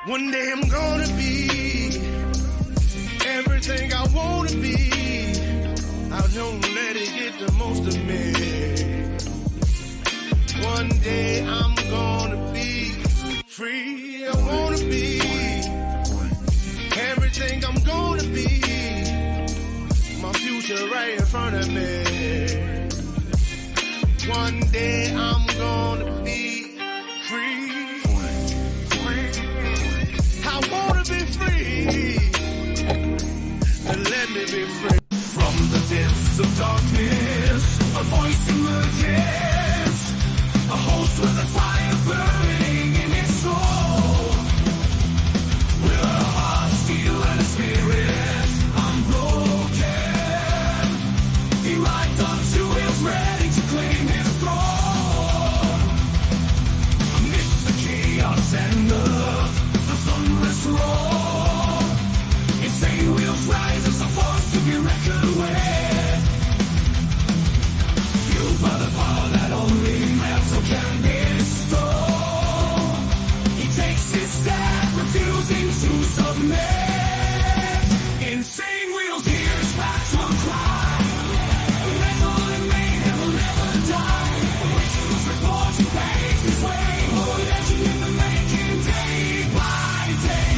One day I'm gonna be everything I wanna be. I don't let it get the most of me. One day I'm gonna be free. I wanna be everything I'm gonna be. My future right in front of me. One day I'm gonna be free. I wanna be free. Let me be free. From the depths of darkness, a voice emerges. A host with a fire burning in its soul. With a heart, steel, and a spirit unbroken. He rides on two wheels, ready to claim his throne. Amidst the chaos and the thunderous roar, insane wheels rise as a force to be reckoned with. Fueled by the power that only Milton can bestow. He takes his stand, refusing to submit. Insane wheels hears maximum cry. Wrestle and mayhem will never die. Rituals report he paves his way. Oh, legend in the making, day by day.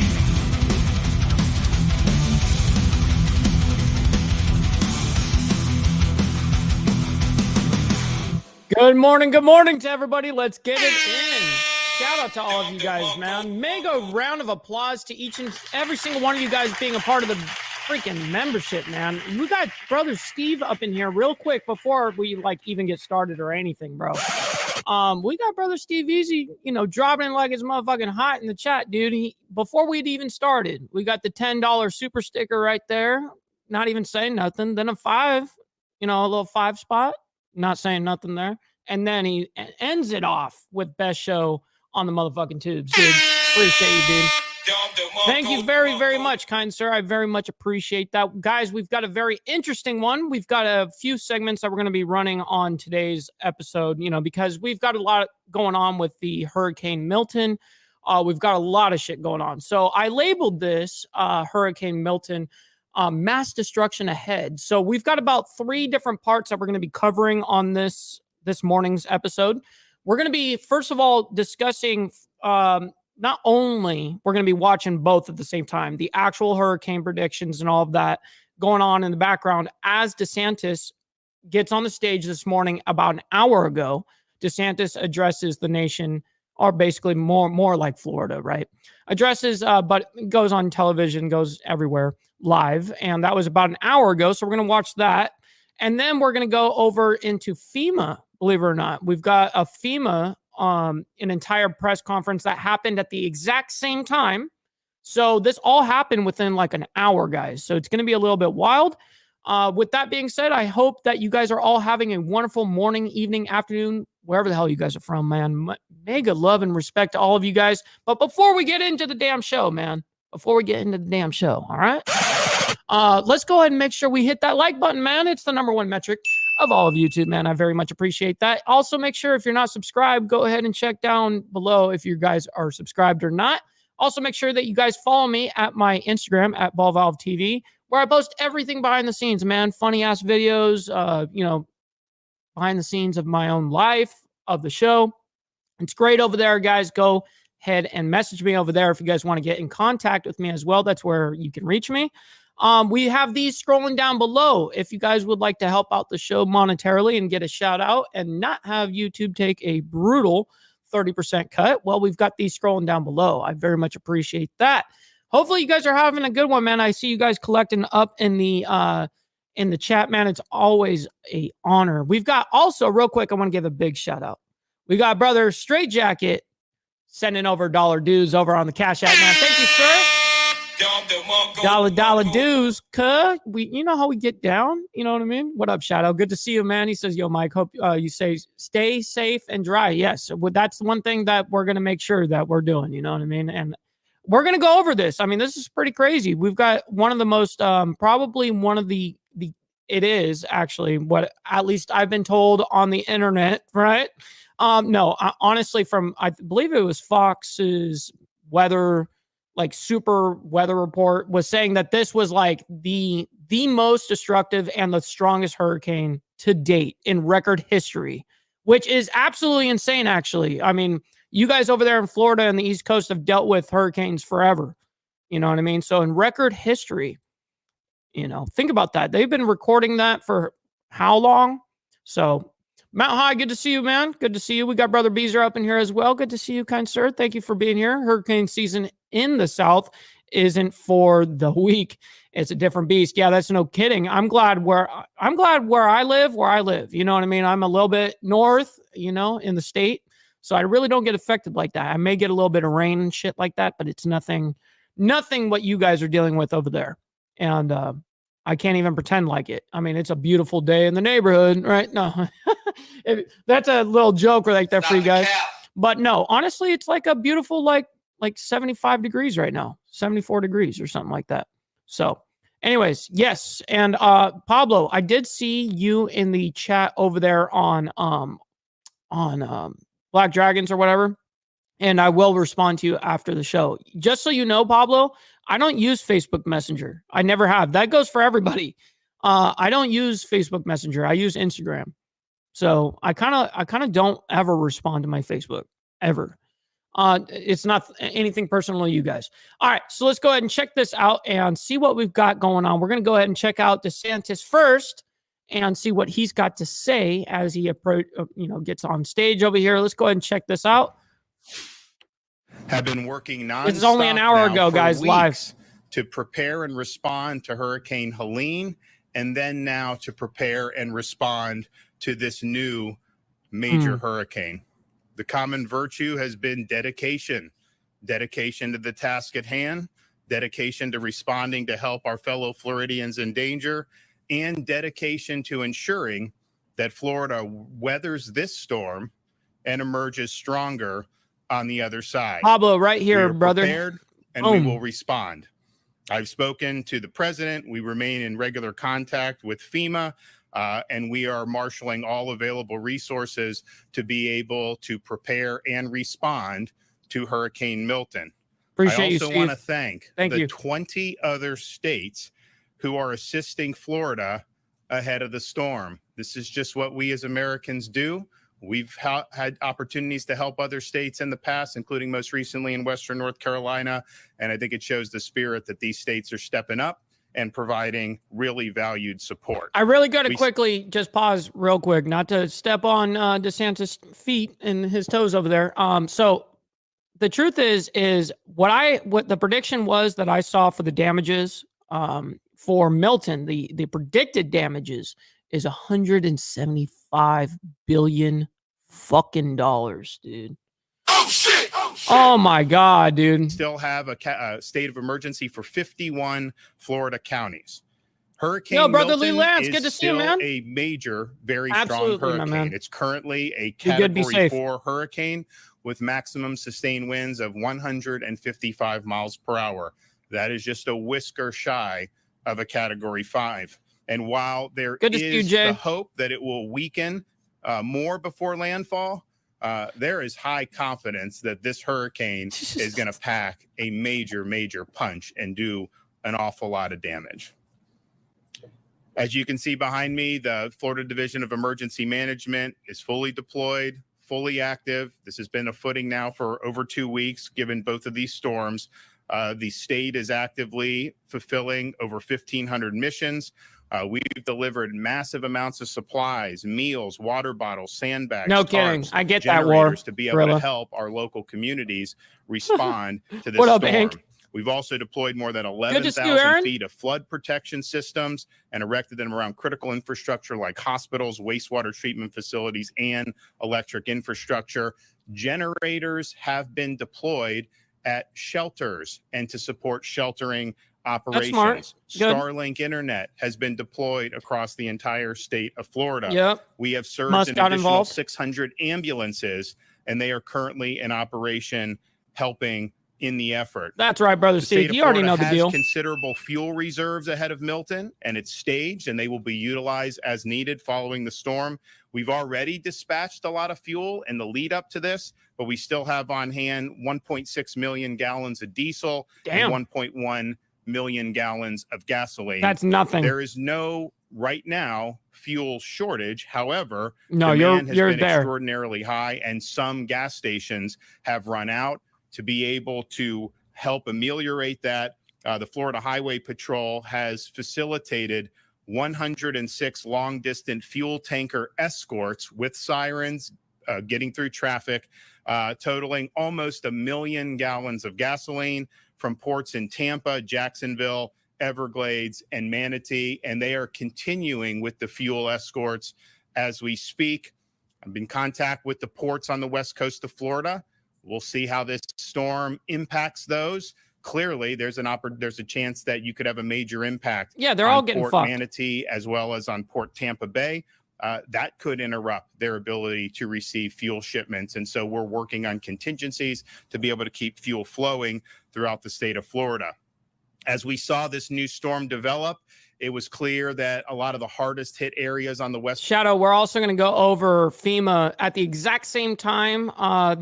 Good morning to everybody. Let's get it in. Shout out to all of you guys, man. Mega round of applause to each and every single one of you guys being a part of the freaking membership, man. We got brother Steve up in here real quick before we even get started or anything, bro. We got brother Steve Easy, dropping in like it's motherfucking hot in the chat, dude. Before we'd even started, we got the $10 super sticker right there. Not even saying nothing. Then a 5, a little 5 spot. Not saying nothing there. And then he ends it off with best show on the motherfucking tubes, dude. Appreciate you, dude. Thank you very, very much, kind sir. I very much appreciate that. Guys, we've got a very interesting one. We've got a few segments that we're going to be running on today's episode, because we've got a lot going on with the Hurricane Milton. We've got a lot of shit going on. So I labeled this Hurricane Milton mass destruction ahead. So we've got about 3 different parts that we're going to be covering on this morning's episode. We're going to be, first of all, discussing not only we're going to be watching both at the same time, the actual hurricane predictions and all of that going on in the background as DeSantis gets on the stage this morning about an hour ago. DeSantis addresses the nation, or basically more like Florida, right? Addresses, but goes on television, goes everywhere live. And that was about an hour ago. So we're going to watch that. And then we're going to go over into FEMA, believe it or not. We've got a FEMA, an entire press conference that happened at the exact same time. So this all happened within like an hour, guys. So it's going to be a little bit wild. With that being said, I hope that you guys are all having a wonderful morning, evening, afternoon, wherever the hell you guys are from, man. Mega love and respect to all of you guys. But before we get into the damn show, man, all right? Let's go ahead and make sure we hit that like button, man. It's the #1 metric of all of YouTube, man. I very much appreciate that. Also, make sure if you're not subscribed, go ahead and check down below if you guys are subscribed or not. Also, make sure that you guys follow me at my Instagram at BallValveTV, where I post everything behind the scenes, man. Funny ass videos, behind the scenes of my own life, of the show. It's great over there, guys. Go ahead and message me over there if you guys want to get in contact with me as well. That's where you can reach me. We have these scrolling down below. If you guys would like to help out the show monetarily and get a shout out and not have YouTube take a brutal 30% cut, well, we've got these scrolling down below. I very much appreciate that. Hopefully you guys are having a good one, man. I see you guys collecting up in the chat, man. It's always a honor. We've got also, real quick, I want to give a big shout out. We got brother Straight Jacket sending over dollar dues over on the Cash App, man. Thank you, sir. Dollar dues, you know how we get down. You know what I mean? What up, Shadow? Good to see you, man. He says, yo, Mike, hope you stay safe and dry. Yes, that's the one thing that we're going to make sure that we're doing. You know what I mean? And we're going to go over this. I mean, this is pretty crazy. We've got one of the most, probably one of the it is actually what at least I've been told on the internet, right? No, honestly, from, I believe it was Fox's weather like super weather report was saying that this was like the most destructive and the strongest hurricane to date in record history, which is absolutely insane, actually. I mean, you guys over there in Florida and the East Coast have dealt with hurricanes forever. You know what I mean? So in record history, you know, think about that. They've been recording that for how long? So Mount High, good to see you, man. Good to see you. We got Brother Beezer up in here as well. Good to see you, kind sir. Thank you for being here. Hurricane season in the South isn't for the weak. It's a different beast. Yeah, that's no kidding. I'm glad where I live. You know what I mean? I'm a little bit north, you know, in the state. So I really don't get affected like that. I may get a little bit of rain and shit like that, but it's nothing what you guys are dealing with over there. And I can't even pretend like it. I mean, it's a beautiful day in the neighborhood, right? No, that's a little joke right there for you guys. But no, honestly, it's like a beautiful, like 75 degrees right now, 74 degrees or something like that. So anyways, yes. And Pablo, I did see you in the chat over there on Black Dragons or whatever. And I will respond to you after the show. Just so you know, Pablo, I don't use Facebook Messenger. I never have. That goes for everybody. I don't use Facebook Messenger. I use Instagram. So I kind of don't ever respond to my Facebook ever. It's not anything personal to you guys. All right, so let's go ahead and check this out and see what we've got going on. We're going to go ahead and check out DeSantis first and see what he's got to say as he gets on stage over here. Let's go ahead and check this out. Have been working nonstop. This is only an hour ago, guys, live. To prepare and respond to Hurricane Helene, and then now to prepare and respond to this new major hurricane. The common virtue has been dedication to the task at hand, dedication to responding to help our fellow Floridians in danger, and dedication to ensuring that Florida weathers this storm and emerges stronger on the other side. Pablo, right here, brother. Prepared, and we will respond. I've spoken to the president. We remain in regular contact with FEMA, and we are marshaling all available resources to be able to prepare and respond to Hurricane Milton. Appreciate you, I also want to thank the 20 other states who are assisting Florida ahead of the storm. This is just what we as Americans do. We've had opportunities to help other states in the past, including most recently in Western North Carolina. And I think it shows the spirit that these states are stepping up and providing really valued support. I really got to quickly just pause real quick, not to step on DeSantis' feet and his toes over there. So the truth is what the prediction was that I saw for the damages for Milton, the predicted damages is $175 billion fucking dollars, dude. Oh shit! Oh my God, dude. Still have a state of emergency for 51 Florida counties. Hurricane Brother Milton Lee Lance, is good to see you, still man. a major, very Absolutely, strong hurricane. It's currently a Category 4 hurricane with maximum sustained winds of 155 miles per hour. That is just a whisker shy of a Category 5. And while there is the hope that it will weaken more before landfall, there is high confidence that this hurricane is going to pack a major, major punch and do an awful lot of damage. As you can see behind me, the Florida Division of Emergency Management is fully deployed, fully active. This has been a footing now for over 2 weeks, given both of these storms. The state is actively fulfilling over 1,500 missions. We've delivered massive amounts of supplies, meals, water bottles, sandbags. No kidding. I get that, War. To be able to help our local communities respond to this storm. Hank? We've also deployed more than 11,000 feet of flood protection systems and erected them around critical infrastructure like hospitals, wastewater treatment facilities, and electric infrastructure. Generators have been deployed at shelters and to support sheltering operations. Starlink internet has been deployed across the entire state of Florida. Yep. We have surged an additional 600 ambulances, and they are currently in operation helping in the effort. That's right, brother The Steve. state of You already Florida know the has deal. considerable fuel reserves ahead of Milton, and it's staged, and they will be utilized as needed following the storm. We've already dispatched a lot of fuel in the lead up to this, but we still have on hand 1.6 million gallons of diesel and 1.1 million gallons of gasoline. That's nothing. There is no, right now, fuel shortage. However, no, demand you're has been there. extraordinarily high, and some gas stations have run out. To be able to help ameliorate that, the Florida Highway Patrol has facilitated 106 long-distance fuel tanker escorts with sirens getting through traffic, totaling almost 1 million gallons of gasoline from ports in Tampa, Jacksonville, Everglades, and Manatee, and they are continuing with the fuel escorts as we speak. I'm in contact with the ports on the west coast of Florida. We'll see how this storm impacts those. Clearly, there's a chance that you could have a major impact. Yeah, they're all getting Port fucked. Manatee as well as on Port Tampa Bay. That could interrupt their ability to receive fuel shipments. And so we're working on contingencies to be able to keep fuel flowing throughout the state of Florida. As we saw this new storm develop, it was clear that a lot of the hardest hit areas on the west. Shadow, we're also going to go over FEMA at the exact same time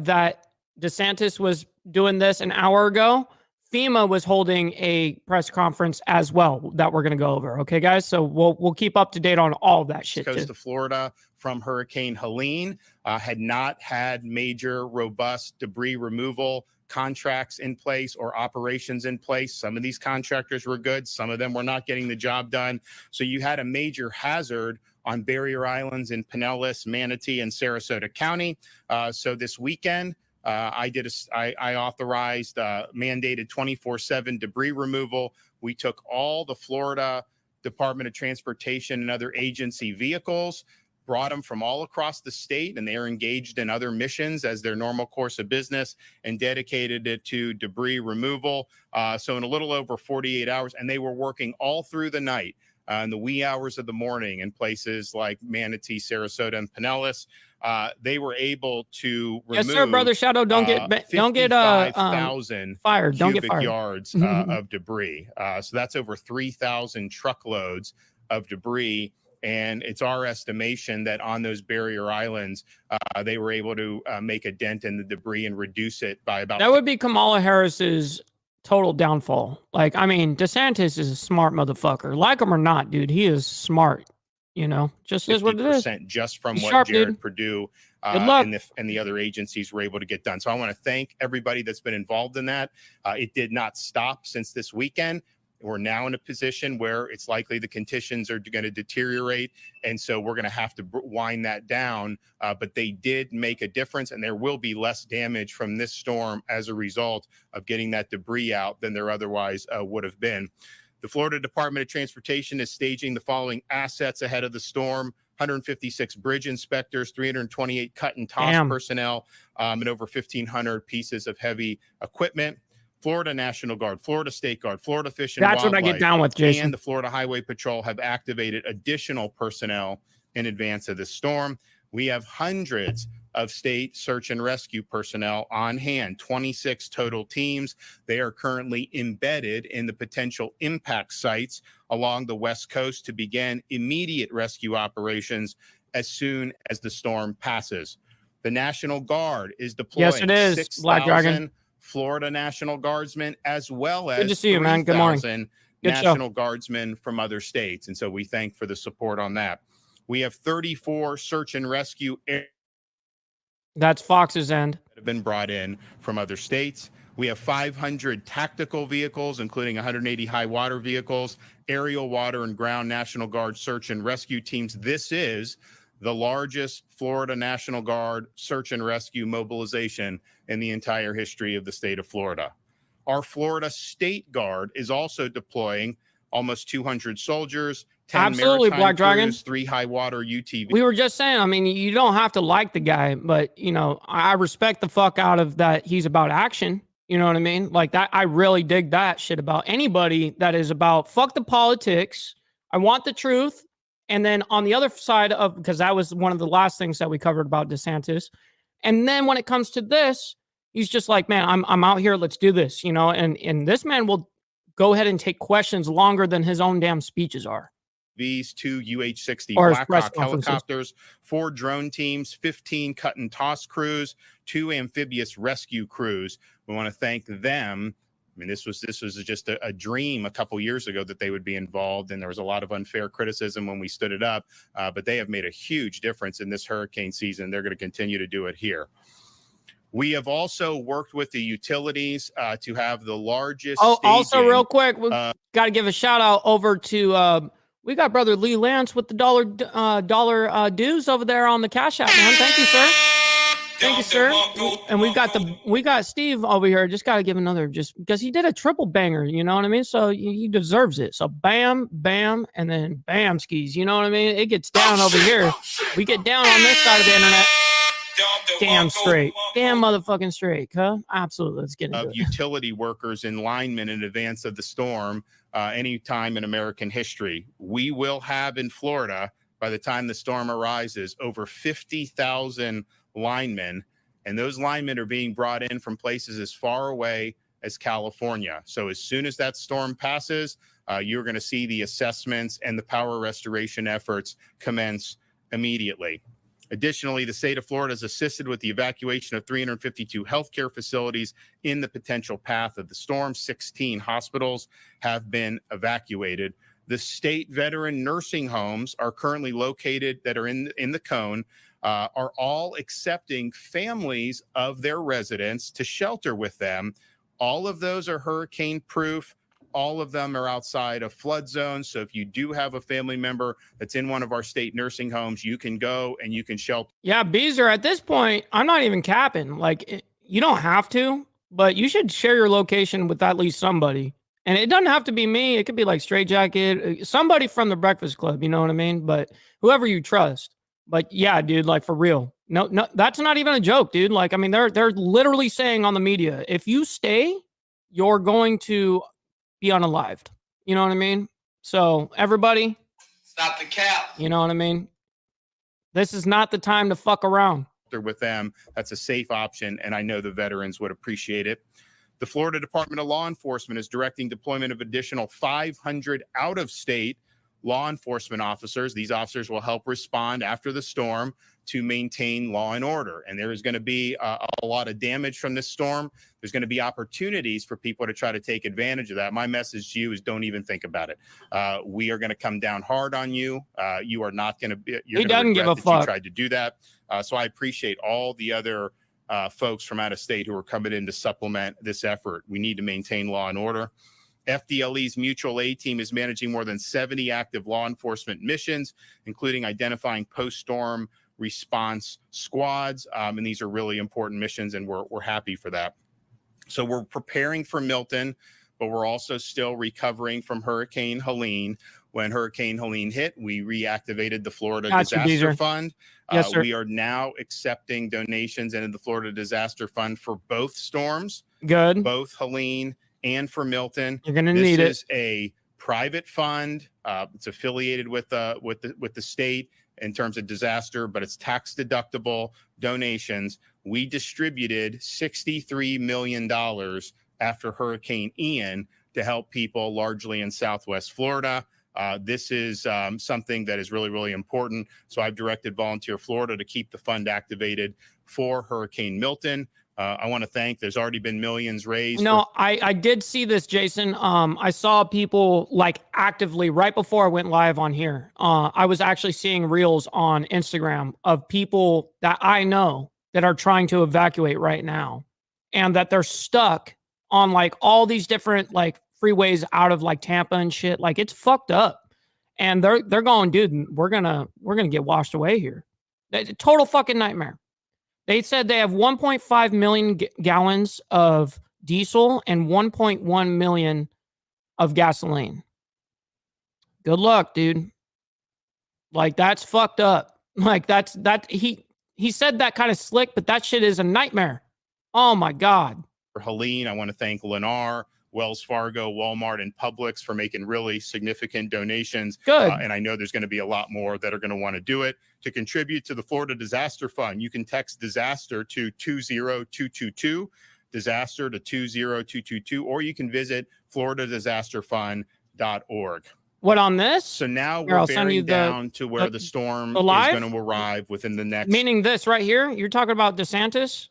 that DeSantis was doing this an hour ago. FEMA was holding a press conference as well that we're going to go over. Okay, guys? So we'll keep up to date on all of that shit. Coast of Florida from Hurricane Helene had not had major, robust debris removal contracts in place or operations in place. Some of these contractors were good. Some of them were not getting the job done. So you had a major hazard on barrier islands in Pinellas, Manatee, and Sarasota County. So this weekend, I authorized mandated 24/7 debris removal. We took all the Florida Department of Transportation and other agency vehicles, brought them from all across the state, and they are engaged in other missions as their normal course of business, and dedicated it to debris removal. So in a little over 48 hours, and they were working all through the night in the wee hours of the morning in places like Manatee, Sarasota, and Pinellas. They were able to remove, yes, sir, brother Shadow. Don't get fired. Don't get fired. Yards of debris. So that's over 3,000 truckloads of debris. And it's our estimation that on those barrier islands, they were able to make a dent in the debris and reduce it by about. That would be Kamala Harris's total downfall. Like, I mean, DeSantis is a smart motherfucker. Like him or not, dude, he is smart. You know, just is what it is. Just from He's what sharp, Jared dude. Perdue and the other agencies were able to get done. So I want to thank everybody that's been involved in that. It did not stop since this weekend. We're now in a position where it's likely the conditions are going to deteriorate. And so we're going to have to wind that down. But they did make a difference, and there will be less damage from this storm as a result of getting that debris out than there otherwise would have been. The Florida Department of Transportation is staging the following assets ahead of the storm: 156 bridge inspectors, 328 cut and toss personnel, and over 1,500 pieces of heavy equipment. Florida National Guard, Florida State Guard, Florida Fish and Wildlife, that's what I get down with, Jason. And the Florida Highway Patrol have activated additional personnel in advance of the storm. We have hundreds of state search and rescue personnel on hand, 26 total teams. They are currently embedded in the potential impact sites along the West Coast to begin immediate rescue operations as soon as the storm passes. The National Guard is deploying. Yes, it is, 6,000 Black Dragon. Florida National Guardsmen, as well as good to see you, man. Good morning. National Guardsmen from other states. And so we thank for the support on that. We have 34 search and rescue. That's Fox's end. That have been brought in from other states. We have 500 tactical vehicles, including 180 high water vehicles, aerial, water, and ground National Guard search and rescue teams. This is the largest Florida National Guard search and rescue mobilization in the entire history of the state of Florida. Our Florida State Guard is also deploying almost 200 soldiers, 10 absolutely, maritime Black Dragon, crews, 3 high water UTVs. We were just saying, I mean, you don't have to like the guy, but, you know, I respect the fuck out of that. He's about action. You know what I mean? Like that. I really dig that shit about anybody that is about fuck the politics. I want the truth. And then on the other side of, because that was one of the last things that we covered about DeSantis. And then when it comes to this, He's just like, man, I'm out here. Let's do this, you know. And this man will go ahead and take questions longer than his own damn speeches are. These 2 UH-60 Or Black Hawk helicopters, 4 drone teams, 15 cut and toss crews, 2 amphibious rescue crews. We want to thank them. I mean, this was just a dream a couple years ago that they would be involved, and there was a lot of unfair criticism when we stood it up, but they have made a huge difference in this hurricane season. They're going to continue to do it here. We have also worked with the utilities to have the largest also real quick, we've got to give a shout out over to we got brother Lee Lance with the dollar dues over there on the Cash App, man. Thank you, sir. Thank you, sir. And we got Steve over here. Just got to give another, just because he did a triple banger, you know what I mean? So he deserves it. So bam, bam, and then bam skis, you know what I mean? It gets down over here. We get down on this side of the internet. Damn straight. Damn motherfucking straight, huh? Absolutely. Let's get into it. Utility workers and linemen in advance of the storm, any time in American history. We will have in Florida, by the time the storm arises, over 50,000 linemen, and those linemen are being brought in from places as far away as California. So as soon as that storm passes, you're going to see the assessments and the power restoration efforts commence immediately. Additionally, the state of Florida has assisted with the evacuation of 352 healthcare facilities in the potential path of the storm. 16 hospitals have been evacuated. The state veteran nursing homes are currently located that are in the cone, are all accepting families of their residents to shelter with them. All of those are hurricane proof. All of them are outside of flood zones. So if you do have a family member that's in one of our state nursing homes, you can go and you can shelter. Yeah, Beezer, at this point, I'm not even capping. Like, you don't have to, but you should share your location with at least somebody. And it doesn't have to be me. It could be like Straight Jacket, somebody from the Breakfast Club, you know what I mean? But whoever you trust. But yeah, dude, like for real. No, that's not even a joke, dude. Like, I mean, they're literally saying on the media, if you stay, you're going to be unalived. You know what I mean? So everybody, stop the cap. You know what I mean? This is not the time to fuck around. With them, that's a safe option, and I know the veterans would appreciate it. The Florida Department of Law Enforcement is directing deployment of additional 500 out-of-state law enforcement officers. These officers will help respond after the storm to maintain law and order. And there is going to be a lot of damage from this storm. There's going to be opportunities for people to try to take advantage of that. My message to you is don't even think about it. We are going to come down hard on you. You are not going to be, you're he doesn't give a fuck. You tried to do that. So I appreciate all the other folks from out of state who are coming in to supplement this effort. We need to maintain law and order. FDLE's mutual aid team is managing more than 70 active law enforcement missions, including identifying post-storm response squads. And these are really important missions, and we're happy for that. So we're preparing for Milton, but we're also still recovering from Hurricane Helene. When Hurricane Helene hit, we reactivated the Florida Disaster Fund. Yes, sir. We are now accepting donations into the Florida Disaster Fund for both storms. Good. Both Helene and for Milton. You're going to need it. This is a private fund. It's affiliated with the state in terms of disaster, but it's tax deductible donations. We distributed $63 million after Hurricane Ian to help people largely in Southwest Florida. This is something that is really, really important. So I've directed Volunteer Florida to keep the fund activated for Hurricane Milton. I want to thank, there's already been millions raised. No, I did see this, Jason. I saw people like actively right before I went live on here. I was actually seeing reels on Instagram of people that I know that are trying to evacuate right now, and that they're stuck on like all these different like freeways out of like Tampa and shit. Like it's fucked up. And they're going, dude, we're gonna get washed away here. Total fucking nightmare. They said they have 1.5 million gallons of diesel and 1.1 million of gasoline. Good luck, dude. Like that's fucked up. Like he said that kind of slick, but that shit is a nightmare. Oh my God. For Helene, I want to thank Lennar. Wells Fargo, Walmart, and Publix for making really significant donations. Good. And I know there's going to be a lot more that are going to want to do it. To contribute to the Florida Disaster Fund, you can text disaster to 20222, disaster to 20222, or you can visit floridadisasterfund.org. What on this? So now we're bearing down to where the storm is going to arrive within the next... Meaning this right here? You're talking about DeSantis?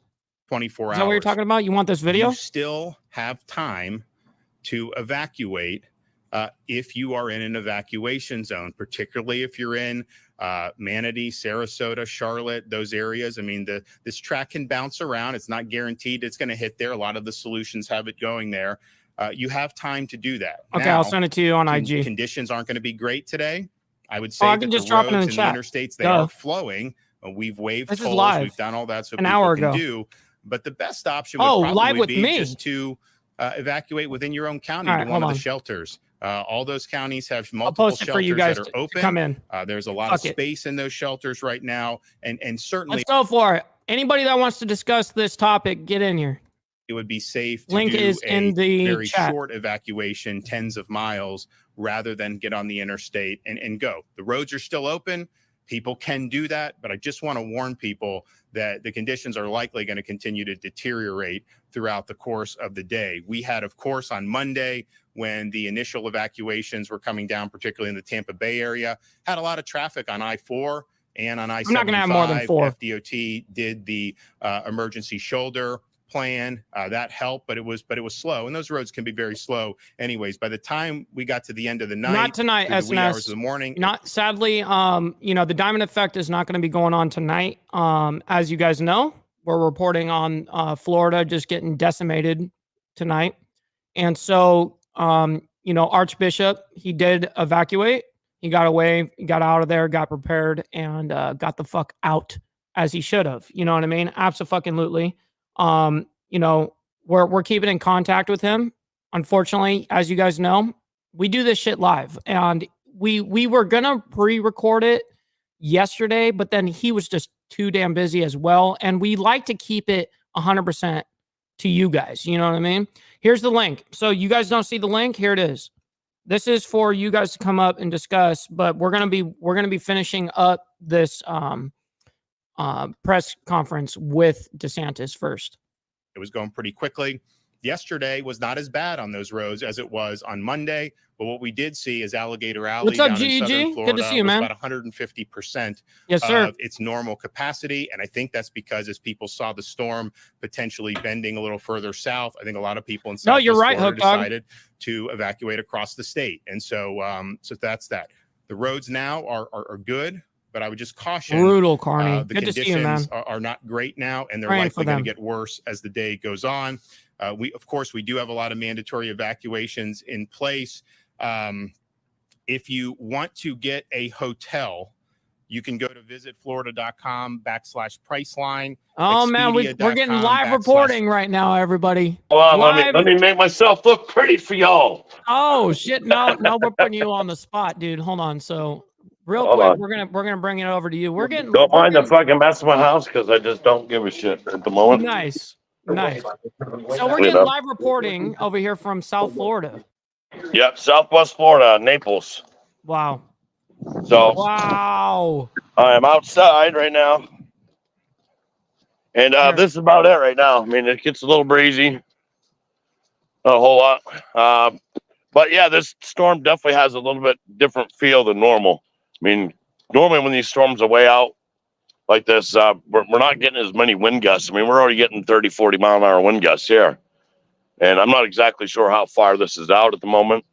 24 hours. Is that what you're talking about? You want this video? You still have time to evacuate if you are in an evacuation zone, particularly if you're in Manatee, Sarasota, Charlotte, those areas. I mean, this track can bounce around. It's not guaranteed it's going to hit there. A lot of the solutions have it going there. You have time to do that. Okay, now, I'll send it to you on IG. Conditions aren't going to be great today. I would say I that can the just drop it in roads the and chat. the interstates, they are flowing. We've waived This is tolls. live. We've done all that so An people hour can ago. do. But the best option would probably be just to evacuate within your own county to one of the shelters. All those counties have multiple shelters that are open. Come in. There's a lot of space in those shelters right now, and certainly let's go for it. Anybody that wants to discuss this topic, get in here. It would be safe to Link do is in the very chat. short evacuation, tens of miles, rather than get on the interstate and go. The roads are still open. People can do that, but I just want to warn people that the conditions are likely going to continue to deteriorate throughout the course of the day. We had, of course, on Monday, when the initial evacuations were coming down, particularly in the Tampa Bay area, had a lot of traffic on I-4 and on I-75. I'm not going to have more than 4. FDOT did the emergency shoulder plan that helped, but it was slow, and those roads can be very slow anyways. By the time we got to the end of the night, not tonight, the wee hours of the morning, not sadly, the diamond effect is not going to be going on tonight. As you guys know, we're reporting on Florida just getting decimated tonight, and so Archbishop, he did evacuate. He got away, he got out of there, got prepared, and got the fuck out as he should have. You know what I mean? Absolutely. We're keeping in contact with him. Unfortunately, as you guys know, we do this shit live, and we were gonna pre-record it yesterday, but then he was just too damn busy as well. And we like to keep it 100% to you guys. You know what I mean? Here's the link. So you guys don't see the link. Here it is. This is for you guys to come up and discuss, but we're going to be finishing up this, press conference with DeSantis first. It was going pretty quickly. Yesterday was not as bad on those roads as it was on Monday, but what we did see is Alligator Alley What's up, down in southern GEG? Florida Good to see you, man. about 150% yes, sir. of its normal capacity, and I think that's because as people saw the storm potentially bending a little further south, I think a lot of people in Southwest Florida decided to evacuate across the state, and so that's that. The roads now are good. But I would just caution. Brutal, Carney. The Good to see you, conditions man. are not great now, and they're likely going to get worse as the day goes on. We do have a lot of mandatory evacuations in place. If you want to get a hotel, you can go to visitflorida.com/priceline. Oh man, we're getting live reporting right now, everybody. Well, let me make myself look pretty for y'all. Oh shit! No, we're putting you on the spot, dude. Hold on. So. Real quick, we're gonna bring it over to you. Don't mind the fucking mess of my house because I just don't give a shit at the moment. Nice. So we're getting live reporting over here from South Florida. Yep, Southwest Florida, Naples. Wow. So wow. I am outside right now, and this is about it right now. I mean, it gets a little breezy, not a whole lot, but yeah, this storm definitely has a little bit different feel than normal. I mean, normally when these storms are way out like this, we're not getting as many wind gusts. I mean, we're already getting 30, 40 mile an hour wind gusts here. And I'm not exactly sure how far this is out at the moment.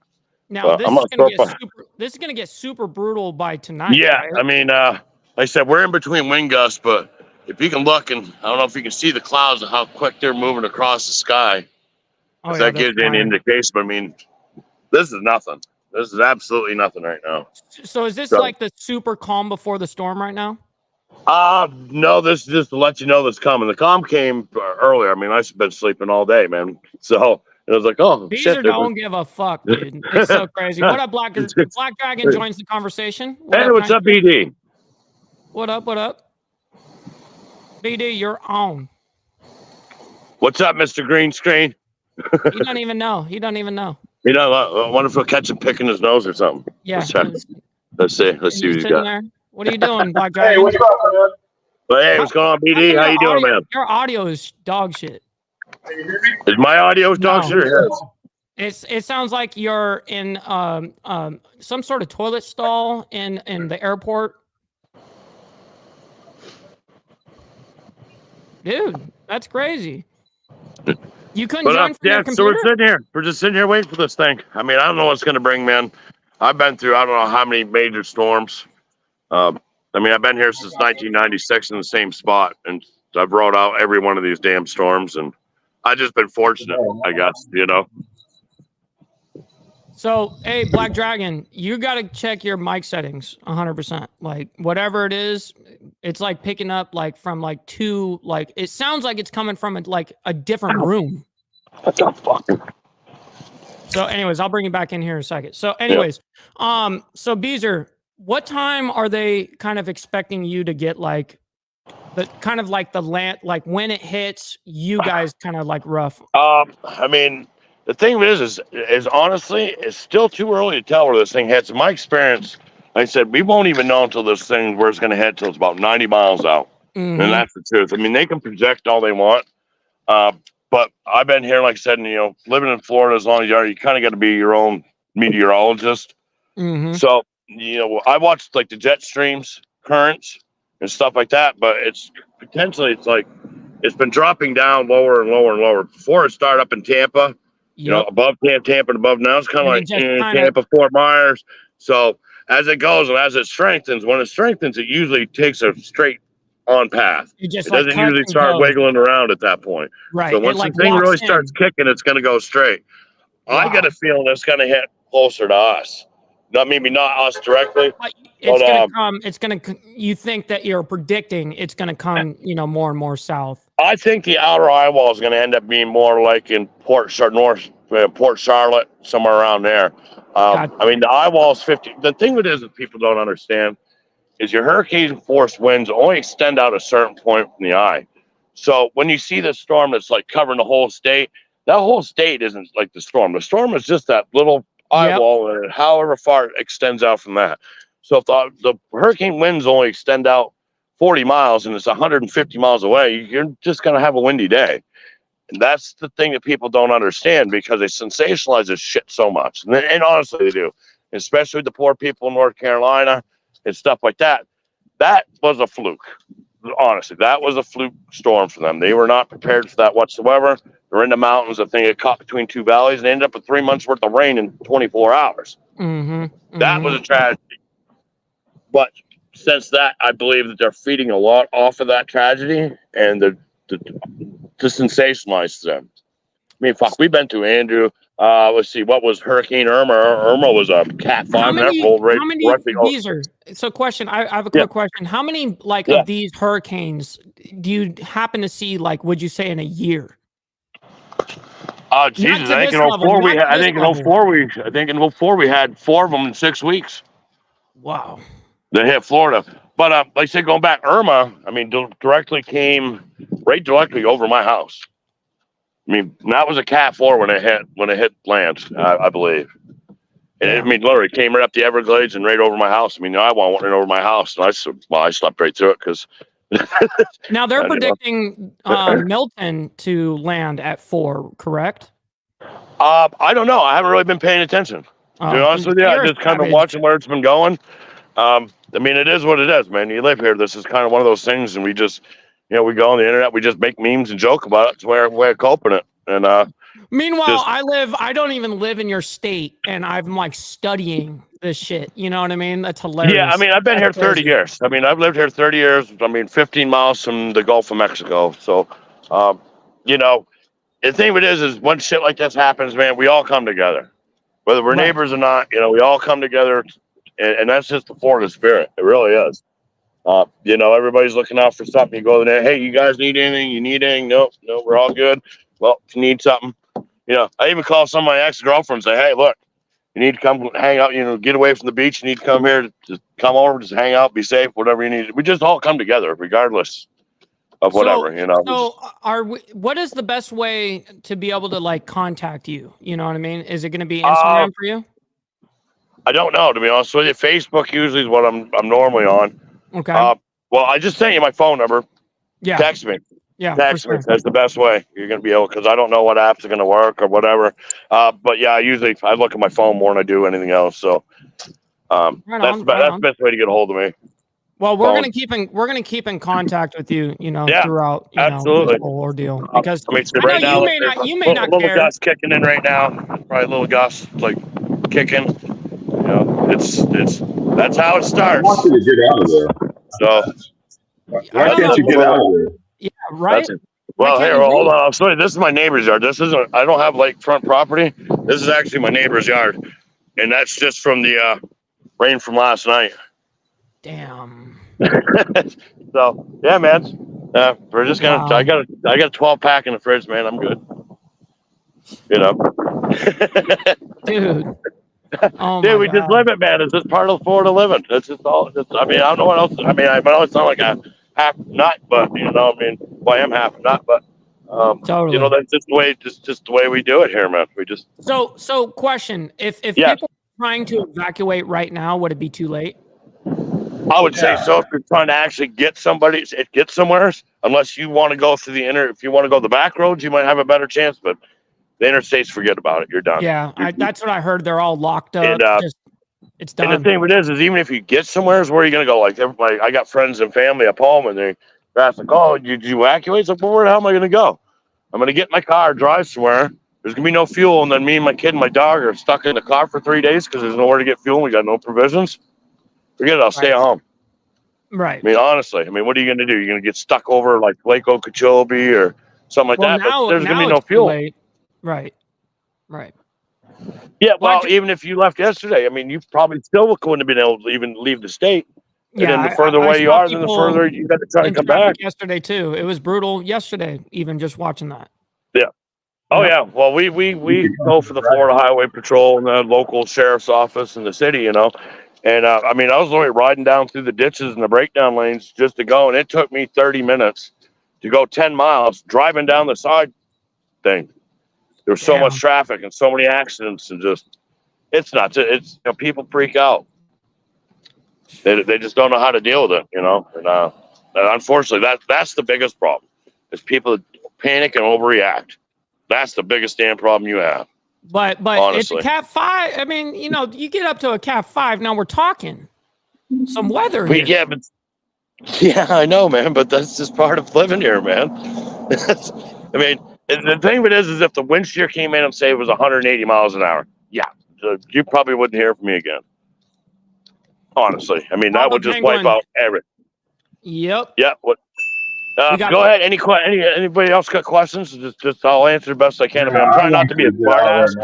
Now, this is going to get super brutal by tonight. Yeah, right? I mean, like I said, we're in between wind gusts, but if you can look, and I don't know if you can see the clouds and how quick they're moving across the sky, if that gives you any indication. But I mean, this is nothing. This is absolutely nothing right now. So is this like the super calm before the storm right now? No, this is just to let you know that's coming. The calm came earlier. I mean, I've been sleeping all day, man. So it was like, oh, shit. Don't give a fuck, dude. It's so crazy. What up, Black Dragon joins the conversation. What's up, BD? What up? BD, you're on. What's up, Mr. Green Screen? He don't even know. He don't even know. You know, I wonder if he'll catch him picking his nose or something. Yeah. Let's check. Let's see. Let's see what he's got. There. What are you doing, Black Dragon? Hey, what's up, man? But hey, what's going on, BD? How you doing, man? Your audio is dog shit. Can you hear me? Is my audio dog shit or his? It sounds like you're in some sort of toilet stall in the airport. Dude, that's crazy. You couldn't join from your computer? So we're sitting here. We're just sitting here waiting for this thing. I mean, I don't know what's going to bring, man. I've been through, I don't know how many major storms. I mean, I've been here since 1996 in the same spot, and I've rode out every one of these damn storms, and I've just been fortunate, I guess, you know. So, hey, Black Dragon, you got to check your mic settings 100%. Like, whatever it is, it's like picking up like from like two, like, it sounds like it's coming from like a different room. What the fuck? So, anyways, I'll bring you back in here in a second. So, anyways, so Beezer, what time are they kind of expecting you to get like the kind of like the land, like when it hits you guys kind of like rough? I mean, the thing is honestly, it's still too early to tell where this thing hits. In my experience, like I said, we won't even know until this thing where it's going to hit till it's about 90 miles out. Mm-hmm. And that's the truth. I mean, they can project all they want. But I've been here, like I said, and, you know, living in Florida as long as you are, you kind of got to be your own meteorologist. Mm-hmm. So, you know, I watched like the jet streams, currents, and stuff like that. But it's potentially, it's like, it's been dropping down lower and lower and lower. Before it started up in Tampa, you know, above Tampa and above now, it's kind of like Tampa, Fort Myers. So as it goes and as it strengthens, when it strengthens, it usually takes a straight on path. It doesn't usually start wiggling around at that point. Right. So once the thing really starts kicking, it's going to go straight. Wow. I got a feeling it's going to hit closer to us. Maybe not us directly. It's going to come. It's going to. You think that you're predicting it's going to come, you know, more and more south. I think the outer eye wall is going to end up being more like in Port Charlotte, somewhere around there. I mean, the eye wall is 50. The thing with it is that people don't understand is your hurricane force winds only extend out a certain point from the eye. So when you see this storm that's like covering the whole state, that whole state isn't like the storm. The storm is just that little eye wall, and however far it extends out from that. So if the hurricane winds only extend out 40 miles and it's 150 miles away, you're just going to have a windy day. And that's the thing that people don't understand because they sensationalize this shit so much. And honestly, they do, especially the poor people in North Carolina and stuff like that. That was a fluke. Honestly, that was a fluke storm for them. They were not prepared for that whatsoever. They're in the mountains. I think it caught between two valleys and ended up with 3 months worth of rain in 24 hours. That was a tragedy. But since that, I believe that they're feeding a lot off of that tragedy and to sensationalize them. I mean, fuck, we've been to Andrew. Let's see, what was Hurricane Irma? Irma was a Cat 5 that rolled right directly. So question, I have a quick question. How many of these hurricanes do you happen to see, like, would you say in a year? Jesus, I think in 04 we had, I think in 04 we had 4 of them in 6 weeks. Wow. They hit Florida. But like I said, going back, Irma, I mean, directly over my house. I mean, that was a Cat 4 when it hit land, I believe. And I mean, literally came right up the Everglades and right over my house. I mean, I went over my house, and I slept right through it because. Now they're predicting Milton to land at 4, correct? I don't know. I haven't really been paying attention. To be honest with you, I just kind of watching where it's been going. I mean, it is what it is, man. You live here. This is kind of one of those things, and we just, you know, we go on the internet, we just make memes and joke about it. It's a way of coping it. And meanwhile, I don't even live in your state, and I'm like studying this shit. You know what I mean? That's hilarious. Yeah, I mean, I've been here 30 years. I mean, I've lived here 30 years. I mean, 15 miles from the Gulf of Mexico. So, you know, the thing of it is when shit like this happens, man, we all come together. Whether we're neighbors or not, you know, we all come together, and that's just the Florida spirit. It really is. You know, everybody's looking out for something. You go there, hey, you guys need anything? You need anything? No, we're all good. Well, if you need something, you know, I even call some of my ex-girlfriends and say, hey, look, you need to come hang out, you know, get away from the beach. You need to come here, just come over, just hang out, be safe, whatever you need. We just all come together regardless. of whatever, you know. So what is the best way to be able to like contact you? You know what I mean? Is it going to be Instagram for you? I don't know, to be honest with you. Facebook usually is what I'm normally on. Okay. Well, I just sent you my phone number. Yeah. Text me. Yeah. Text me. That's the best way you're going to be able, because I don't know what apps are going to work or whatever. But yeah, I look at my phone more than I do anything else. So that's the best way to get a hold of me. Well, we're gonna keep in contact with you, throughout absolutely the whole ordeal, because right now you may not little care. gust kicking in right now. Probably a little gust like kicking. You know, it's that's how it starts. I want you to get out of there. So why can't you get out of there? Yeah, right. Well, here, hold on. I'm sorry. This is my neighbor's yard. This isn't. I don't have lakefront property. This is actually my neighbor's yard, and that's just from the rain from last night. Damn. So yeah, man. We're just gonna. Wow. I got a 12 pack in the fridge, man. I'm good. You know. Dude. Oh dude, we just live it, man. It's just part of Florida living. It's just all. I mean, I don't know what else. I mean, I know it's not like a half nut, but you know, I mean, well, I am half nut, but totally. You know, that's just the way, just the way we do it here, man. We just. So question: If people are trying to evacuate right now, would it be too late? I would say so. If you're trying to actually get somewhere, unless you want to go through if you want to go the back roads, you might have a better chance. But the interstates, forget about it. You're done. Yeah, that's what I heard. They're all locked up. And, it's done. And the thing with it is even if you get somewhere, where are you going to go? Like everybody, I got friends and family up home, and they're asking, "Oh, did you evacuate?" It's like, well, where the hell am I going to go? I'm going to get in my car, drive somewhere. There's going to be no fuel, and then me and my kid and my dog are stuck in the car for 3 days because there's nowhere to get fuel. And we got no provisions. Forget it. I'll stay at home. Right. I mean, honestly, what are you going to do? You're going to get stuck over like Lake Okeechobee or something like that. But there's going to be no fuel. Right. Yeah. Well, even if you left yesterday, I mean, you probably still wouldn't have been able to even leave the state. And then the further away you are, then the further you got to try to come back. Yesterday too, it was brutal. Yesterday, even just watching that. Yeah. Oh yeah. Well, we go for the Florida Highway Patrol and the local sheriff's office in the city, you know. And I mean, I was only riding down through the ditches and the breakdown lanes just to go, and it took me 30 minutes to go 10 miles driving down the side thing. There was so much traffic and so many accidents, and just it's nuts. It's people freak out. They just don't know how to deal with it, you know. And unfortunately, that's the biggest problem is people panic and overreact. That's the biggest damn problem you have. But honestly. It's a Cat 5. I mean, you get up to a Cat 5. Now we're talking some weather here. Yeah, I know, man. But that's just part of living here, man. I mean, the thing of it is if the wind shear came in and say it was 180 miles an hour, you probably wouldn't hear from me again. Honestly, I mean, that would just wipe out everything. Yep. Yeah. What? Go ahead. Anybody else got questions? Just I'll answer the best I can. I mean, I'm trying not to be a smart ass.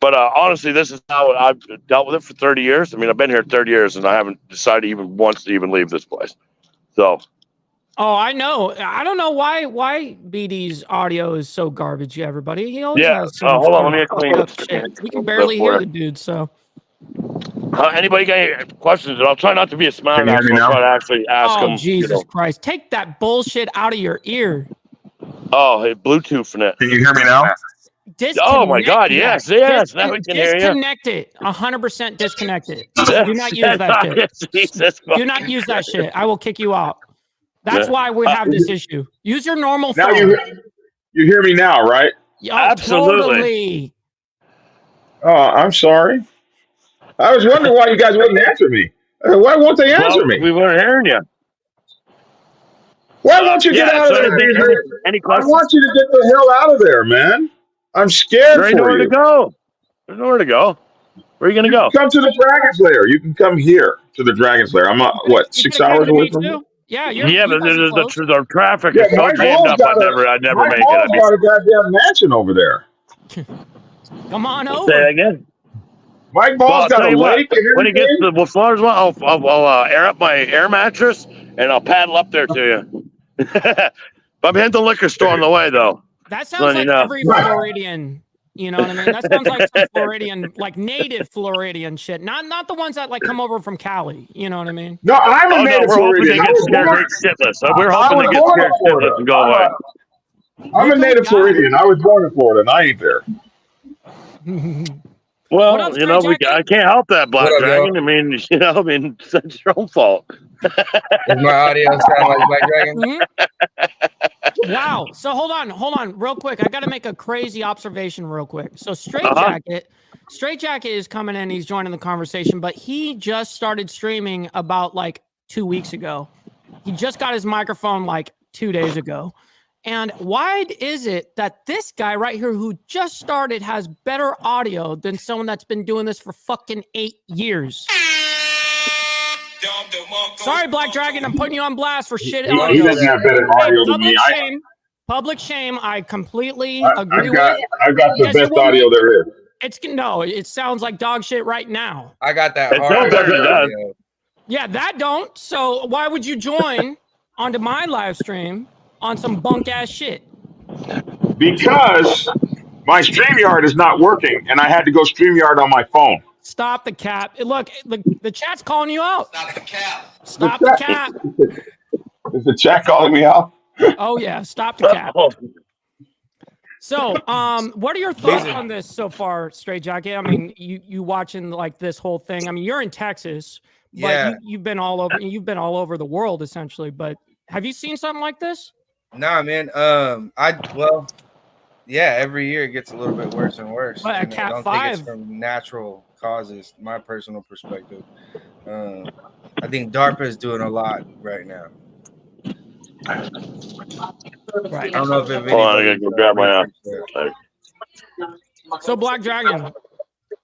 But honestly, this is how I've dealt with it for 30 years. I mean, I've been here 30 years, and I haven't decided even once to even leave this place. So. Oh, I know. I don't know why BD's audio is so garbage, everybody. He always has so hold on. Let me clean this. We can barely hear the dude, so. Anybody got any questions? I'll try not to be a smart ass. I'll try to actually ask them. Oh, Jesus Christ. Take that bullshit out of your ear. Oh, hey, Bluetooth in it. Can you hear me now? Oh, my God. Yes. Now we can hear you. Disconnect it. 100% disconnect it. Do not use that shit. Jesus Do not use that shit. I will kick you out. That's why we have this issue. Use your normal phone. Now you hear me now, right? Oh, absolutely. Totally. Oh, I'm sorry. I was wondering why you guys wouldn't answer me. Why won't they answer me? We weren't hearing you. Why won't you get out of there? Any questions? I want you to get the hell out of there, man. I'm scared for you. There's nowhere to go. There's nowhere to go. Where are you going to go? Come to the Dragon's Lair. You can come here to the Dragon's Lair. I'm what, 6 hours away from you? Yeah, but the traffic is so jammed up. I'd never make it. I've got a goddamn mansion over there. Come on over. Say that again. Mike Ball's got a lake. When he gets to the Florida's one, I'll air up my air mattress and I'll paddle up there to you. But I'm hitting the liquor store on the way, though. That sounds like every Floridian You know what I mean? That sounds like some Floridian, like native Floridian shit. Not the ones that like come over from Cali. You know what I mean? No, I'm a native we're hoping Floridian. they get scared shitless. We're hoping they get scared shitless and go away. I'm a native Floridian. I was born in Florida, and I ain't there. Well, else, you know, I can't help that, Black Dragon. Yo? I mean, you know, that's your own fault. Does my audio sound like Black Dragon? Mm-hmm. Wow. So hold on, real quick. I got to make a crazy observation real quick. So Straight Jacket is coming in. He's joining the conversation, but he just started streaming about like 2 weeks ago. He just got his microphone like 2 days ago. And why is it that this guy right here who just started has better audio than someone that's been doing this for fucking 8 years? Sorry, Black Dragon, I'm putting you on blast for shit audio. He doesn't have better audio than me. Public shame. I completely agree with. I've got the best audio there is. It sounds like dog shit right now. I got that. Yeah, that don't. So why would you join onto my live stream on some bunk ass shit? Because my StreamYard is not working, and I had to go StreamYard on my phone. Stop the cap. Look, the chat's calling you out. Stop the cap. Stop the cap. Is the chat calling me out? Oh yeah, stop the cap. So, what are your thoughts on this so far, Straight Jacket? I mean, you watching like this whole thing. I mean, you're in Texas, but you've been all over. You've been all over the world essentially. But have you seen something like this? Nah, man. Every year it gets a little bit worse and worse. But and Cat I don't 5 think it's from natural causes. My personal perspective. I think DARPA is doing a lot right now. Right. I don't know if it. Hold on, I gotta go grab my app. So, Black Dragon,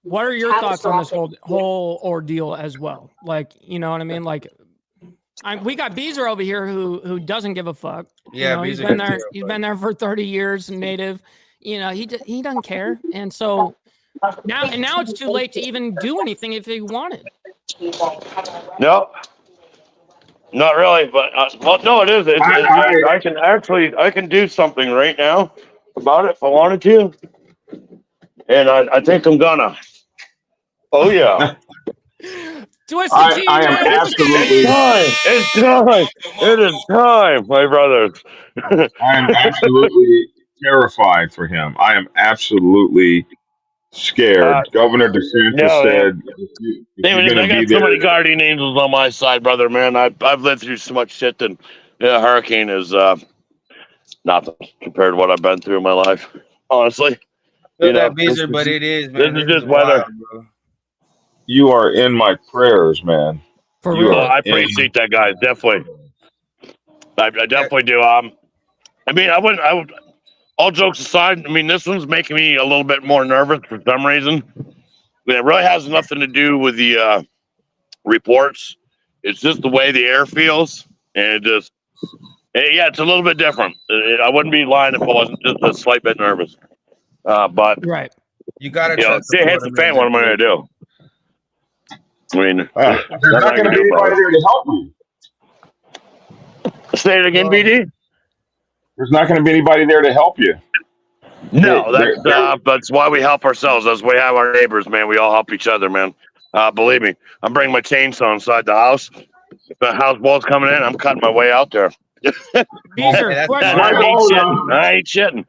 what are your thoughts on this whole ordeal as well? Like, you know what I mean? Like, we got Beezer over here who doesn't give a fuck. Yeah, you know, he's been there. He's been there for 30 years, native. You know, he doesn't care, and so now it's too late to even do anything if he wanted. No. Not really, but no, it is. I can do something right now about it if I wanted to, and I think I'm gonna. Oh yeah. I am absolutely. It's time. It is time, my brothers. I am absolutely terrified for him. I am absolutely scared. Governor DeSantis said, if you're I going to got be so there, many guardian angels on my side, brother, man. I've lived through so much shit that a hurricane is nothing compared to what I've been through in my life. Honestly, but it is, man. This is just weather. Bro. You are in my prayers, man. For real. I appreciate that, guys. Definitely. I definitely do. I mean, I would. All jokes aside, I mean, this one's making me a little bit more nervous for some reason. I mean, it really has nothing to do with the reports. It's just the way the air feels, and it's a little bit different. I wouldn't be lying if I wasn't just a slight bit nervous. But right, you gotta. If it hits the fan, what am I going to do? I mean, there's not going to be anybody there to help you. Say it again, BD. There's not going to be anybody there to help you. No, that's why we help ourselves. That's why we have our neighbors, man. We all help each other, man. Believe me, I'm bringing my chainsaw inside the house. If the house wall's coming in, I'm cutting my way out there. Beezer, I ain't shitting.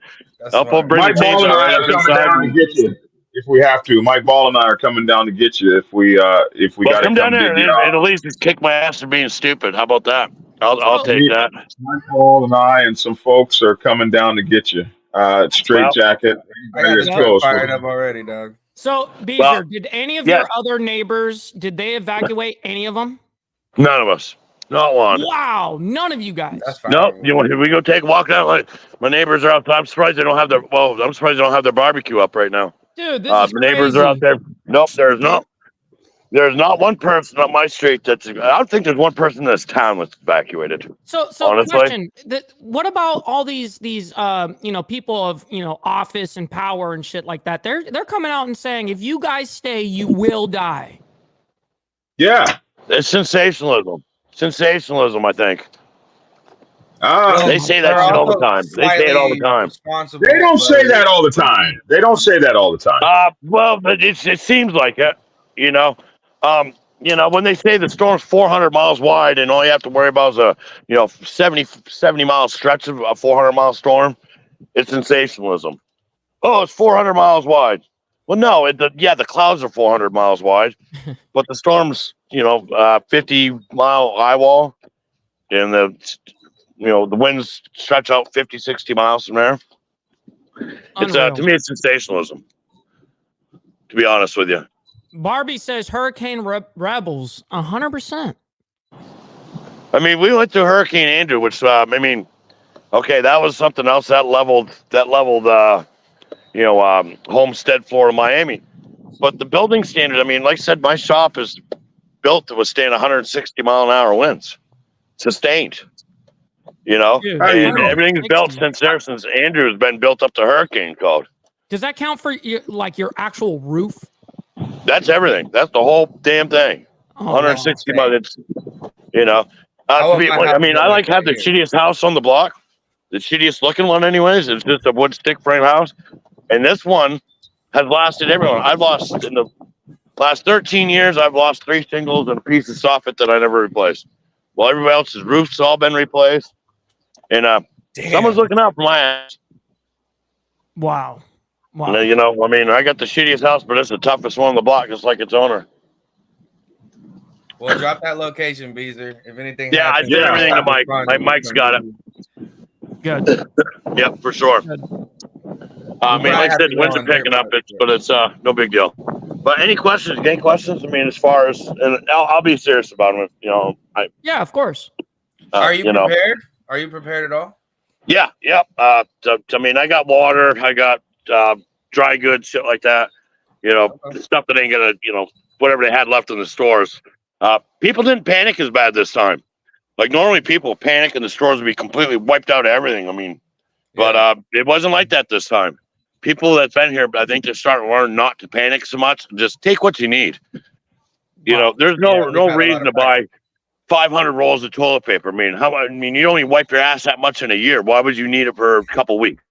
I'll bring Mike Ball and I are coming down to get you if we have to. Mike Ball and I are coming down to get you if we got to come down there and at least kick my ass for being stupid. How about that? I'll take that. Mike Ball and I and some folks are coming down to get you. Straight Jacket. I got fired up already, dog. So, Beezer, did any of your other neighbors, did they evacuate any of them? None of us. Not one. Wow, none of you guys. Nope. We go take a walk down. Like, my neighbors are outside. I'm surprised they don't have their barbecue up right now. Dude, this is my neighbors are out there. Nope, there's not one person on my street I don't think there's one person in this town that's evacuated. So honestly. Question, what about all these people of, office and power and shit like that? They're coming out and saying, if you guys stay, you will die. Yeah. It's sensationalism. I think. They say that shit all the time. They say it all the time. They don't say that all the time. They don't say that all the time. Well, but it seems like it. You know, when they say the storm's 400 miles wide and all you have to worry about is a 70 mile stretch of a 400 mile storm, it's sensationalism. Oh, it's 400 miles wide. Well, no, the clouds are 400 miles wide, but the storm's 50-mile eye wall, and the winds stretch out 50, 60 miles from there. It's to me, it's sensationalism. To be honest with you. Barbie says Hurricane Rebels, 100%. I mean, we went to Hurricane Andrew, which okay, that was something else that leveled Homestead, Florida, Miami. But the building standard, I mean, like I said, my shop is built to withstand 160 mile an hour winds, sustained. And everything's built since Andrew has been built up to hurricane code. Does that count for your actual roof? That's everything. That's the whole damn thing. 160 miles. I like have the shittiest house on the block, the shittiest looking one, anyways. It's just a wood stick frame house, and this one has lasted everyone. I've lost in the last 13 years. I've lost 3 shingles and a piece of soffit that I never replaced. Well, everybody else's roof's all been replaced, and someone's looking out for my ass. Wow. I got the shittiest house, but it's the toughest one on the block, just like its owner. Well, drop that location, Beezer. If anything happens, I did everything to Mike. Mike's got it. Good. Yep, for sure. Like I said, the winds are picking up, but it's no big deal. But any questions? Any questions? I mean, as far as, and I'll be serious about them. Yeah, of course. Are you prepared? Are you prepared at all? Yeah. I got water. I got dry goods, shit like that. Stuff that ain't gonna, whatever they had left in the stores. People didn't panic as bad this time. Like normally people panic and the stores would be completely wiped out of everything. But it wasn't like that this time. People that's been here, I think they're starting to learn not to panic so much. Just take what you need. There's no reason to buy 500 rolls of toilet paper. You only wipe your ass that much in a year. Why would you need it for a couple weeks?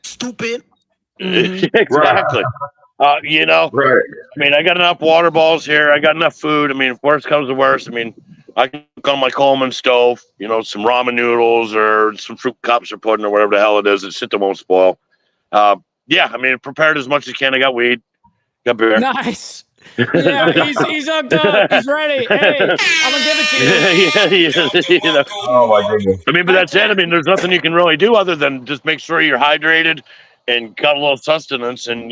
Stupid. Exactly. Right. I got enough water balls here. I got enough food. If worst comes to worst, I can cook on my Coleman stove, some ramen noodles or some fruit cups or pudding or whatever the hell it is. It's shit that won't spoil. Prepared as much as you can. I got weed, got beer. Nice. Yeah, he's hooked up. He's ready. Hey, I'm gonna give it to you. Oh my goodness. But that's it. There's nothing you can really do other than just make sure you're hydrated and got a little sustenance. And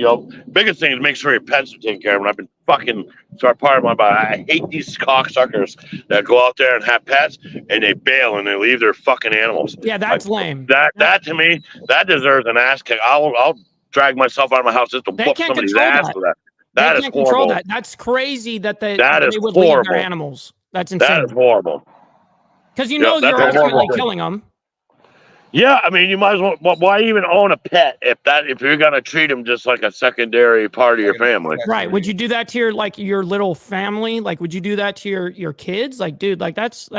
biggest thing is make sure your pets are taken care of. And I've been fucking part of my body. I hate these cocksuckers that go out there and have pets and they bail and they leave their fucking animals. Yeah, that's lame. That to me, that deserves an ass kick. I'll drag myself out of my house just to whoop somebody's ass for that. That is horrible. That's crazy that they would horrible. leave their animals. That's insane. That is horrible. Because you're ultimately killing them. Yeah, you might as well. Why even own a pet if you're gonna treat them just like a secondary part of your family? Right? Would you do that to your little family? Like, would you do that to your kids? Like, dude, like that's.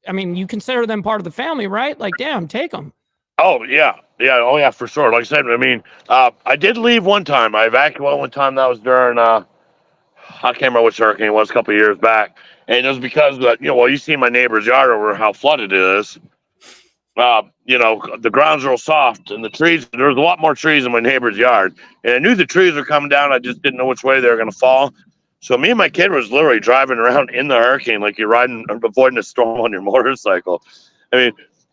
You consider them part of the family, right? Like, damn, take them. Oh yeah. Oh yeah, for sure. Like I said, I did leave one time. I evacuated one time. That was during I can't remember which hurricane it was, a couple of years back, and it was because you see my neighbor's yard over how flooded it is. The ground's real soft, and the trees. There was a lot more trees in my neighbor's yard, and I knew the trees were coming down. I just didn't know which way they were going to fall. So me and my kid was literally driving around in the hurricane like you're avoiding a storm on your motorcycle.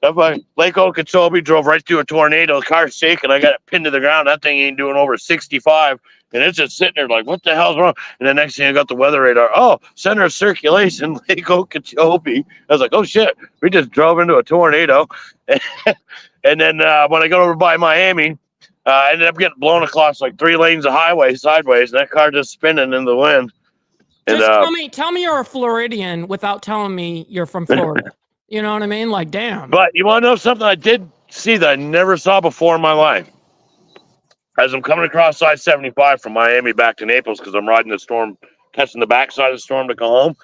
Up by Lake Okeechobee, drove right through a tornado. The car's shaking. I got it pinned to the ground. That thing ain't doing over 65. And it's just sitting there like, what the hell's wrong? And the next thing I got the weather radar. Oh, center of circulation, Lake Okeechobee. I was like, oh, shit. We just drove into a tornado. And then when I got over by Miami, I ended up getting blown across like 3 lanes of highway sideways. And that car just spinning in the wind. And, just tell me you're a Floridian without telling me you're from Florida. You know what I mean? Like, damn. But you want to know something I did see that I never saw before in my life? As I'm coming across I-75 from Miami back to Naples, because I'm riding the storm, catching the backside of the storm to go home,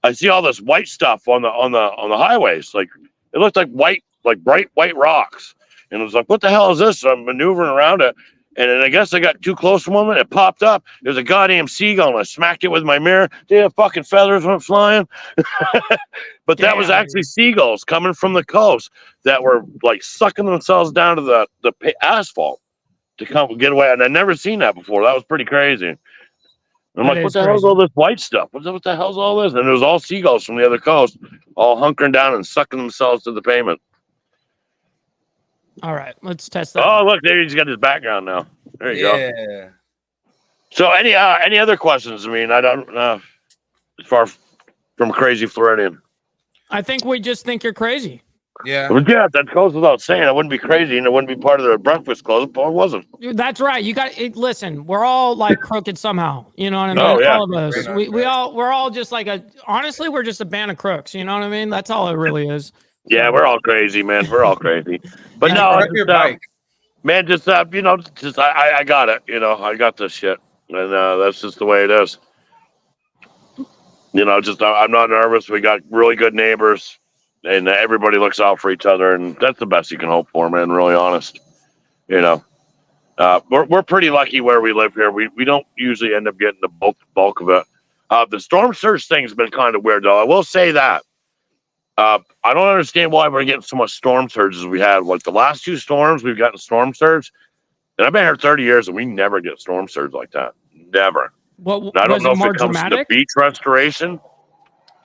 I see all this white stuff on the highways. Like, it looked like white like bright white rocks. And it was like, what the hell is this? So I'm maneuvering around it. And then I guess I got too close to one. It popped up. There's a goddamn seagull, and I smacked it with my mirror. The fucking feathers went flying. But that was actually seagulls coming from the coast that were like sucking themselves down to the asphalt to come get away. And I'd never seen that before. That was pretty crazy. I'm like, what the hell's all this white stuff? What the hell's all this? And it was all seagulls from the other coast, all hunkering down and sucking themselves to the pavement. All right, let's test that. Oh, look, there he's got his background now. There you go. Yeah. So any other questions? I mean, I don't know. As far from crazy Floridian. I think we just think you're crazy. Yeah. Well, yeah, that goes without saying. I wouldn't be crazy, and it wouldn't be part of the breakfast club. But I wasn't. That's right. You got it. Listen, we're all like crooked somehow. You know what I mean? Oh, yeah. All of us. We're all just like honestly, we're just a band of crooks. You know what I mean? That's all it really is. Yeah, we're all crazy, man. We're all crazy. But no, man, just I got it. You know, I got this shit, and that's just the way it is. You know, I'm not nervous. We got really good neighbors, and everybody looks out for each other, and that's the best you can hope for, man. Really honest. You know, we're pretty lucky where we live here. We don't usually end up getting the bulk of it. The storm surge thing's been kind of weird, though. I will say that. I don't understand why we're getting so much storm surges we had. Like the last 2 storms, we've gotten storm surge. And I've been here 30 years, and we never get storm surge like that. Never. Well, I don't know if it comes to the beach restoration,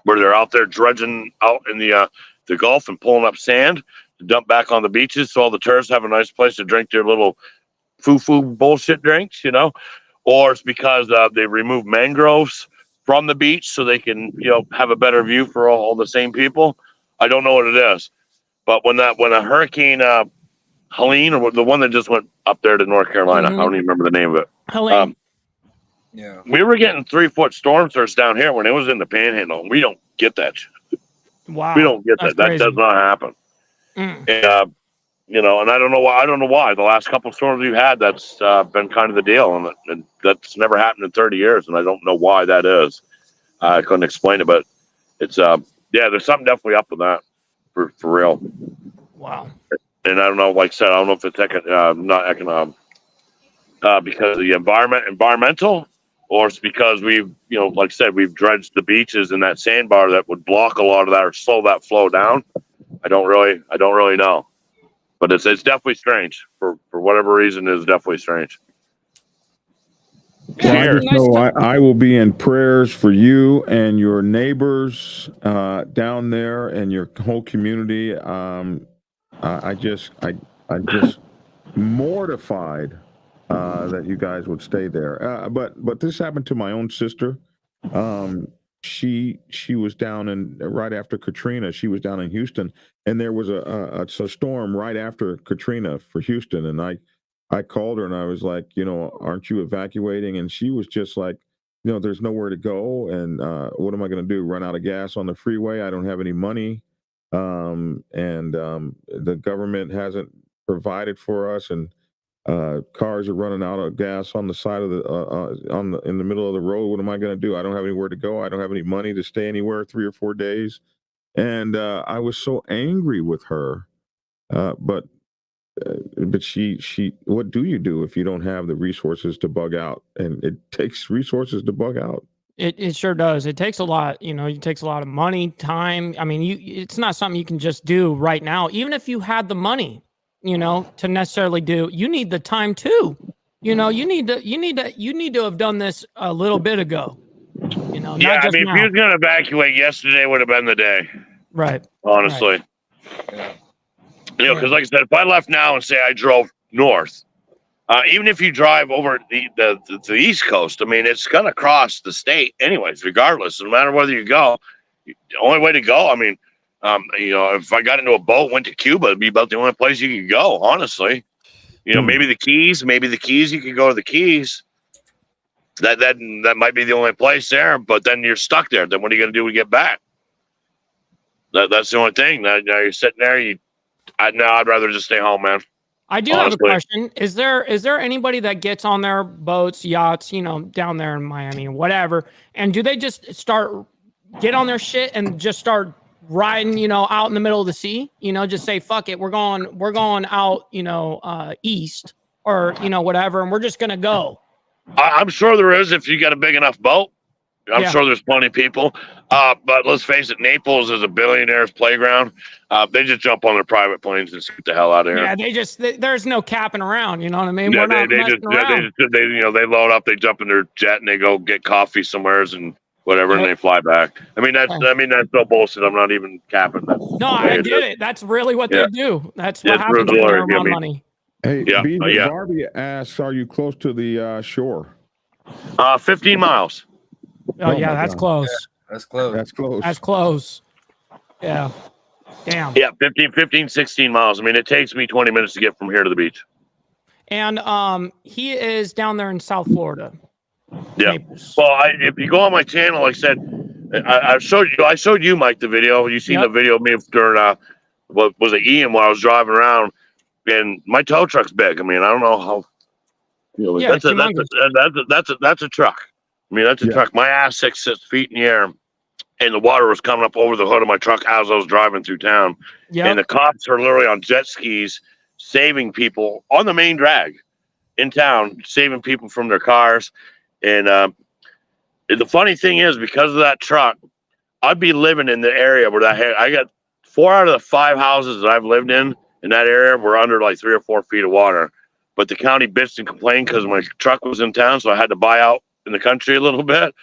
where they're out there dredging out in the Gulf and pulling up sand to dump back on the beaches so all the tourists have a nice place to drink their little foo-foo bullshit drinks, you know? Or it's because they remove mangroves from the beach so they can, you know, have a better view for all the same people. I don't know what it is. But when a hurricane Helene, or the one that just went up there to North Carolina, I don't even remember the name of it. Helene. Yeah. We were getting 3-foot storm surge down here when it was in the panhandle. We don't get that shit. Wow. We don't get that. Crazy. That does not happen. And you know, and I don't know why. The last couple of storms we've had, that's been kind of the deal, and that's never happened in 30 years, and I don't know why that is. I couldn't explain it, but it's there's something definitely up with that for real. Wow. And I don't know, like I said, I don't know if it's not economic because of the environmental, or it's because we've, you know, like I said, we've dredged the beaches and that sandbar that would block a lot of that or slow that flow down. I don't really know. But it's definitely strange for whatever reason. It's definitely strange. Well, I just know I will be in prayers for you and your neighbors down there and your whole community. I just mortified that you guys would stay there. But this happened to my own sister. She was down right after Katrina. She was down in Houston, and there was a storm right after Katrina for Houston. And I called her and I was like, you know, aren't you evacuating? And she was just like, you know, there's nowhere to go. And what am I going to do? Run out of gas on the freeway? I don't have any money. The government hasn't provided for us, and cars are running out of gas on the side of in the middle of the road. What am I going to do? I don't have anywhere to go. I don't have any money to stay anywhere 3 or 4 days. And I was so angry with her. But she, what do you do if you don't have the resources to bug out? And it takes resources to bug out. It sure does. It takes a lot, you know, it takes a lot of money, time. I mean, it's not something you can just do right now. Even if you had the money, you know, to necessarily do, you need the time too. You know, you need to have done this a little bit ago. You know, yeah, not just I mean, now. if you was going to evacuate yesterday, would have been the day. Right. Honestly. Right. You know, because like I said, if I left now and say I drove north, even if you drive over the East Coast, I mean, it's going to cross the state anyways, regardless. No matter whether you go, the only way to go, I mean, you know, if I got into a boat, went to Cuba, it'd be about the only place you could go, honestly. You know, maybe the Keys, you could go to the Keys. That might be the only place there, but then you're stuck there. Then what are you going to do when you get back? That's the only thing. Now you're sitting there. I'd rather just stay home, man. I do have a question. Is there anybody that gets on their boats, yachts, you know, down there in Miami or whatever, and do they just get on their shit and just start riding, you know, out in the middle of the sea, you know, just say, fuck it. We're going out, you know, east or, you know, whatever. And we're just going to go. I'm sure there is if you got a big enough boat. I'm sure there's plenty of people. But let's face it, Naples is a billionaire's playground. They just jump on their private planes and get the hell out of here. Yeah, there's no capping around. You know what I mean? Yeah, We're they load up, they jump in their jet and they go get coffee somewheres and whatever, and they fly back. I mean, that's no bullshit. I'm not even capping. I get it. That's really what they do. That's what happens when they're around money. Hey, Barbie asks, are you close to the shore? 15 miles. Oh yeah, that's close. Yeah, that's close. That's close. Yeah. Damn. Yeah, 15, 16 miles. I mean, it takes me 20 minutes to get from here to the beach. And he is down there in South Florida. Yeah. Naples. Well, if you go on my channel, like I said, I showed you, Mike, the video. You seen the video of me during what was it, Ian, while I was driving around, and my tow truck's big. I mean, I don't know how. You know, that's a truck. I mean, that's a truck. My ass 6 feet in the air, and the water was coming up over the hood of my truck as I was driving through town. Yep. And the cops are literally on jet skis saving people on the main drag in town, saving people from their cars. And the funny thing is, because of that truck, I'd be living in the area where I got 4 out of the 5 houses that I've lived in that area were under like 3 or 4 feet of water. But the county bitched and complained because my truck was in town, so I had to buy out in the country a little bit,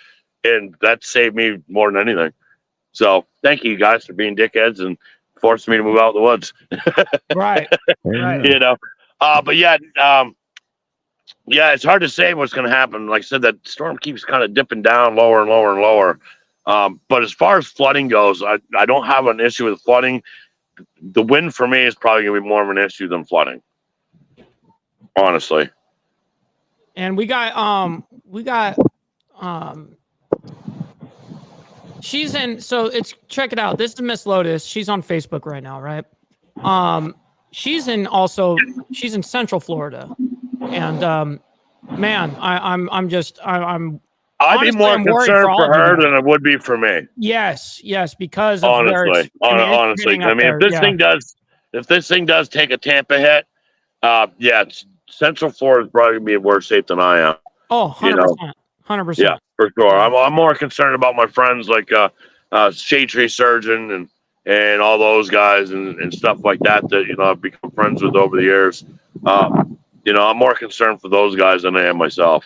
and that saved me more than anything. So thank you guys for being dickheads and forcing me to move out of the woods. Right. You know, but yeah, it's hard to say what's going to happen. Like I said, that storm keeps kind of dipping down lower and lower and lower. But as far as flooding goes, I don't have an issue with flooding. The wind for me is probably going to be more of an issue than flooding, honestly. And we got she's in, so it's, check it out. This is Miss Lotus. She's on Facebook right now, right? She's in Central Florida. And man, I'd be more concerned for her than it would be for me. Yes, because of honestly. I mean, if this thing does take a Tampa hit, Central Florida is probably gonna be in worse shape than I am. Oh, 100%. 100%. Yeah, for sure. I'm more concerned about my friends like shade tree surgeon and all those guys and stuff like that you know, I've become friends with over the years. You know, I'm more concerned for those guys than I am myself.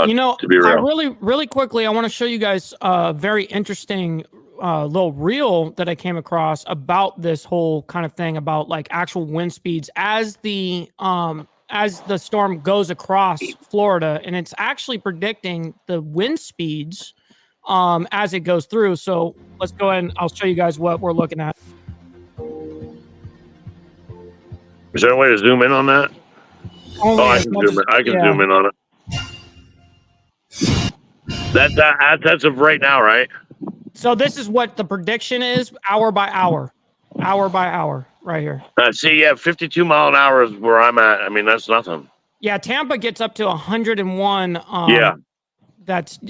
You know, to be real. really quickly, I want to show you guys a very interesting little reel that I came across about this whole kind of thing about like actual wind speeds as the storm goes across Florida, and it's actually predicting the wind speeds as it goes through. So let's go ahead and I'll show you guys what we're looking at. Is there a way to zoom in on that? I can zoom in on it. That's of right now, right? So this is what the prediction is, hour by hour, right here. See, 52 mile an hour is where I'm at. I mean, that's nothing. Yeah, Tampa gets up to 101. That's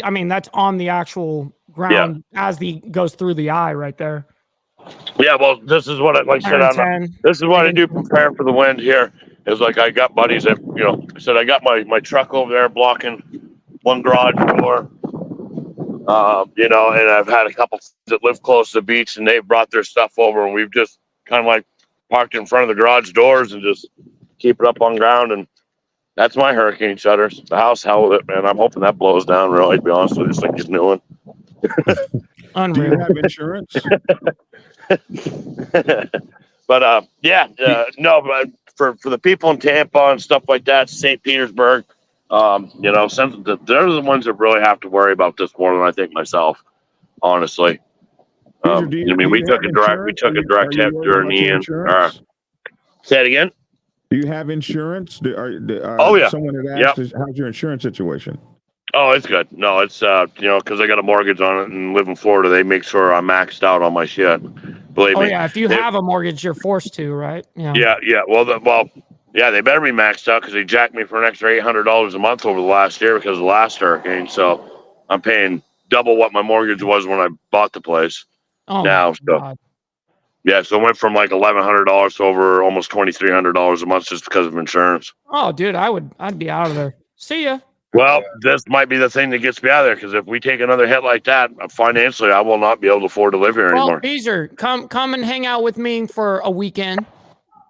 on the actual ground as the goes through the eye right there. Yeah, well, this is what this is what I do prepare for the wind here. Is like I got buddies that, you know, I said I got my truck over there blocking one garage door. You know, and I've had a couple that live close to the beach, and they've brought their stuff over, and we've just kind of like parked in front of the garage doors and just keep it up on ground. And that's my hurricane shutters. The house, hell with it, man. I'm hoping that blows down. Really, to be honest with you, this thing is new one. Unreal. Do you have insurance? But no, but for the people in Tampa and stuff like that, St. Petersburg, you know, they're the ones that really have to worry about this more than I think myself, honestly. I mean, we took a direct hit during Ian. Say it again. Do you have insurance? Oh yeah. Someone had asked, how's your insurance situation? Oh, it's good. No, it's you know, because I got a mortgage on it and live in Florida, they make sure I'm maxed out on my shit. Believe me. Oh yeah, if you have a mortgage, you're forced to, right? Yeah. Well, they better be maxed out because they jacked me for an extra $800 a month over the last year because of the last hurricane. So I'm paying double what my mortgage was when I bought the place. now. So yeah, so it went from like $1,100 to over almost $2,300 a month just because of insurance. Oh, dude, I'd be out of there. See ya. Well, this might be the thing that gets me out of there, because if we take another hit like that, financially, I will not be able to afford to live here anymore. Beezer, come and hang out with me for a weekend.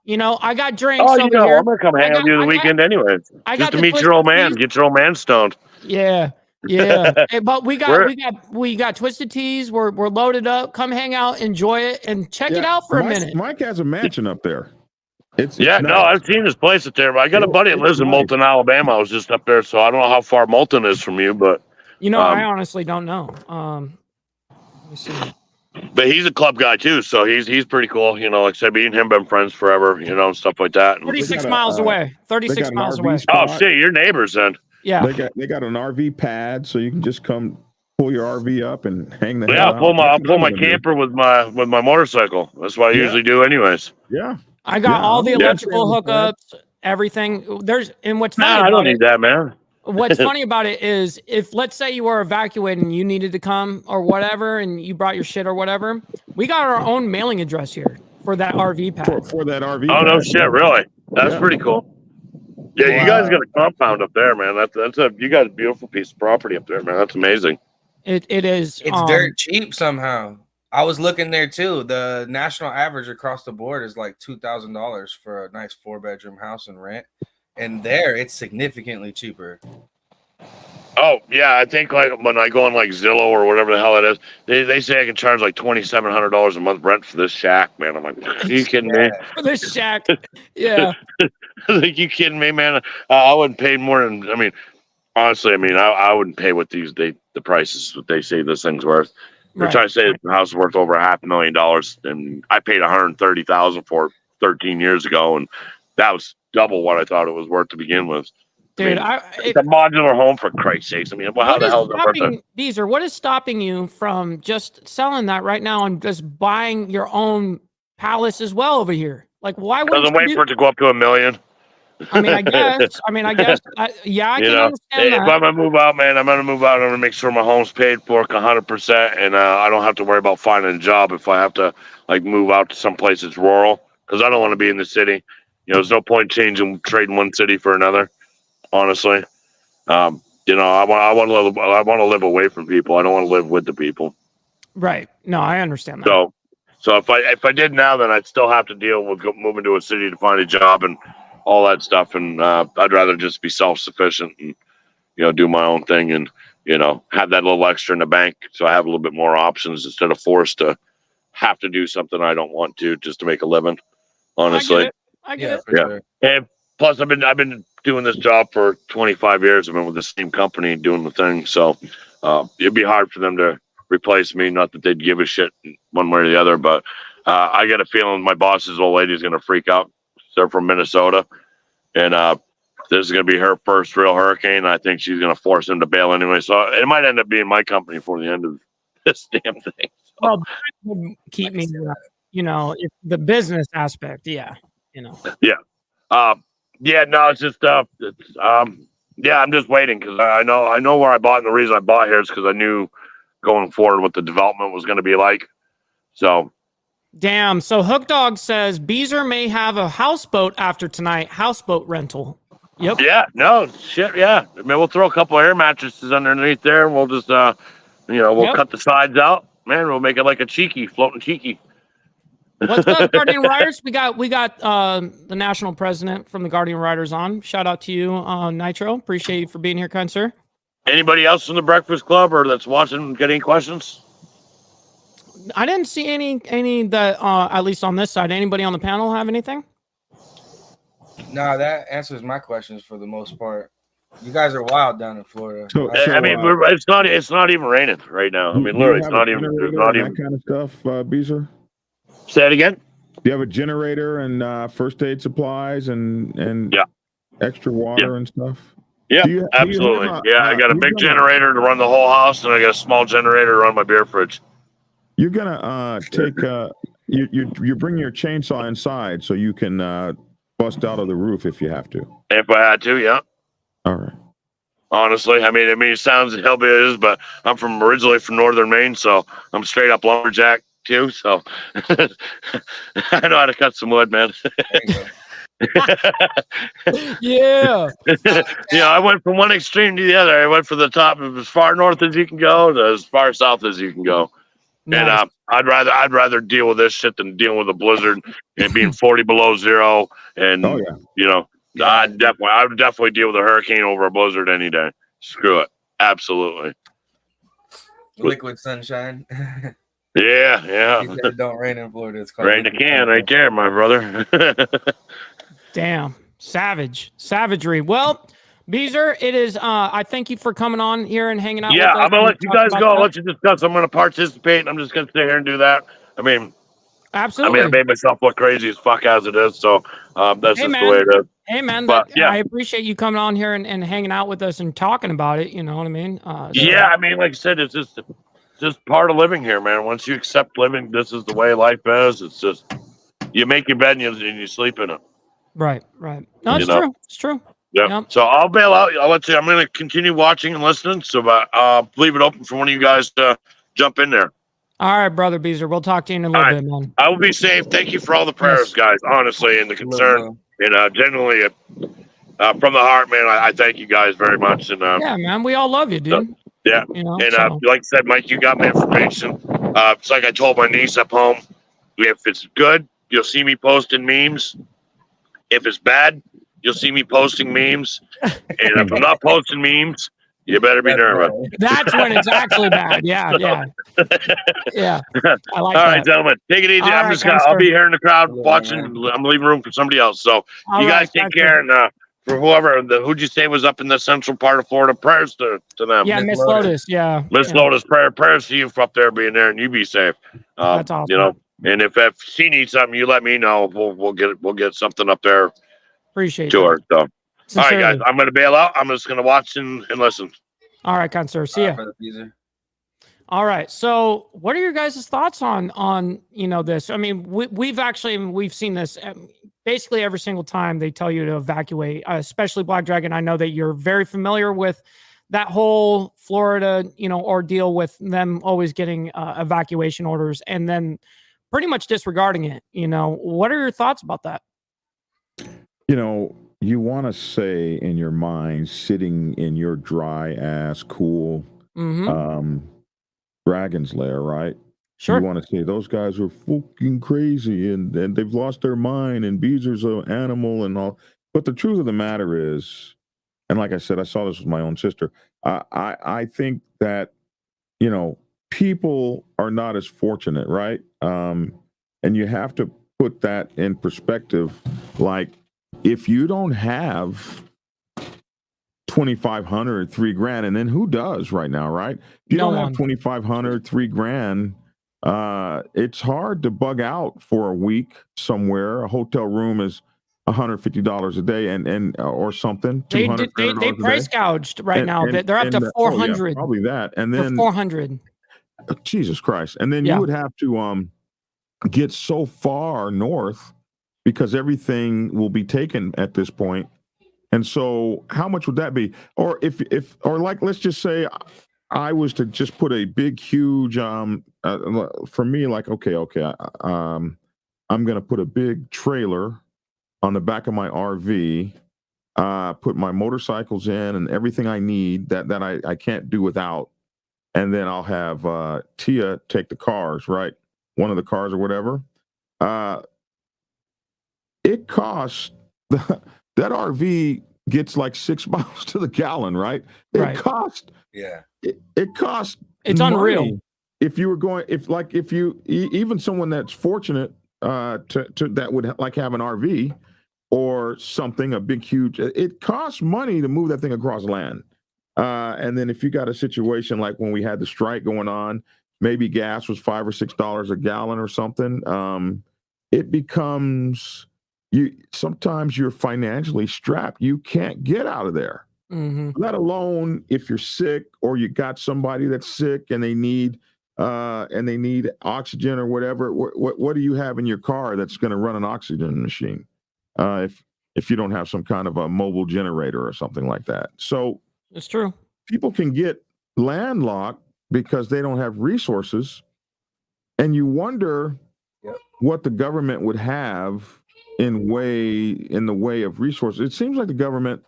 You know, I got drinks over here. I'm gonna come hang out with you the weekend anyway. Just to meet your old man, get your old man stoned. Yeah. Hey, but we got Twisted Teas. We're loaded up. Come hang out, enjoy it, and check it out for a minute. Mike has a mansion up there. It's no, nice. I've seen this place up there, but I got a buddy that lives in Milton, Alabama. I was just up there, so I don't know how far Milton is from you, but I honestly don't know. Let me see. But he's a club guy too, so he's pretty cool. You know, like I said, me and him been friends forever. You know, and stuff like that. 36 miles away. 36 miles away. Oh shit, you're neighbors then. Yeah. They got an RV pad, so you can just come pull your RV up and hang the I'll pull my camper with my motorcycle. That's what I usually do anyways. Yeah. I got all the electrical hookups, everything. What's funny I don't need that, man. What's funny about it is, if let's say you were evacuated and you needed to come or whatever, and you brought your shit or whatever, we got our own mailing address here for that RV pad. For that RV. Oh, no shit, really? That's pretty cool. Yeah, you guys got a compound up there, man. You got a beautiful piece of property up there, man. That's amazing. It is. It's dirt cheap somehow. I was looking there too. The national average across the board is like $2,000 for a nice 4-bedroom house and rent, and there it's significantly cheaper. Oh yeah, I think like when I go on like Zillow or whatever the hell it is, they say I can charge like $2,700 a month rent for this shack, man. I'm like, are you kidding me? For this shack, yeah. Like, you kidding me, man? I wouldn't pay more than. I mean, honestly, I wouldn't pay what the prices what they say this thing's worth. They're trying to say the house is worth over $500,000, and I paid $130,000 for it 13 years ago, and that was double what I thought it was worth to begin with. Dude, it's a modular home, for Christ's sakes. I mean, how the hell is that worth it? Beezer, what is stopping you from just selling that right now and just buying your own palace as well over here? Like, why would? Because I'm waiting for it to go up to $1 million. I mean, I guess. I can understand that. If I'm gonna move out, man, I'm gonna move out. I'm gonna make sure my home's paid for 100%, and I don't have to worry about finding a job if I have to like move out to some place that's rural, because I don't want to be in the city. You know, there's no point trading one city for another. Honestly, I want to live away from people. I don't want to live with the people. Right. No, I understand that. So if I did now, then I'd still have to deal with moving to a city to find a job and all that stuff. And I'd rather just be self-sufficient and, do my own thing and, have that little extra in the bank. So I have a little bit more options instead of forced to have to do something I don't want to just to make a living. Honestly. I get it. Yeah. Sure. And plus I've been doing this job for 25 years. I've been with the same company doing the thing. So it'd be hard for them to replace me. Not that they'd give a shit one way or the other, but I get a feeling my boss's old lady is going to freak out. They're from Minnesota, and this is going to be her first real hurricane. I think she's going to force him to bail anyway. So it might end up being my company for the end of this damn thing. So. Well, that would keep me, if the business aspect. Yeah. Yeah. No, it's just I'm just waiting because I know where I bought, and the reason I bought here is because I knew going forward what the development was going to be like. So damn. So Hook Dog says Beezer may have a houseboat after tonight. Houseboat rental. Yep. Yeah. No shit. Yeah. I mean, we'll throw a couple of air mattresses underneath there, and we'll just we'll cut the sides out. Man, we'll make it like a floating cheeky. What's up, Guardian Riders? We got the national president from the Guardian Riders on. Shout out to you, Nitro. Appreciate you for being here, kind sir. Anybody else from the Breakfast Club or that's watching get any questions? I didn't see any that at least on this side. Anybody on the panel have anything? No, that answers my questions for the most part. You guys are wild down in Florida. It's not even raining right now. I mean, literally, it's not even that kind of stuff, Beezer. Say it again. Do you have a generator and first aid supplies and extra water and stuff? Yeah, absolutely. I got a big generator to run the whole house, and I got a small generator to run my beer fridge. You're gonna take you bring your chainsaw inside so you can bust out of the roof if you have to. If I had to, yeah. All right. Honestly, I mean, it sounds hillbilly, but I'm originally from northern Maine, so I'm straight up lumberjack. too, so I know how to cut some wood, man. Yeah. I went from one extreme to the other. I went from the top of as far north as you can go to as far south as you can go. Nice. And I'd rather deal with this shit than dealing with a blizzard and being 40 below zero. And I would definitely deal with a hurricane over a blizzard any day. Screw it, absolutely. Liquid sunshine. Yeah. It don't rain in Florida. It's called rain a can right there, my brother. Damn, savagery. Well, Beezer, it is. I thank you for coming on here and hanging out. Yeah, with us I'm gonna let you guys go. I'll let that. you discuss. I'm gonna participate. And I'm just gonna sit here and do that. I mean, absolutely. I made myself look crazy as fuck as it is. So that's just the way it is. Hey man, but, I appreciate you coming on here and hanging out with us and talking about it. You know what I mean? Yeah, I mean, like I said, it's just part of living here, man. Once you accept living, this is the way life is. It's just you make your bed and you sleep in it. Right. No, it's true. It's true. Yeah. Yep. So I'll bail out. I'll let you. I'm going to continue watching and listening. So, leave it open for one of you guys to jump in there. All right, brother Beezer. We'll talk to you in a little bit, man. I will be safe. Thank you for all the prayers, guys. Honestly, and the concern, and genuinely, from the heart, man. I thank you guys very much. And yeah, man, we all love you, dude. Yeah. Like I said, Mike, you got my information. It's like I told my niece up home. If it's good, you'll see me posting memes. If it's bad, you'll see me posting memes. And if I'm not posting memes, you better be nervous. That's when it's actually bad. Yeah. I like All that. right, gentlemen, take it easy. I'll be here in the crowd watching. I'm leaving room for somebody else. So you guys take care. And for who'd you say was up in the central part of Florida, prayers to them. Yeah, Miss Lotus. Yeah. Miss Lotus, prayers to you for up there being there, and you be safe. That's awesome. And if she needs something, you let me know. We'll get something up there. Appreciate to her. So, sincerely. all right, guys, I'm gonna bail out. I'm just gonna watch and listen. All right, kind sir. See ya. All right. So, what are your guys' thoughts on this? I mean, we've seen this basically every single time they tell you to evacuate, especially Black Dragon. I know that you're very familiar with that whole Florida, ordeal with them always getting evacuation orders and then pretty much disregarding it. What are your thoughts about that? You want to say in your mind, sitting in your dry ass, cool dragon's lair, right? Sure. You want to say those guys are fucking crazy and they've lost their mind and Beezer's an animal and all. But the truth of the matter is, and like I said, I saw this with my own sister. I think that, people are not as fortunate, right? And you have to put that in perspective. Like, if you don't have $2,500, $3,000, and then who does right now, right? If you don't have $2,500, $3,000, it's hard to bug out for a week somewhere. A hotel room is $150 a day, and or something. They price gouged right now. They're up to 400. Probably that, and then 400. Jesus Christ! And then you would have to get so far north, because everything will be taken at this point. And so how much would that be? Or or like, let's just say I was to just put a big, huge, for me, like, okay. I'm going to put a big trailer on the back of my RV, put my motorcycles in and everything I need that I can't do without. And then I'll have Tia take the cars, right? One of the cars or whatever. It costs, that RV gets like 6 miles to the gallon, right? It costs. It costs. It's money. Unreal. If you were going, even someone that's fortunate to that would like have an RV or something, a big, huge, it costs money to move that thing across land. And then if you got a situation like when we had the strike going on, maybe gas was $5 or $6 a gallon or something. It becomes, sometimes you're financially strapped. You can't get out of there. Let alone if you're sick or you got somebody that's sick and they need oxygen or whatever. What do you have in your car that's going to run an oxygen machine? If you don't have some kind of a mobile generator or something like that. So it's true. People can get landlocked because they don't have resources. And you wonder what the government would have in the way of resources. It seems like the government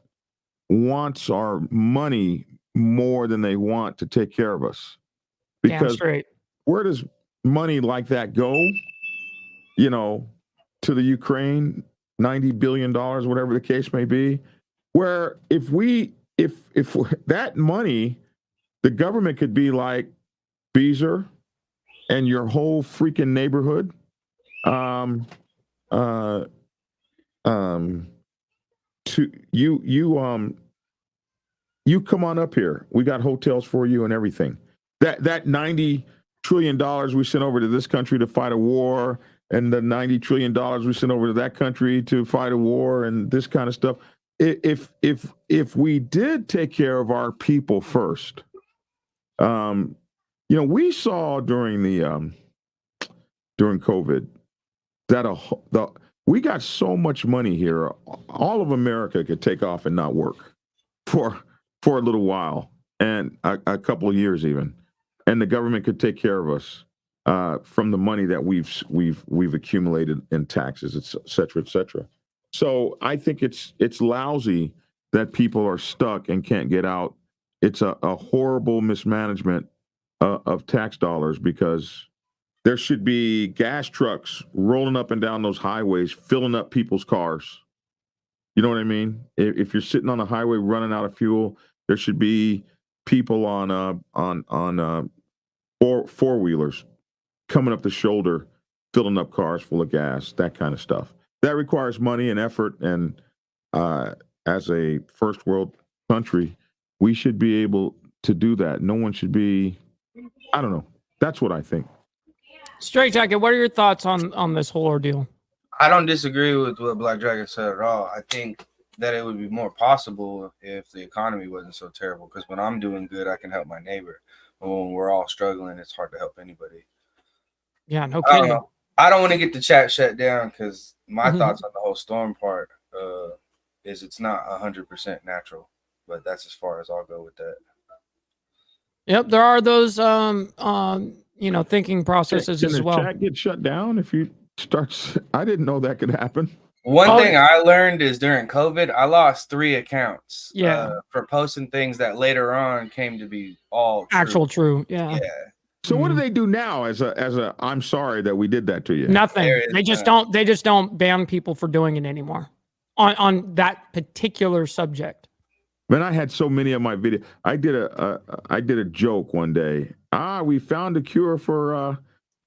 wants our money more than they want to take care of us. Because where does money like that go? You know, to the Ukraine, $90 billion, whatever the case may be. Where if that money, the government could be like Beezer and your whole freaking neighborhood. You come on up here. We got hotels for you and everything. That $90 trillion we sent over to this country to fight a war, and the $90 trillion we sent over to that country to fight a war, and this kind of stuff. If we did take care of our people first, we saw during COVID that we got so much money here, all of America could take off and not work for a little while, and a couple of years even, and the government could take care of us from the money that we've accumulated in taxes, et cetera, et cetera. So I think it's lousy that people are stuck and can't get out. It's a horrible mismanagement of tax dollars, because there should be gas trucks rolling up and down those highways, filling up people's cars. You know what I mean? If you're sitting on a highway running out of fuel, there should be people on four-wheelers coming up the shoulder, filling up cars full of gas, that kind of stuff. That requires money and effort, and as a first world country, we should be able to do that. No one should be, I don't know. That's what I think. Straight Jacket, what are your thoughts on this whole ordeal? I don't disagree with what Black Dragon said at all. I think that it would be more possible if the economy wasn't so terrible, because when I'm doing good, I can help my neighbor. But when we're all struggling, it's hard to help anybody. Yeah, no kidding. I don't want to get the chat shut down, because my thoughts on the whole storm part is it's not 100% natural, but that's as far as I'll go with that. Yep, there are those thinking processes as well. Can the chat get shut down if you start? I didn't know that could happen. One thing I learned is during COVID, I lost 3 accounts. Yeah. For posting things that later on came to be all true. Actual true. Yeah. Yeah. So what do they do now as a I'm sorry that we did that to you? Nothing. They just don't ban people for doing it anymore on that particular subject. Man, I had so many of my videos. I did a joke one day. We found a cure for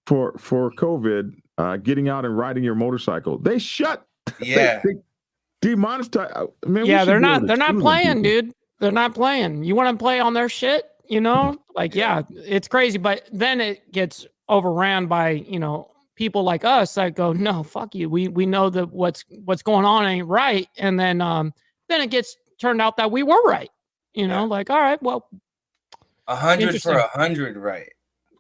COVID. Getting out and riding your motorcycle. They shut. Yeah. They demonetize. Man, yeah, they're not playing, dude. They're not playing. You want to play on their shit? Yeah, it's crazy. But then it gets overran by people like us that go, no, fuck you. We know that what's going on ain't right, and then it gets turned out that we were right. Like, all right, well, 100 for 100, right?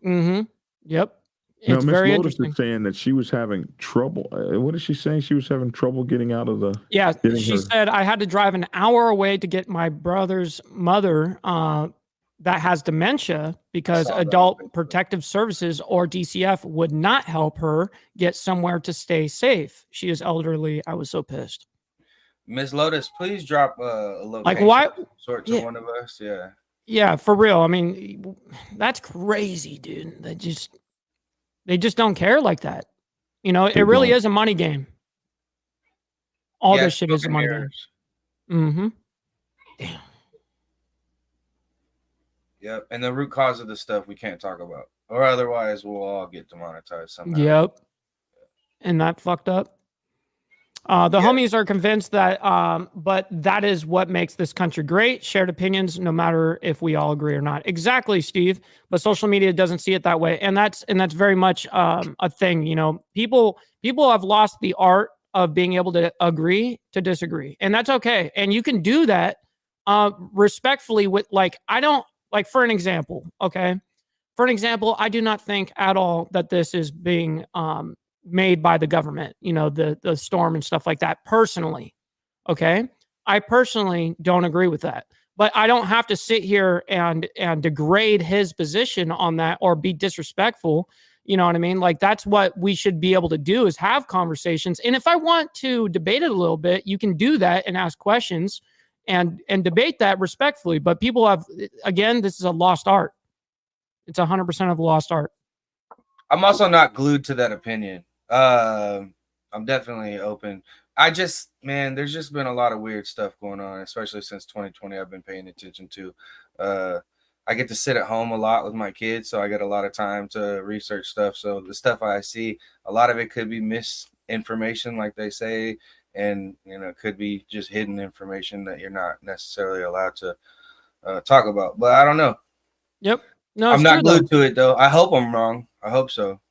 Mm-hmm. Yep. It's very Miss Lotus interesting. is saying that she was having trouble. What is she saying? She was having trouble getting out of the. Yeah, she said I had to drive an hour away to get my brother's mother that has dementia, because Adult Protective Services, or DCF, would not help her get somewhere to stay safe. She is elderly. I was so pissed. Miss Lotus, please drop a location. Like, why? Sort to one of us. Yeah. Yeah, for real. I mean, that's crazy, dude. They just don't care like that. It really is a money game. All this shit is a money game. Mm-hmm. Damn. Yep. And the root cause of the stuff we can't talk about, or otherwise we'll all get demonetized somehow. Yep. And that fucked up. The homies are convinced that, but that is what makes this country great. Shared opinions, no matter if we all agree or not. Exactly, Steve. But social media doesn't see it that way, and that's very much a thing. People have lost the art of being able to agree to disagree, and that's okay. And you can do that respectfully. With I don't like, for an example. Okay, for an example, I do not think at all that this is being made by the government, the storm and stuff like that, personally. Okay. I personally don't agree with that, but I don't have to sit here and degrade his position on that or be disrespectful. You know what I mean? Like, that's what we should be able to do, is have conversations. And if I want to debate it a little bit, you can do that and ask questions and debate that respectfully. But people have, again, this is a lost art. It's 100% of a lost art. I'm also not glued to that opinion. I'm definitely open. There's just been a lot of weird stuff going on, especially since 2020. I've been paying attention to. I get to sit at home a lot with my kids, so I get a lot of time to research stuff. So the stuff I see, a lot of it could be misinformation, like they say, and it could be just hidden information that you're not necessarily allowed to talk about. But I don't know. Yep. No, I'm not glued to it though. I hope I'm wrong. I hope so.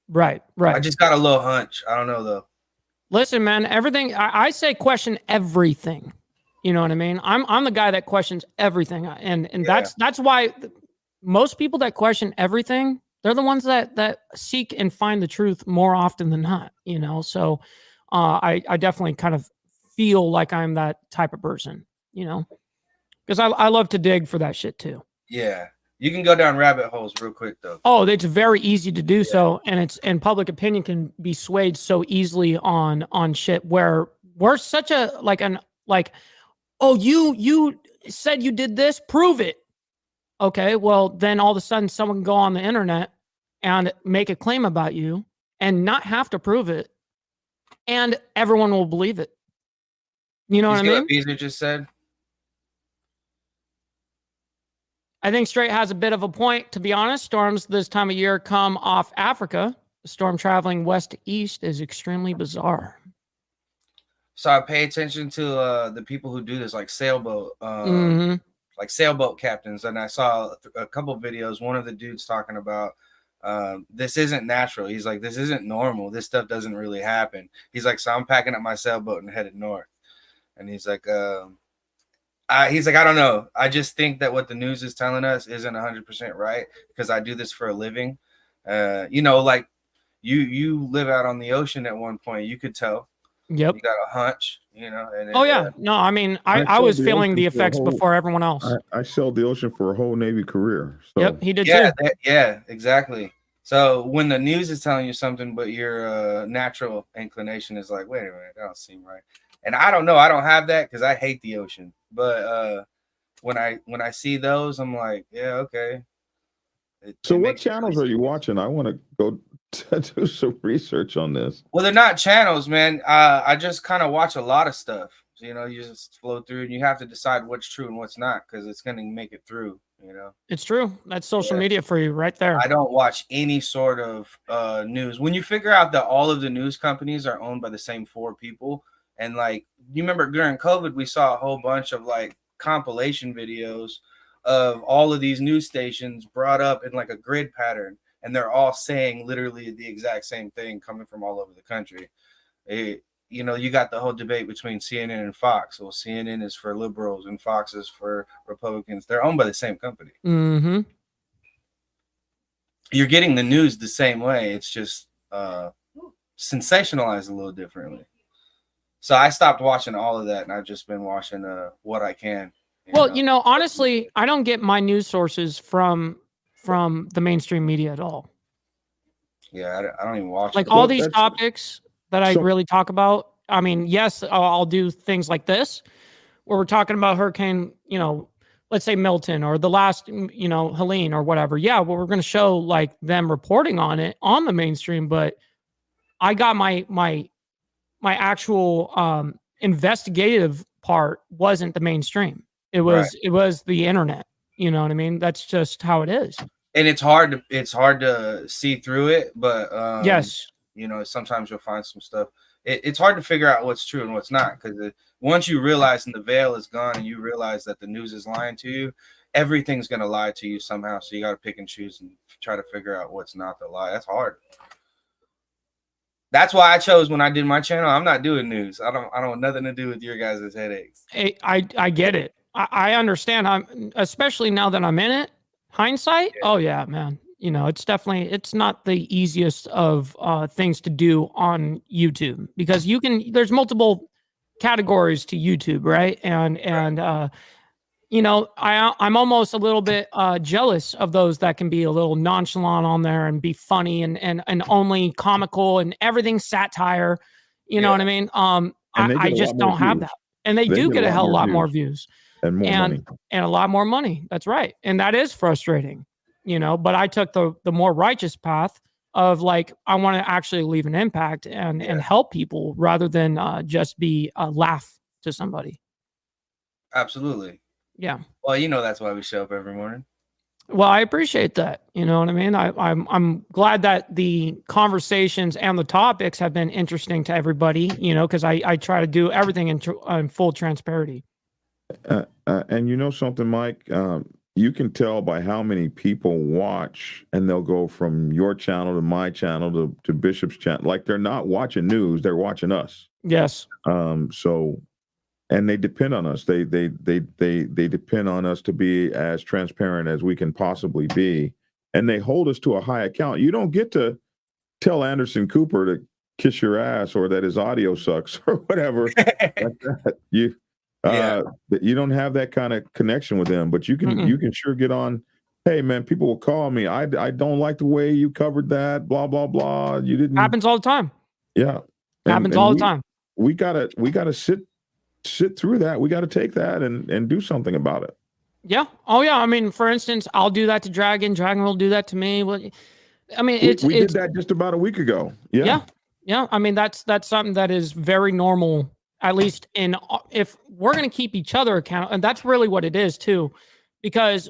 Right. I just got a little hunch. I don't know though. Listen, man, everything I say, question everything. You know what I mean? I'm the guy that questions everything. And that's why most people that question everything, they're the ones that seek and find the truth more often than not, So I definitely kind of feel like I'm that type of person, because I love to dig for that shit too. Yeah. You can go down rabbit holes real quick though. Oh, it's very easy to do so. And public opinion can be swayed so easily on shit where we're such a, oh, you said you did this, prove it. Okay, well, then all of a sudden someone can go on the internet and make a claim about you and not have to prove it, and everyone will believe it. You know what I mean? What Beezer just said? I think Straight has a bit of a point, to be honest. Storms this time of year come off Africa. The storm traveling west to east is extremely bizarre. So I pay attention to the people who do this, like sailboat, like sailboat captains. And I saw a couple videos. One of the dudes talking about this isn't natural. He's like, this isn't normal. This stuff doesn't really happen. He's like, so I'm packing up my sailboat and headed north. And he's like, I don't know. I just think that what the news is telling us isn't 100% right, because I do this for a living. Like you live out on the ocean at one point. You could tell. Yep. You got a hunch, No, I mean, I was feeling the effects before everyone else. I sailed the ocean for a whole Navy career. So. Yep, he did too. Yeah, exactly. So when the news is telling you something, but your natural inclination is like, wait a minute, that don't seem right. And I don't know. I don't have that because I hate the ocean. But when I see those, I'm like, yeah, okay. So what channels are you watching? I want to go do some research on this. Well, they're not channels, man. I just kind of watch a lot of stuff. So, you just flow through, and you have to decide what's true and what's not, because it's going to make it through. It's true. That's social media for you right there. I don't watch any sort of news. When you figure out that all of the news companies are owned by the same 4 people, and like, you remember during COVID, we saw a whole bunch of like compilation videos of all of these news stations brought up in like a grid pattern, and they're all saying literally the exact same thing coming from all over the country. You got the whole debate between CNN and Fox. Well, CNN is for liberals and Fox is for Republicans. They're owned by the same company. Mm-hmm. You're getting the news the same way. It's just sensationalized a little differently. So I stopped watching all of that, and I've just been watching what I can. Well, honestly, I don't get my news sources from the mainstream media at all. Yeah, I don't even watch like all these topics that I really talk about. I mean, yes, I'll do things like this where we're talking about hurricane, let's say Milton or the last, Helene or whatever. Yeah, well, we're going to show like them reporting on it on the mainstream, but I got my actual investigative part wasn't the mainstream. It was the internet. You know what I mean? That's just how it is. And it's hard to see through it, but yes, sometimes you'll find some stuff. It's hard to figure out what's true and what's not, because once you realize and the veil is gone and you realize that the news is lying to you, everything's going to lie to you somehow. So you got to pick and choose and try to figure out what's not the lie. That's hard. That's why I chose when I did my channel. I'm not doing news. I don't want nothing to do with your guys' headaches. I get it. I understand. Especially now that I'm in it. Hindsight. Yeah. Oh yeah, man. It's not the easiest of things to do on YouTube, because there's multiple categories to YouTube, right? And you know, I'm almost a little bit jealous of those that can be a little nonchalant on there and be funny and only comical and everything satire. You know what I mean? I just don't have that. And they do get a hell of a lot more views and more money and a lot more money. That's right. And that is frustrating, you know, but I took the more righteous path of like, I want to actually leave an impact and help people rather than just be a laugh to somebody. Absolutely. Yeah. Well, you know, that's why we show up every morning. Well, I appreciate that. You know what I mean? I'm glad that the conversations and the topics have been interesting to everybody, you know, because I try to do everything in full transparency. And you know something, Mike? You can tell by how many people watch, and they'll go from your channel to my channel to Bishop's channel. Like they're not watching news, they're watching us. Yes. So, and they depend on us. They depend on us to be as transparent as we can possibly be, and they hold us to a high account. You don't get to tell Anderson Cooper to kiss your ass or that his audio sucks or whatever. Like that. You don't have that kind of connection with them, but you can sure get on. Hey man, people will call me. I don't like the way you covered that. Blah blah blah. You didn't. Happens all the time. Yeah, happens all the time. We gotta sit through that. We got to take that and do something about it. Yeah. Oh yeah. I mean, for instance, I'll do that to Dragon. Dragon will do that to me. Well, I mean, we did that just about a week ago. Yeah. I mean, that's something that is very normal. At least if we're going to keep each other accountable, and that's really what it is too, because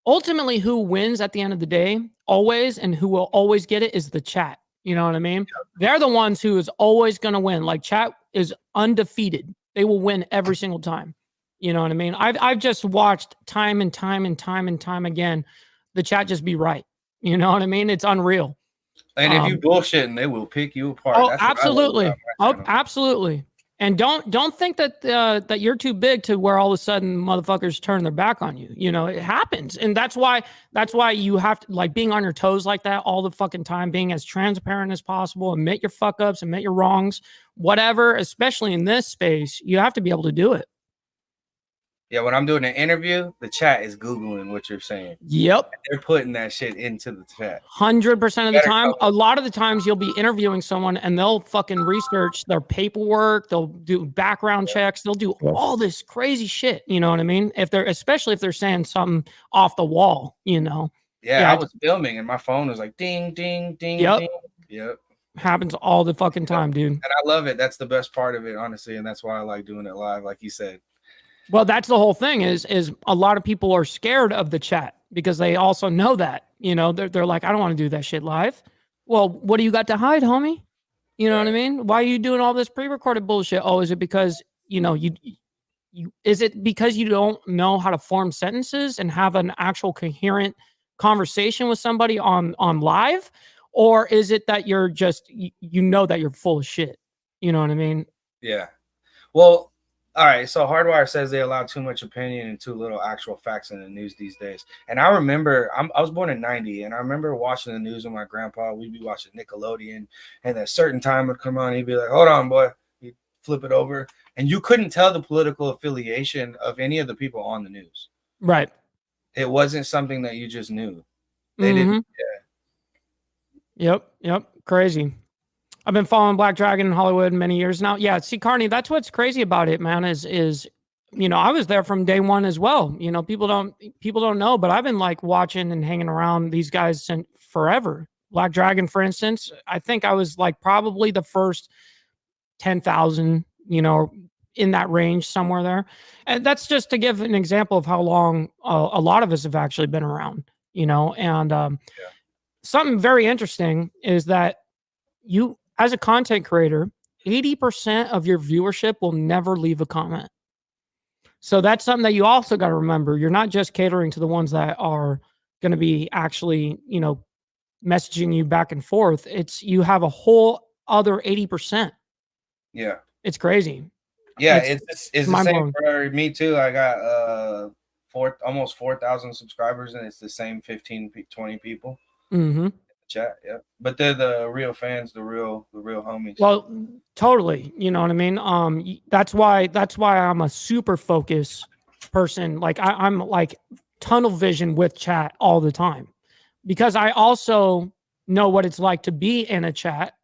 ultimately who wins at the end of the day always, and who will always get it is the chat. You know what I mean? Yeah. They're the ones who is always going to win. Like chat is undefeated. They will win every single time. You know what I mean? I've just watched time and time again, the chat just be right. You know what I mean? It's unreal. And if you bullshitting, they will pick you apart. Oh, absolutely. Oh, absolutely. And don't think that that you're too big to where all of a sudden motherfuckers turn their back on you. You know, it happens. And that's why you have to, like, being on your toes like that all the fucking time, being as transparent as possible, admit your fuck ups, admit your wrongs, whatever, especially in this space, you have to be able to do it. Yeah, when I'm doing an interview, the chat is Googling what you're saying. Yep. They're putting that shit into the chat. 100% of the time. A lot of the times you'll be interviewing someone and they'll fucking research their paperwork. They'll do background checks. They'll do all this crazy shit. You know what I mean? Especially if they're saying something off the wall, you know? Yeah, I was filming and my phone was like ding, ding, ding, ding. Yep. Happens all the fucking time, dude. And I love it. That's the best part of it, honestly. And that's why I like doing it live, like you said. Well, that's the whole thing is a lot of people are scared of the chat because they also know that, you know, they're like, I don't want to do that shit live. Well, what do you got to hide, homie? You know what I mean? Why are you doing all this pre-recorded bullshit? Oh, is it because, you know, is it because you don't know how to form sentences and have an actual coherent conversation with somebody on live? Or is it that you're just, you know, that you're full of shit? You know what I mean? Yeah. Well, all right, so Hardwire says they allow too much opinion and too little actual facts in the news these days. And I remember, I was born in 90, and I remember watching the news with my grandpa. We'd be watching Nickelodeon, and at a certain time would come on, he'd be like, hold on, boy. He'd flip it over, and you couldn't tell the political affiliation of any of the people on the news. Right. It wasn't something that you just knew. They didn't. Yeah. Yep. Crazy. I've been following Black Dragon in Hollywood many years now. Yeah, see, Carney, that's what's crazy about it, man, is you know, I was there from day one as well. You know, people don't know, but I've been like watching and hanging around these guys since forever. Black Dragon, for instance, I think I was like probably the first 10,000, you know, in that range somewhere there. And that's just to give an example of how long a lot of us have actually been around, you know. And something very interesting is that you, as a content creator, 80% of your viewership will never leave a comment. So that's something that you also got to remember. You're not just catering to the ones that are going to be actually, you know, messaging you back and forth. It's, you have a whole other 80%. Yeah. It's crazy. Yeah, it's the same for me too. I got almost 4,000 subscribers, and it's the same 15, 20 people. Mm-hmm. Chat, yeah, but they're the real fans, the real homies. Well, totally, you know what I mean. That's why I'm a super focus person. Like I'm like tunnel vision with chat all the time because I also know what it's like to be in a chat.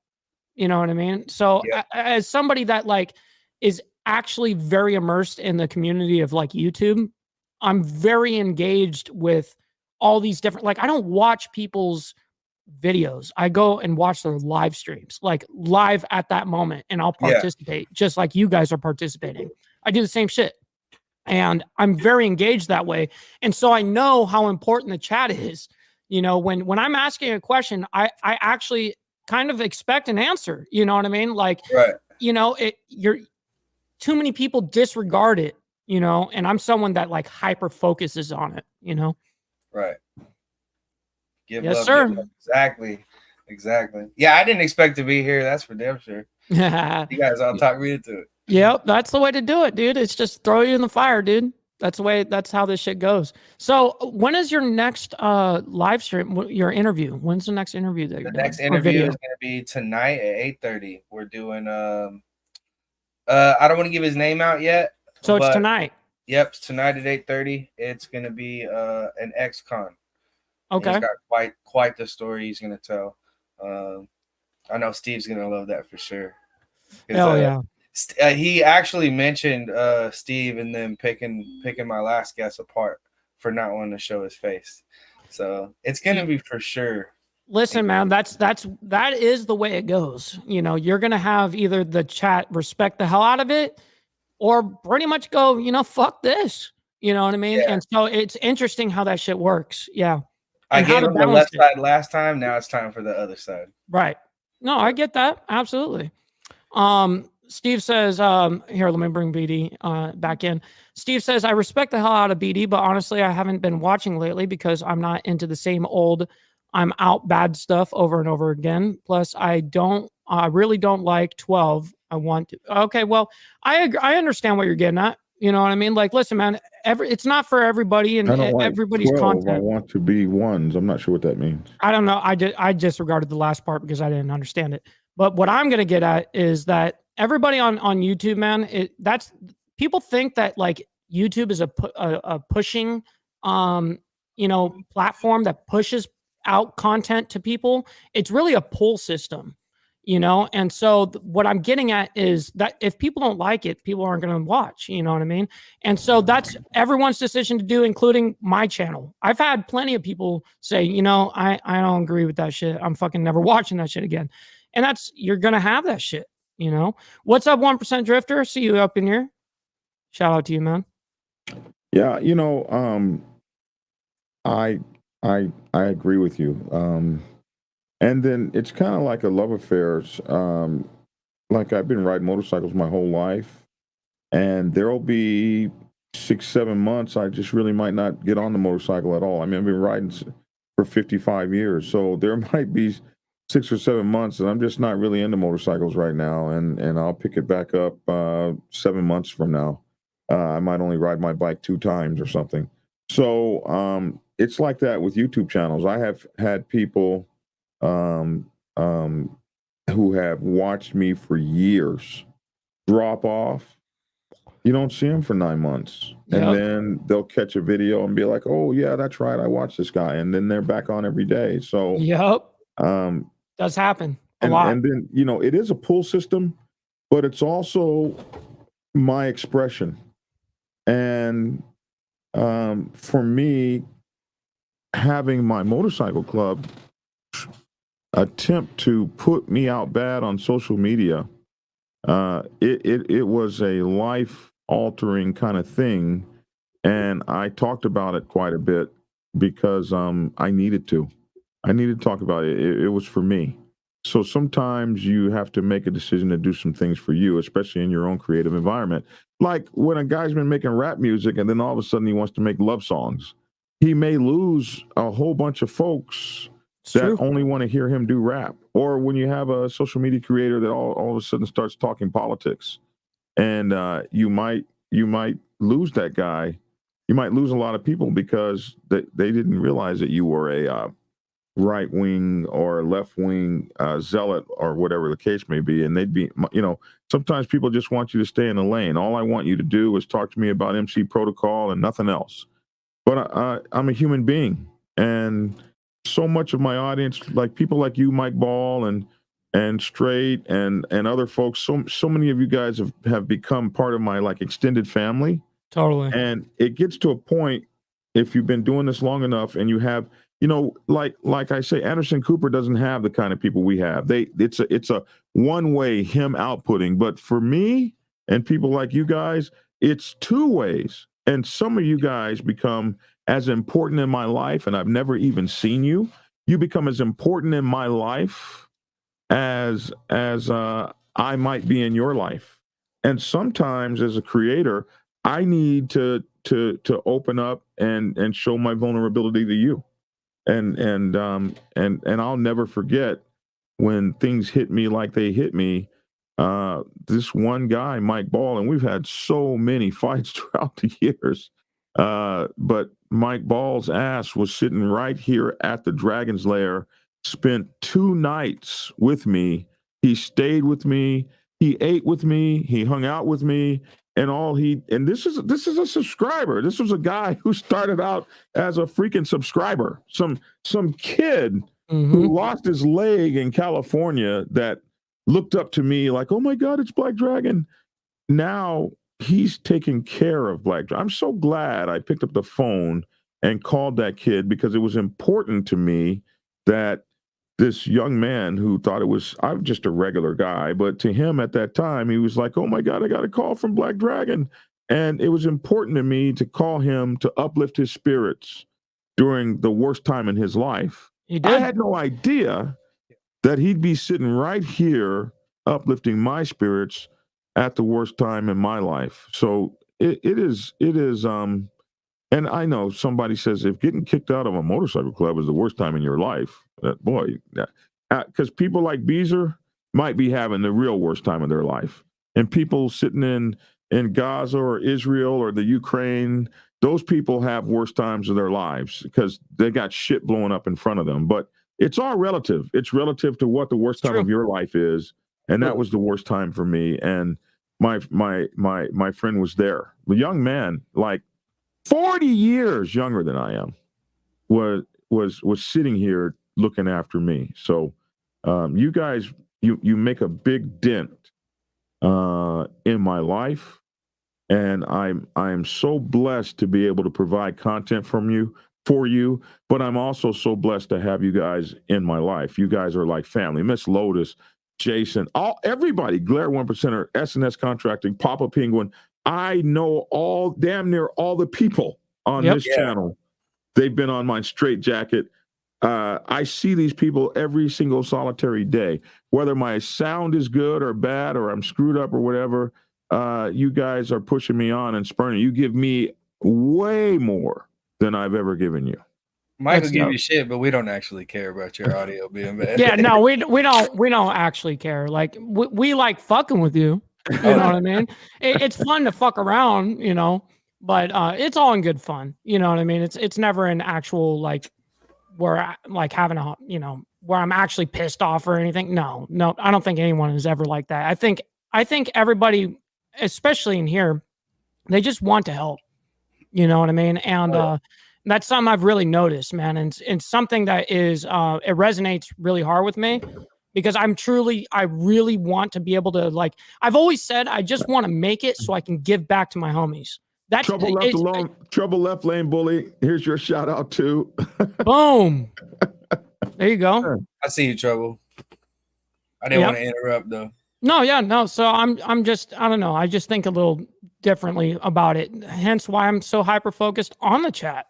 You know what I mean? So as somebody that like is actually very immersed in the community of like YouTube, I'm very engaged with all these different, like I don't watch people's videos. I go and watch their live streams, like live at that moment, and I'll participate just like you guys are participating. I do the same shit. And I'm very engaged that way. And so I know how important the chat is. You know, when I'm asking a question, I actually kind of expect an answer. You know what I mean? Like, you know, you're too many people disregard it, you know, and I'm someone that like hyper focuses on it, you know? Right. Give love. Exactly. Yeah, I didn't expect to be here. That's for damn sure. You guys all talk me into it. Yep, that's the way to do it, dude. It's just throw you in the fire, dude. That's how this shit goes. So when is your next live stream, your interview? When's the next interview that you're doing? The next interview is going to be tonight at 8:30. We're doing I don't want to give his name out yet. So it's tonight. Yep, it's tonight at 8:30. It's going to be an ex-con. Okay. He's got quite the story he's going to tell. I know Steve's going to love that for sure. Hell yeah. He actually mentioned Steve and then picking my last guest apart for not wanting to show his face. So it's going to be for sure. Listen, man, that is the way it goes. You know, you're going to have either the chat respect the hell out of it or pretty much go, you know, fuck this. You know what I mean? Yeah. And so it's interesting how that shit works. Yeah. I gave him the left side last time. Now it's time for the other side. Right. No, I get that. Absolutely. Steve says, here, let me bring BD back in. Steve says, I respect the hell out of BD, but honestly, I haven't been watching lately because I'm not into the same old I'm out bad stuff over and over again. Plus, I really don't like 12. I want to. Okay, well, I understand what you're getting at. You know what I mean? Like, listen, man, it's not for everybody and everybody's 12, content. I want to be ones. I'm not sure what that means. I don't know. I disregarded the last part because I didn't understand it. But what I'm going to get at is that everybody on YouTube, man, people think that like YouTube is a pushing, you know, platform that pushes out content to people. It's really a pull system, you know? And so what I'm getting at is that if people don't like it, people aren't going to watch, you know what I mean? And so that's everyone's decision to do, including my channel. I've had plenty of people say, you know, I don't agree with that shit. I'm fucking never watching that shit again. And you're going to have that shit, you know? What's up, 1% Drifter? See you up in here. Shout out to you, man. Yeah, you know, I agree with you. And then it's kind of like a love affair. Like I've been riding motorcycles my whole life, and there'll be 6-7 months I just really might not get on the motorcycle at all. I mean, I've been riding for 55 years, so there might be 6 or 7 months and I'm just not really into motorcycles right now, and I'll pick it back up 7 months from now. I might only ride my bike 2 times or something. So it's like that with YouTube channels. I have had people who have watched me for years drop off. You don't see them for 9 months. Yep. And then they'll catch a video and be like, oh, yeah, that's right. I watched this guy. And then they're back on every day. So, yep. Does happen a lot. And then, you know, it is a pull system, but it's also my expression. And for me, having my motorcycle club attempt to put me out bad on social media, it was a life-altering kind of thing, and I talked about it quite a bit because I needed to. I needed to talk about it. It was for me. So sometimes you have to make a decision to do some things for you, especially in your own creative environment. Like when a guy's been making rap music and then all of a sudden he wants to make love songs. He may lose a whole bunch of folks that only want to hear him do rap. Or when you have a social media creator that all of a sudden starts talking politics, and you might lose that guy. You might lose a lot of people because they didn't realize that you were right wing or left wing zealot or whatever the case may be. And they'd be, sometimes people just want you to stay in the lane. All I want you to do is talk to me about MC protocol and nothing else. But I'm a human being, and so much of my audience, like people like you, Mike Ball, and Straight, and other folks, so many of you guys have become part of my like extended family. Totally. And it gets to a point, if you've been doing this long enough, and you have, like I say, Anderson Cooper doesn't have the kind of people we have. It's a one way him outputting, but for me and people like you guys, it's two ways. And some of you guys become as important in my life, and I've never even seen you. You become as important in my life as I might be in your life. And sometimes, as a creator, I need to open up and show my vulnerability to you. And I'll never forget when things hit me like they hit me. This one guy, Mike Ball, and we've had so many fights throughout the years. But Mike Ball's ass was sitting right here at the Dragon's Lair, spent 2 nights with me. He stayed with me. He ate with me. He hung out with me. And this is a subscriber. This was a guy who started out as a freaking subscriber. Some kid who lost his leg in California that looked up to me like, oh my God, it's Black Dragon. Now he's taking care of Black Dragon. I'm so glad I picked up the phone and called that kid, because it was important to me that this young man who thought I'm just a regular guy, but to him at that time, he was like, oh my God, I got a call from Black Dragon. And it was important to me to call him to uplift his spirits during the worst time in his life. He did. I had no idea that he'd be sitting right here uplifting my spirits at the worst time in my life. So it is, and I know somebody says if getting kicked out of a motorcycle club is the worst time in your life, because people like Beezer might be having the real worst time of their life. And people sitting in Gaza or Israel or the Ukraine, those people have worst times of their lives because they got shit blowing up in front of them. But it's all relative. It's relative to what the worst time of your life is. And that was the worst time for me. And my friend was there. The young man, like 40 years younger than I am, was sitting here looking after me. So you guys, you make a big dent in my life, and I'm so blessed to be able to provide content for you, but I'm also so blessed to have you guys in my life. You guys are like family. Miss Lotus, Jason, everybody, Glare 1%er, S&S Contracting, Papa Penguin. I know damn near all the people on this channel. They've been on my Straight Jacket. I see these people every single solitary day, whether my sound is good or bad, or I'm screwed up or whatever. You guys are pushing me on and spurring. You give me way more than I've ever given you. Michael give you shit, but we don't actually care about your audio being bad. Yeah, no, we don't actually care. Like we like fucking with you. You know what I mean? It's fun to fuck around, but it's all in good fun. You know what I mean? It's never an actual like where like having a where I'm actually pissed off or anything. No, I don't think anyone is ever like that. I think everybody, especially in here, they just want to help. You know what I mean? And that's something I've really noticed, man. And something that is it resonates really hard with me. Because I really want to be able to, like, I've always said, I just want to make it so I can give back to my homies. That's Trouble left lane bully. Here's your shout out too. Boom. There you go. I see you, Trouble. I didn't want to interrupt though. No. So I'm just, I don't know. I just think a little differently about it. Hence why I'm so hyper focused on the chat.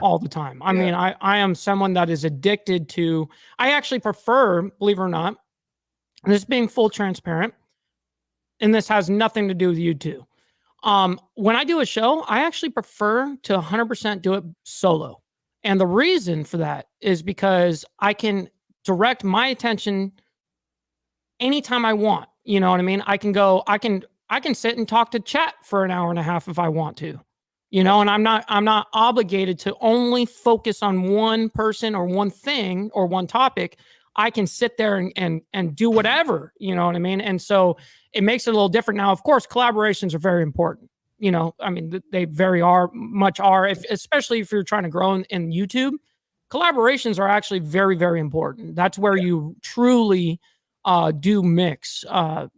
All the time. I mean, I am someone that is addicted to, I actually prefer, believe it or not, this being full transparent, and this has nothing to do with you two. When I do a show, I actually prefer to 100% do it solo. And the reason for that is because I can direct my attention anytime I want. You know what I mean? I can sit and talk to chat for an hour and a half if I want to. you know, and I'm not obligated to only focus on one person or one thing or one topic. I can sit there and do whatever, you know what I mean? And so it makes it a little different. Now, of course, collaborations are very important. You know, I mean, they very much are, especially if you're trying to grow in YouTube. Collaborations are actually very, very important. That's where you truly do mix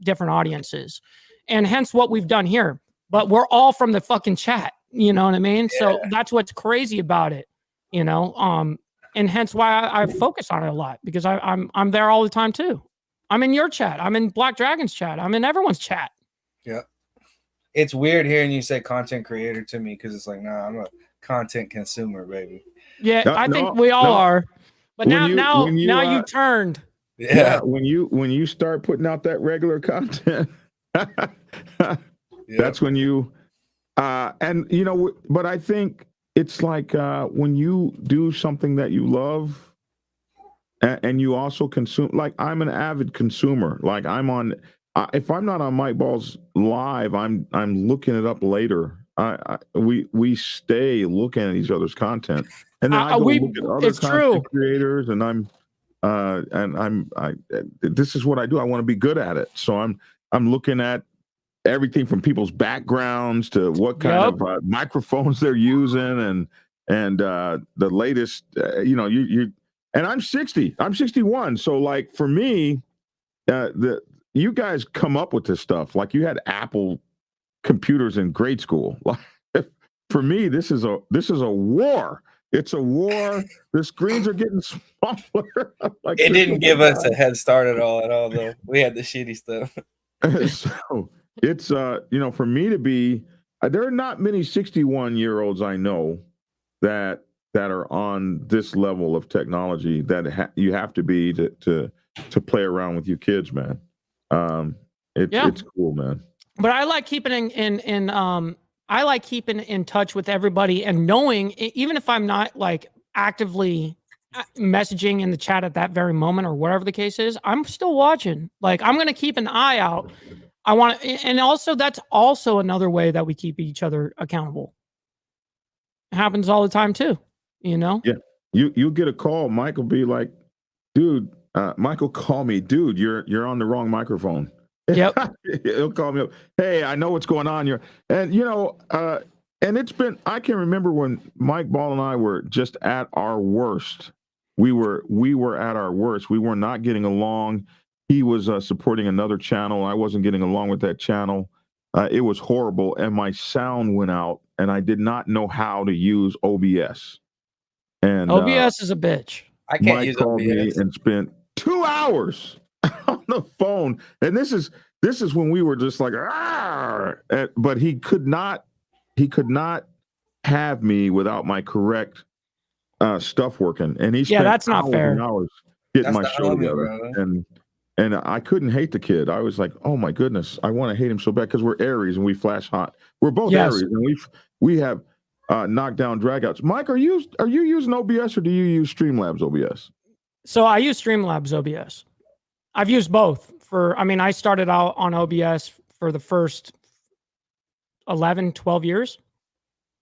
different audiences, and hence what we've done here. But we're all from the fucking chat, you know what I mean? Yeah. So that's what's crazy about it, you know. And hence why I focus on it a lot, because I'm there all the time too. I'm in your chat. I'm in Black Dragon's chat. I'm in everyone's chat. Yeah. It's weird hearing you say content creator to me, because it's like, nah, I'm a content consumer, baby. Yeah, I think we all are. But now you turned. Yeah, when you start putting out that regular content, that's when you and you know, but I think it's like when you do something that you love and you also consume, like I'm an avid consumer. Like I'm on if I'm not on Mike Ball's live, I'm looking it up later. We stay looking at each other's content, and then I go look at other content creators, and this is what I do. I want to be good at it, so I'm looking at everything from people's backgrounds to what kind of microphones they're using, and the latest. You know, you and I'm 60. I'm 61. So like for me, you guys come up with this stuff. Like you had Apple computers in grade school. For me, this is a war. It's a war. The screens are getting smaller. Like, it didn't give us a head start at all though. We had the shitty stuff. So it's you know, for me to be there are not many 61-year-olds I know that are on this level of technology that you have to be to play around with your kids, man. It's cool, man. But I like keeping in touch with everybody, and knowing, even if I'm not like actively messaging in the chat at that very moment or whatever the case is, I'm still watching. Like I'm going to keep an eye out. And also that's also another way that we keep each other accountable. It happens all the time too, you know? Yeah. You get a call. Mike will be like, dude, Mike will call me, dude, you're on the wrong microphone. Yep. He'll call me up. Hey, I know what's going on here. And you know, and it's been, I can remember when Mike Ball and I were just at our worst. We were at our worst. We were not getting along. He was supporting another channel. I wasn't getting along with that channel. It was horrible. And my sound went out, and I did not know how to use OBS. And OBS is a bitch. I can't Mike use called OBS. me and spent 2 hours on the phone. And this is when we were just like, but he could not have me without my correct stuff working. And he spent that's not fair. hours getting my show together. And I couldn't hate the kid. I was like, oh my goodness, I want to hate him so bad, because we're Aries and we flash hot. We're both Aries, and we have knockdown dragouts. Mike, are you using OBS, or do you use Streamlabs OBS? So I use Streamlabs OBS. I've used both I started out on OBS for the first 11, 12 years.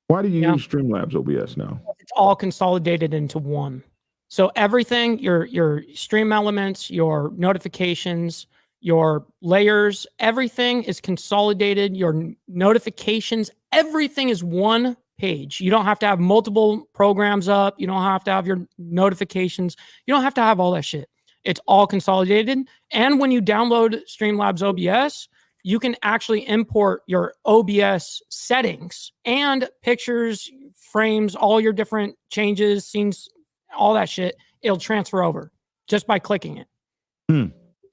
Why do you use Streamlabs OBS now? It's all consolidated into one. So everything, your stream elements, your notifications, your layers, everything is consolidated. Your notifications, everything is one page. You don't have to have multiple programs up. You don't have to have your notifications. You don't have to have all that shit. It's all consolidated. And when you download Streamlabs OBS, you can actually import your OBS settings and pictures, frames, all your different changes, scenes, all that shit. It'll transfer over just by clicking it.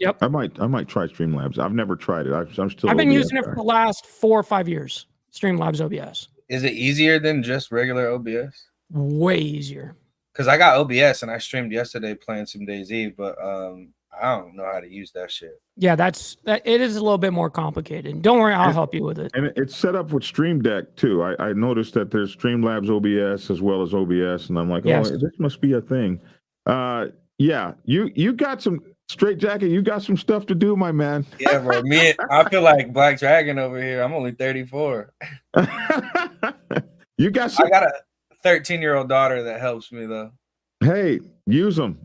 Yep. I might try Streamlabs. I've never tried it. I've been using it for the last 4 or 5 years. Streamlabs OBS. Is it easier than just regular OBS? Way easier. Because I got OBS and I streamed yesterday playing some DayZ, but I don't know how to use that shit. Yeah, it is a little bit more complicated. Don't worry, I'll help you with it. And it's set up with Stream Deck too. I noticed that there's Streamlabs OBS as well as OBS, and I'm like, oh, this must be a thing. Yeah, you got some straight jacket. You got some stuff to do, my man. Yeah, bro. I feel like Black Dragon over here. I'm only 34. You got some. I got a 13-year-old daughter that helps me though. Hey, use them.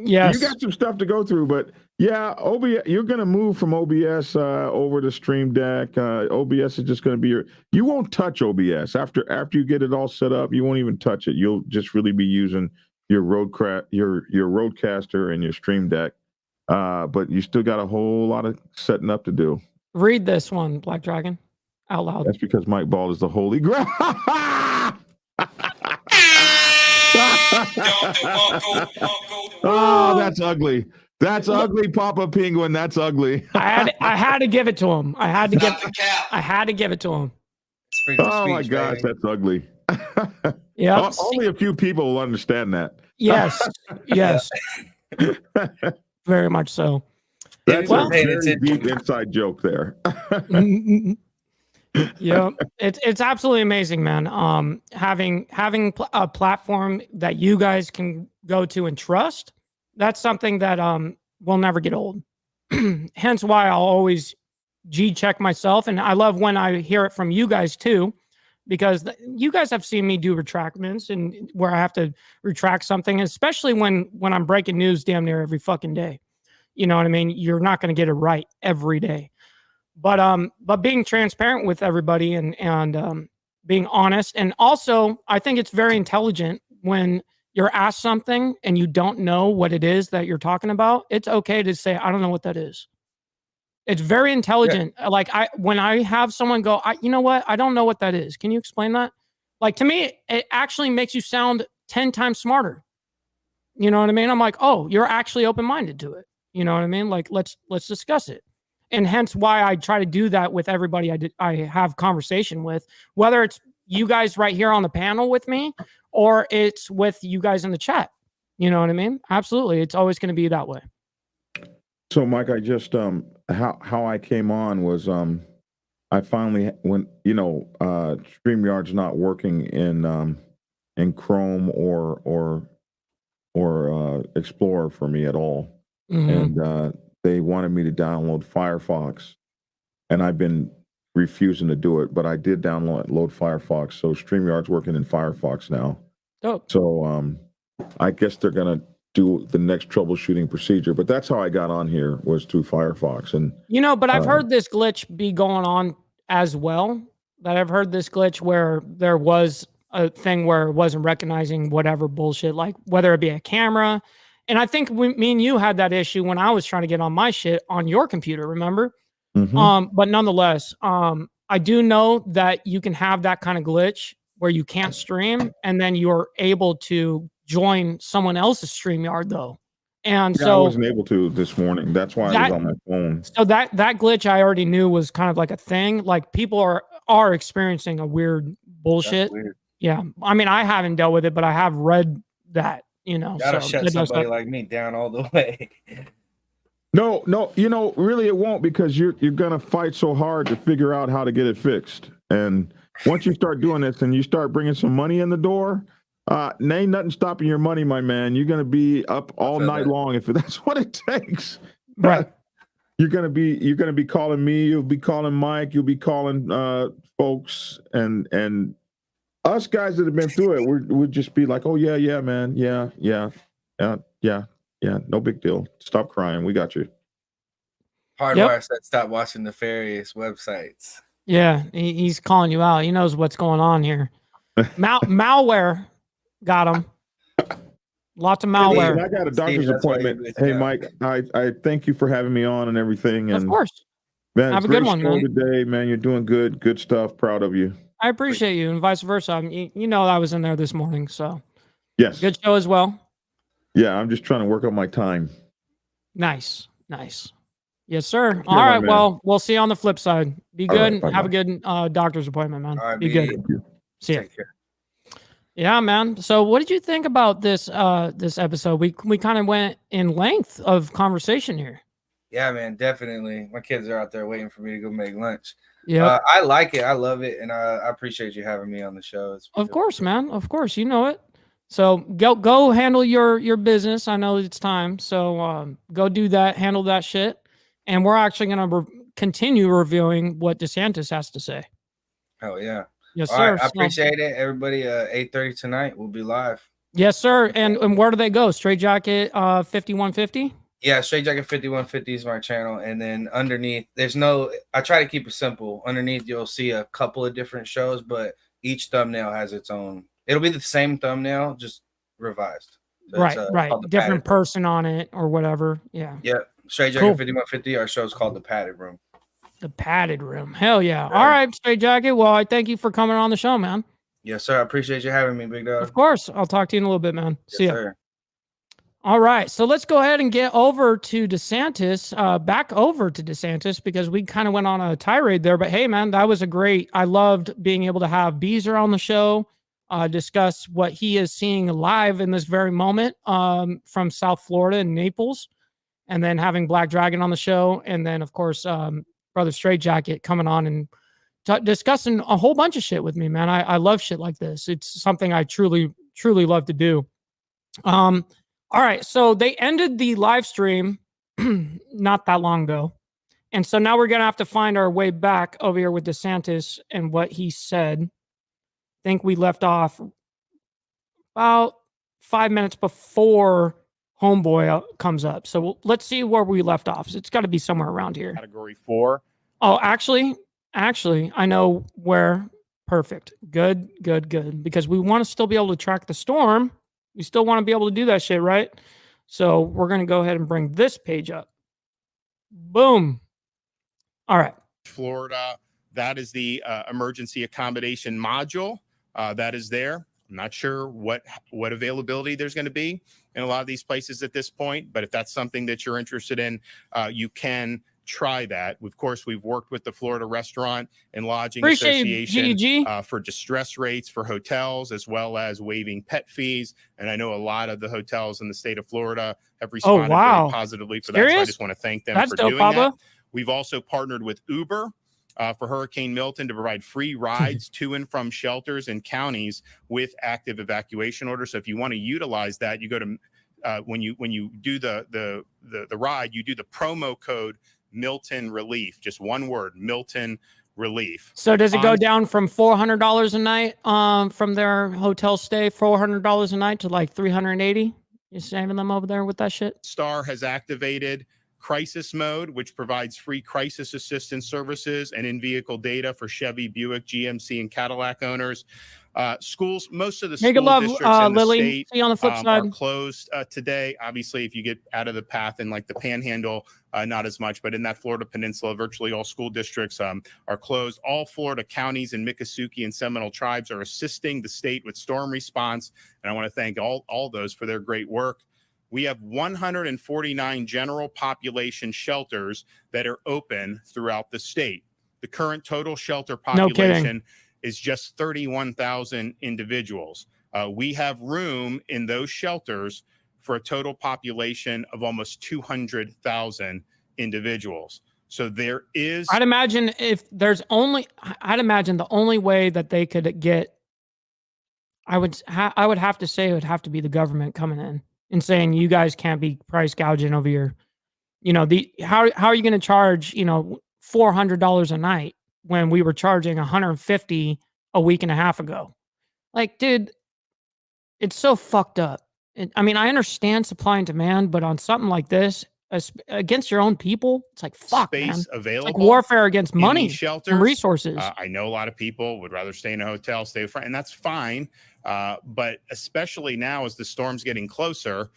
Yes. You got some stuff to go through, but yeah, OBS. You're going to move from OBS over to Stream Deck. OBS is just going to be you won't touch OBS after you get it all set up. You won't even touch it. You'll just really be using your Roadcaster and your Stream Deck. But you still got a whole lot of setting up to do. Read this one, Black Dragon, out loud. That's because Mike Ball is the holy grail. Oh, that's ugly. That's ugly, Papa Penguin. That's ugly. I had to give it to him. I had to give it to him. Oh my gosh, that's ugly. Yeah. Only a few people will understand that. Yes. Yes. Very much so. That's a very deep inside joke there. Yeah, it's absolutely amazing, man. Having a platform that you guys can go to and trust, that's something that will never get old. Hence why I'll always check myself, and I love when I hear it from you guys too, because you guys have seen me do retractments and where I have to retract something, especially when I'm breaking news damn near every fucking day. You know what I mean? You're not going to get it right every day. But being transparent with everybody and being honest, and also I think it's very intelligent when you're asked something and you don't know what it is that you're talking about. It's okay to say, I don't know what that is. It's very intelligent. Yeah. Like when I have someone go, you know what? I don't know what that is. Can you explain that? Like to me, it actually makes you sound 10 times smarter. You know what I mean? I'm like, oh, you're actually open-minded to it. You know what I mean? Like let's discuss it. And hence why I try to do that with everybody I have conversation with, whether it's you guys right here on the panel with me or it's with you guys in the chat. You know what I mean? Absolutely. It's always going to be that way. So Mike, I just, how I came on was, I finally, when, StreamYard's not working in Chrome or Explorer for me at all. Mm-hmm. And, they wanted me to download Firefox, and I've been refusing to do it, but I did download Firefox. So StreamYard's working in Firefox now. Oh. So I guess they're going to do the next troubleshooting procedure, but that's how I got on here, was through Firefox. And but I've heard this glitch be going on as well. That I've heard this glitch where there was a thing where it wasn't recognizing whatever bullshit, like whether it be a camera. And I think me and you had that issue when I was trying to get on my shit on your computer, remember? Mm-hmm. But nonetheless, I do know that you can have that kind of glitch where you can't stream and then you're able to join someone else's StreamYard though. And so I wasn't able to this morning. That's why I was on my phone. So that glitch I already knew was kind of like a thing. Like people are experiencing a weird bullshit. Weird. Yeah. I mean, I haven't dealt with it, but I have read that. Gotta shut somebody like me down all the way. No, really it won't, because you're gonna fight so hard to figure out how to get it fixed. And once you start doing this and you start bringing some money in the door, ain't nothing stopping your money, my man. You're gonna be up all night long if that's what it takes. Right. You're gonna be calling me. You'll be calling Mike. You'll be calling folks and. Us guys that have been through it, we'd just be like, oh, yeah, man. Yeah. No big deal. Stop crying. We got you. Hardwire said stop watching nefarious websites. Yeah, he's calling you out. He knows what's going on here. Malware got him. Lots of malware. I got a doctor's appointment. Hey, Mike, I thank you for having me on and everything. And, of course. Man, have a good one, man. Today, man. You're doing good. Good stuff. Proud of you. I appreciate you, and vice versa. I mean, I was in there this morning, so yes, good show as well. Yeah, I'm just trying to work on my time. Nice. Yes, sir. All right, well, we'll see you on the flip side. Be good. Right, have a good doctor's appointment, man. Right, be good. See you. Yeah, man. So, what did you think about this this episode? We kind of went in length of conversation here. Yeah, man, definitely. My kids are out there waiting for me to go make lunch. Yeah, I like it. I love it, and I appreciate you having me on the show. Of course, man. Of course, you know it. So go handle your business. I know it's time, so go do that. Handle that shit, and we're actually gonna continue reviewing what DeSantis has to say. Oh yeah, Yes, All sir. right, I appreciate it. Everybody, 8:30 tonight, we'll be live. Yes, sir. And where do they go? Straight Jacket 5150? Yeah, Straight Jacket 5150 is my channel. And then underneath, I try to keep it simple. Underneath, you'll see a couple of different shows, but each thumbnail has its own. It'll be the same thumbnail, just revised. So Right. Different Padded person on it or whatever. Yeah. Yep. Straight Jacket 5150. Our show's called The Padded Room. The Padded Room. Hell yeah. All right, Straight Jacket. Well, I thank you for coming on the show, man. Yes, sir. I appreciate you having me, big dog. Of course. I'll talk to you in a little bit, man. Yes, See ya. Sir. All right. So let's go ahead and get over to DeSantis, back over to DeSantis, because we kind of went on a tirade there. But hey, man, that was I loved being able to have Beezer on the show, discuss what he is seeing live in this very moment from South Florida and Naples, and then having Black Dragon on the show. And then, of course, Brother Straight Jacket coming on and discussing a whole bunch of shit with me, man. I love shit like this. It's something I truly, truly love to do. All right. So they ended the live stream not that long ago. And so now we're going to have to find our way back over here with DeSantis and what he said. I think we left off about 5 minutes before Homeboy comes up. So let's see where we left off. It's got to be somewhere around here. Category 4. Oh, actually, I know where. Perfect. Good. Because we want to still be able to track the storm. We still want to be able to do that shit, right? So we're going to go ahead and bring this page up. Boom. All right. Florida, that is the emergency accommodation module that is there. I'm not sure what availability there's going to be in a lot of these places at this point, but if that's something that you're interested in, you can try that. Of course, we've worked with the Florida Restaurant and Lodging Association for distress rates for hotels, as well as waiving pet fees. And I know a lot of the hotels in the state of Florida have responded very positively for that. So I just want to thank them for doing that. We've also partnered with Uber for Hurricane Milton to provide free rides to and from shelters and counties with active evacuation orders. So if you want to utilize that, you go to when you do the ride, you do the promo code Milton Relief, just one word, Milton Relief. So does it go down from $400 a night from their hotel stay, $400 a night, to like $380? You're saving them over there with that shit? Star has activated crisis mode, which provides free crisis assistance services and in-vehicle data for Chevy, Buick, GMC, and Cadillac owners. Schools, most of the school districts in the Lily. state See you on the flip side. are closed today. Obviously, if you get out of the path in like the Panhandle, not as much, but in that Florida Peninsula, virtually all school districts are closed. All Florida counties and Miccosukee and Seminole tribes are assisting the state with storm response, and I want to thank all those for their great work. We have 149 general population shelters that are open throughout the state. The current total shelter population is just 31,000 individuals. We have room in those shelters for a total population of almost 200,000 individuals. So there is. I'd imagine the only way that they could get, I would have to say it would have to be the government coming in and saying, you guys can't be price gouging over your, how are you going to charge, $400 a night when we were charging $150 a week and a half ago? Like, dude, it's so fucked up. I mean, I understand supply and demand, but on something like this, against your own people, it's like, fuck, space man. Available. It's like warfare against money, shelters, and resources. I know a lot of people would rather stay in a hotel, stay with friends, and that's fine. But especially now as the storm's getting closer,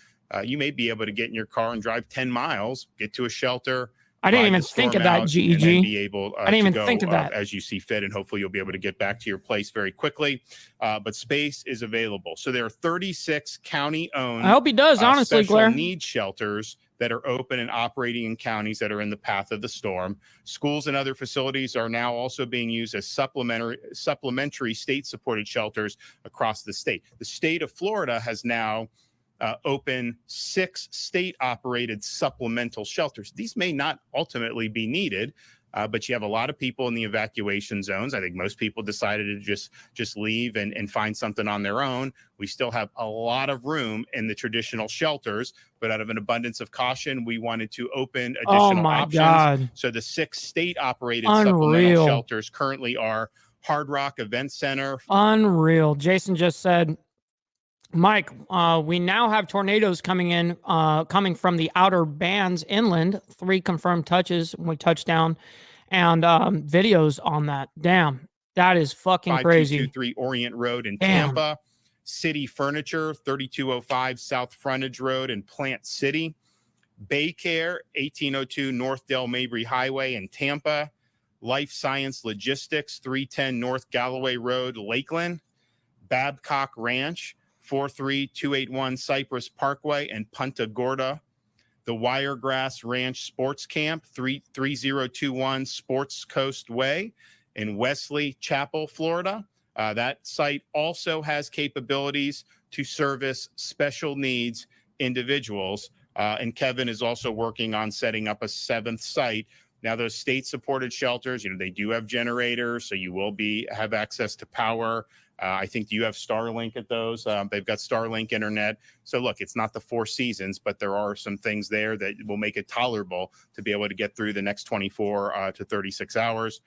you may be able to get in your car and drive 10 miles, get to a shelter. I didn't even think of that, GEG. Be able, I didn't even think of that. As you see fit, and hopefully you'll be able to get back to your place very quickly. But space is available. So there are 36 county-owned. I hope he does, honestly, Claire. Needs shelters that are open and operating in counties that are in the path of the storm. Schools and other facilities are now also being used as supplementary state-supported shelters across the state. The state of Florida has now open 6 state-operated supplemental shelters. These may not ultimately be needed, but you have a lot of people in the evacuation zones. I think most people decided to just leave and find something on their own. We still have a lot of room in the traditional shelters, but out of an abundance of caution, we wanted to open additional options. God. So the 6 state-operated supplemental shelters currently are Hard Rock Event Center. Unreal. Jason just said, Mike, we now have tornadoes coming in, coming from the outer bands inland. 3 confirmed touches when we touch down, and videos on that. Damn, that is fucking crazy. 5223 Orient Road in Tampa. City Furniture, 3205 South Frontage Road in Plant City. Baycare, 1802 North Del Mabry Highway in Tampa. Life Science Logistics, 310 North Galloway Road, Lakeland. Babcock Ranch, 43281 Cypress Parkway and Punta Gorda. The Wiregrass Ranch Sports Camp, 3021 Sports Coast Way in Wesley Chapel, Florida. That site also has capabilities to service special needs individuals. And Kevin is also working on setting up a 7th site. Now, those state-supported shelters, they do have generators, so you will have access to power. I think you have Starlink at those. They've got Starlink internet. So look, it's not the 4 seasons, but there are some things there that will make it tolerable to be able to get through the next 24 to 36 hours.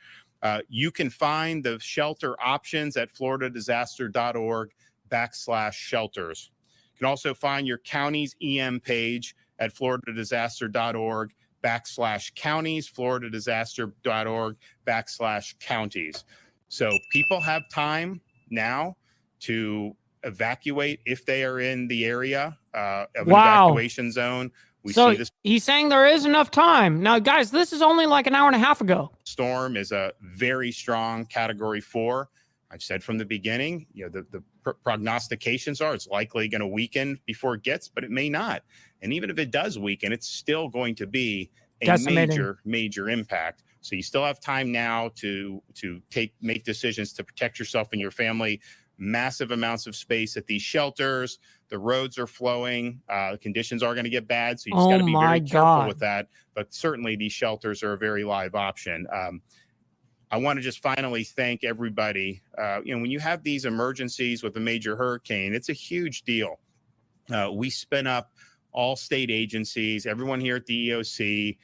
You can find the shelter options at floridadisaster.org/shelters. You can also find your county's EM page at floridadisaster.org/counties, floridadisaster.org/counties. So people have time now to evacuate if they are in the area of an evacuation zone. So he's saying there is enough time. Now, guys, this is only like an hour and a half ago. Storm is a very strong Category 4. I've said from the beginning, the prognostications are it's likely going to weaken before it gets, but it may not. And even if it does weaken, it's still going to be a major impact. So you still have time now to make decisions to protect yourself and your family. Massive amounts of space at these shelters. The roads are flowing. The conditions are going to get bad, so you just got to be very careful with that. But certainly these shelters are a very live option. I want to just finally thank everybody. When you have these emergencies with a major hurricane, it's a huge deal. We spin up all state agencies, everyone here at the EOC,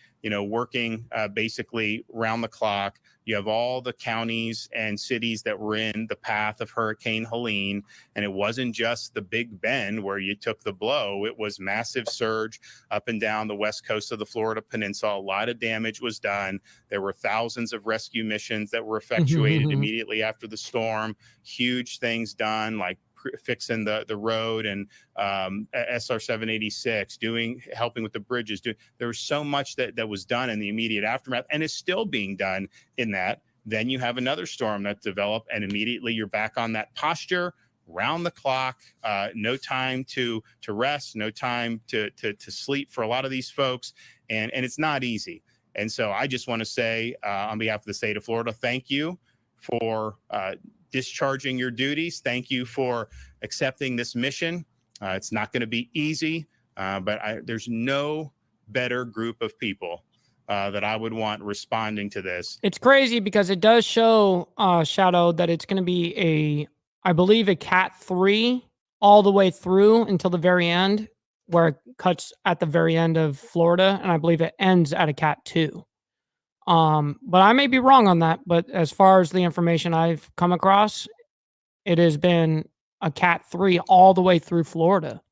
working basically round the clock. You have all the counties and cities that were in the path of Hurricane Helene. And it wasn't just the Big Bend where you took the blow. It was massive surge up and down the west coast of the Florida Peninsula. A lot of damage was done. There were thousands of rescue missions that were effectuated immediately after the storm. Huge things done, like fixing the road and SR 786, helping with the bridges. There was so much that was done in the immediate aftermath and is still being done in that. Then you have another storm that developed and immediately you're back on that posture, round the clock, no time to rest, no time to sleep for a lot of these folks. And it's not easy. And so I just want to say on behalf of the state of Florida, thank you for discharging your duties. Thank you for accepting this mission. It's not going to be easy, but there's no better group of people that I would want responding to this. It's crazy because it does show, Shadow, that it's going to be I believe a Cat 3 all the way through until the very end, where it cuts at the very end of Florida, and I believe it ends at a Cat 2. But I may be wrong on that. But as far as the information I've come across, it has been a Cat 3 all the way through Florida.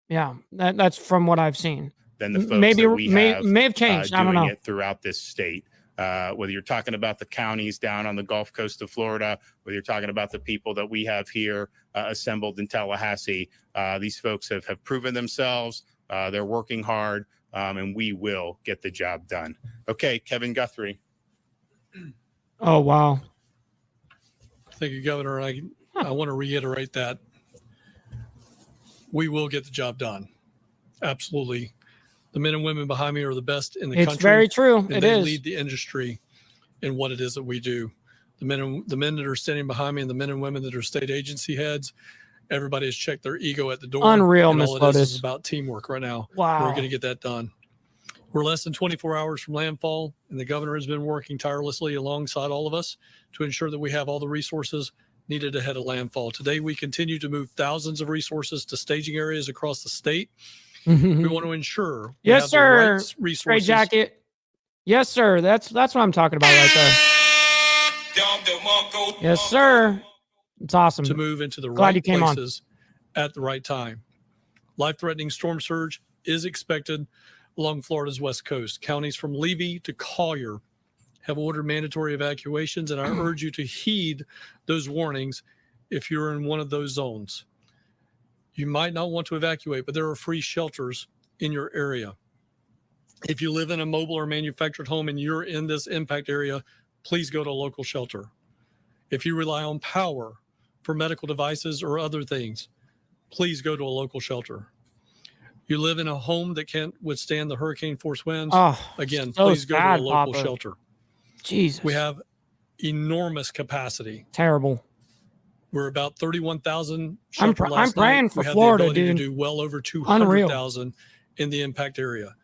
Yeah, that's from what I've seen. Then the folks that we may have changed. I don't know. It throughout this state, whether you're talking about the counties down on the Gulf Coast of Florida, whether you're talking about the people that we have here assembled in Tallahassee, these folks have proven themselves. They're working hard. And we will get the job done. Okay, Kevin Guthrie. Oh, wow. Thank you, Governor. I want to reiterate that we will get the job done. Absolutely. The men and women behind me are the best in the country. It's very true. And they lead the industry in what it is that we do. The men that are standing behind me and the men and women that are state agency heads, everybody has checked their ego at the door. Unreal, and Miss all it Lotus. is about teamwork right now. Wow. We're going to get that done. We're less than 24 hours from landfall, and the governor has been working tirelessly alongside all of us to ensure that we have all the resources needed ahead of landfall. Today, we continue to move thousands of resources to staging areas across the state. We want to ensure we have the right resources. Straight jacket. Yes, sir. That's what I'm talking about right there. Yes, sir. It's awesome. To move into the Glad right you came places at the right time. Life-threatening storm surge is expected along Florida's west coast. Counties from Levy to Collier have ordered mandatory evacuations, and I urge you to heed those warnings if you're in one of those zones. You might not want to evacuate, but there are free shelters in your area. If you live in a mobile or manufactured home and you're in this impact area, please go to a local shelter. If you rely on power for medical devices or other things, please go to a local shelter. You live in a home that can't withstand the hurricane force winds, again, so please go to a sad, local Papa. shelter. Jesus. We have enormous capacity. Terrible. We're about 31,000 I'm shelter last praying night. for We have Florida, the ability dude. to do well over 200,000 in the impact area.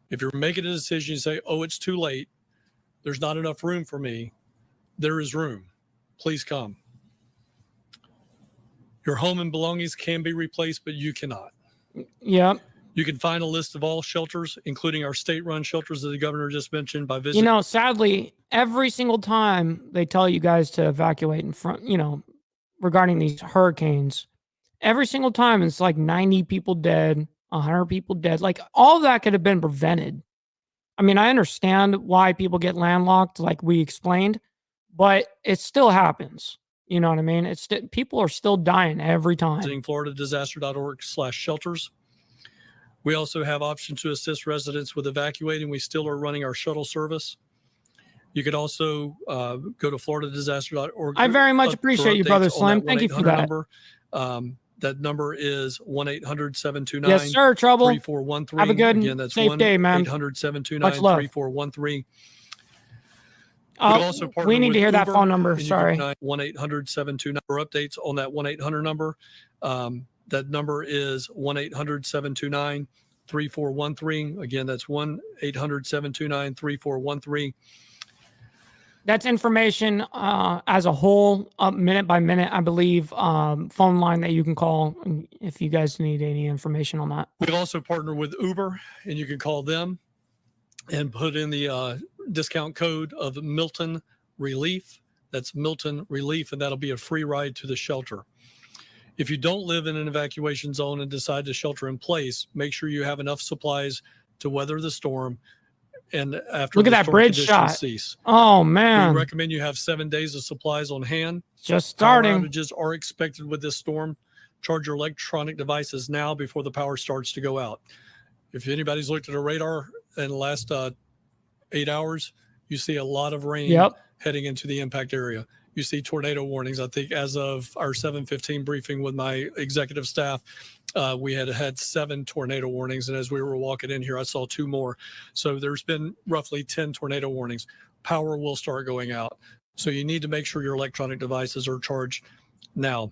If you're making a decision, you say, oh, it's too late. There's not enough room for me. There is room. Please come. Your home and belongings can be replaced, but you cannot. Yep. You can find a list of all shelters, including our state-run shelters that the governor just mentioned by visiting. You know, sadly, every single time they tell you guys to evacuate in front, you know, regarding these hurricanes, every single time it's like 90 people dead, 100 people dead. Like all of that could have been prevented. I mean, I understand why people get landlocked, like we explained, but it still happens. You know what I mean? It's people are still dying every time. FloриdaDisaster.org/shelters. We also have options to assist residents with evacuating. We still are running our shuttle service. You could also go to FloриdaDisaster.org. I very much appreciate you, Brother Slim. Thank you for that. Number. That number is 1-800-729-3413. Yes, sir. Trouble. Have a good, Again, that's safe day, man. 1-800-729-3413. We need to hear that phone number. Sorry. 1-800-729 for updates on that 1-800 number. That number is 1-800-729-3413. Again, that's 1-800-729-3413. That's information as a whole, minute by minute, I believe, phone line that you can call if you guys need any information on that. We've also partnered with Uber, and you can call them and put in the discount code of Milton Relief. That's Milton Relief, and that'll be a free ride to the shelter. If you don't live in an evacuation zone and decide to shelter in place, make sure you have enough supplies to weather the storm. And after look at that bridge shot. Cease. Oh man! We recommend you have 7 days of supplies on hand. Just starting. Power outages are expected with this storm. Charge your electronic devices now before the power starts to go out. If anybody's looked at a radar in the last 8 hours, you see a lot of rain heading into the impact area. You see tornado warnings. I think as of our 7:15 briefing with my executive staff, we had 7 tornado warnings. And as we were walking in here, I saw 2 more. So there's been roughly 10 tornado warnings. Power will start going out. So you need to make sure your electronic devices are charged now.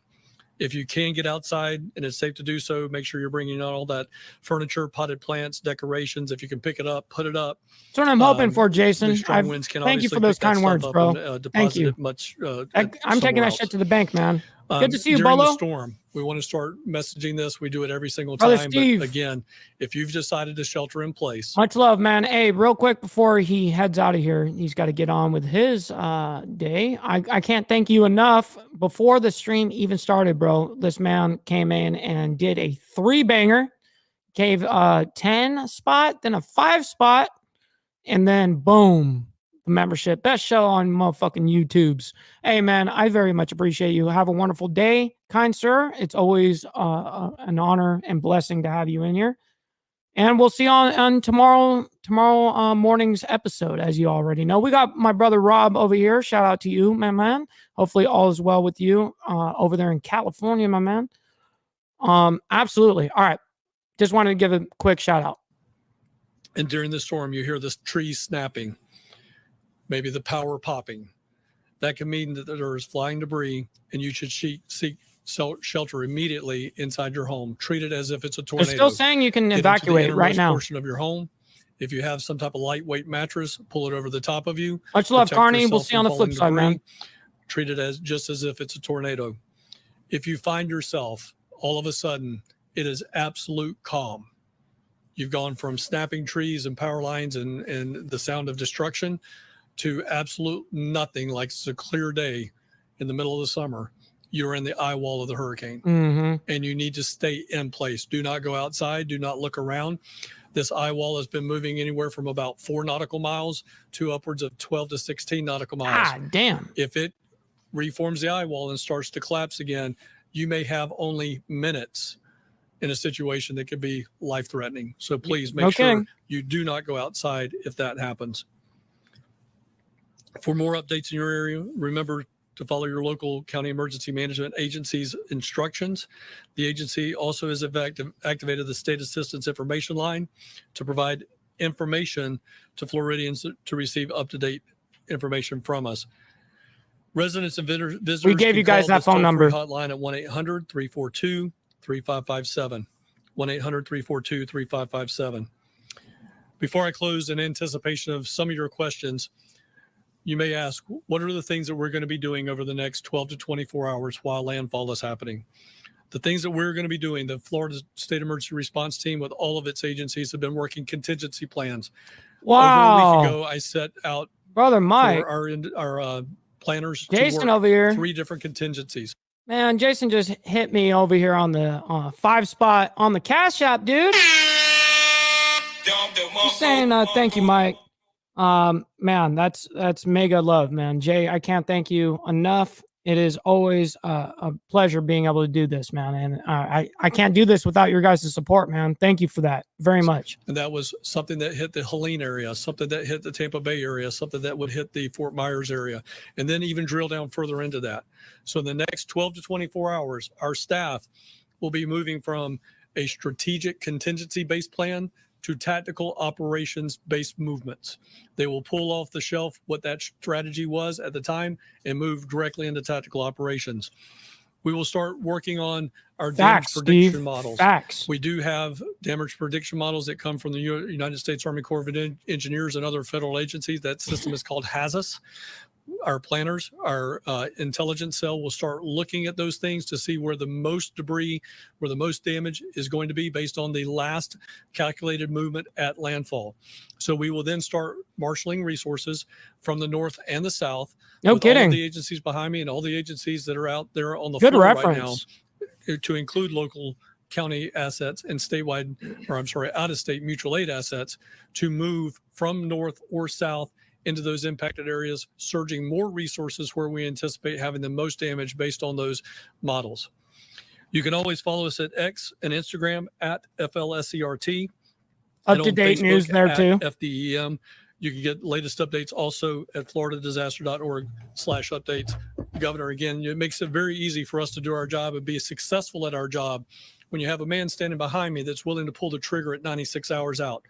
If you can get outside and it's safe to do so, make sure you're bringing out all that furniture, potted plants, decorations. If you can pick it up, put it up. That's what I'm hoping for, Jason. Thank you for those kind words, bro. Thank you. I'm taking that shit to the bank, man. Good to see you, during Bolo. The storm, we want to start messaging this. We do it every single Brother time. Steve. But again, if you've decided to shelter in place. Much love, man. Hey, real quick before he heads out of here, he's got to get on with his day. I can't thank you enough. Before the stream even started, bro, this man came in and did a 3-banger, gave a 10 spot, then a 5 spot, and then boom. The membership. Best show on motherfucking YouTubes. Hey, man, I very much appreciate you. Have a wonderful day, kind sir. It's always an honor and blessing to have you in here. And we'll see you on tomorrow morning's episode, as you already know. We got my brother Rob over here. Shout out to you, my man. Hopefully all is well with you over there in California, my man. Absolutely. All right. Just wanted to give a quick shout out. And during the storm, you hear this tree snapping. Maybe the power popping. That can mean that there is flying debris, and you should seek shelter immediately inside your home. Treat it as if it's a tornado. They're still saying you can evacuate right now. Portion of your home. If you have some type of lightweight mattress, pull it over the top of you. Much love, Carney. We'll see you on the flip side, man. Treat it as just as if it's a tornado. If you find yourself all of a sudden, it is absolute calm. You've gone from snapping trees and power lines and the sound of destruction to absolute nothing, like it's a clear day in the middle of the summer, you're in the eye wall of the hurricane. And you need to stay in place. Do not go outside. Do not look around. This eye wall has been moving anywhere from about 4 nautical miles to upwards of 12 to 16 nautical miles. Ah, damn. If it reforms the eye wall and starts to collapse again, you may have only minutes in a situation that could be life-threatening. So please make sure you do not go outside if that happens. For more updates in your area, remember to follow your local county emergency management agency's instructions. The agency also has activated the State Assistance Information Line to provide information to Floridians to receive up-to-date information from us. Residents and visitors. We gave you guys that phone number. Hotline at 1-800-342-3557. 1-800-342-3557. Before I close, in anticipation of some of your questions, you may ask, what are the things that we're going to be doing over the next 12 to 24 hours while landfall is happening? The things that we're going to be doing, the Florida State Emergency Response Team with all of its agencies have been working contingency plans. Wow. Over a week ago, I set out Brother Mike, for our planners Jason to work over here. 3 different contingencies. Man, Jason just hit me over here on the 5 spot on the Cash App, dude. Just saying thank you, Mike. Man, that's mega love, man. Jay, I can't thank you enough. It is always a pleasure being able to do this, man. And I can't do this without your guys' support, man. Thank you for that very much. And that was something that hit the Helene area, something that hit the Tampa Bay area, something that would hit the Fort Myers area, and then even drill down further into that. So in the next 12 to 24 hours, our staff will be moving from a strategic contingency-based plan to tactical operations-based movements. They will pull off the shelf what that strategy was at the time and move directly into tactical operations. We will start working on our damage prediction models. We do have damage prediction models that come from the United States Army Corps of Engineers and other federal agencies. That system is called HAZUS. Our planners, our intelligence cell will start looking at those things to see where the most debris, where the most damage is going to be based on the last calculated movement at landfall. So we will then start marshaling resources from the north and the south. No kidding. All of the agencies behind me and all the agencies that are out there on the Good floor reference. right now, to include local county assets and statewide, or I'm sorry, out-of-state mutual aid assets to move from north or south into those impacted areas, surging more resources where we anticipate having the most damage based on those models. You can always follow us at X and Instagram at FLSERT. Up-to-date news there too. FDEM. You can get latest updates also at floridadisaster.org/updates. Governor, again, it makes it very easy for us to do our job and be successful at our job when you have a man standing behind me that's willing to pull the trigger at 96 hours out.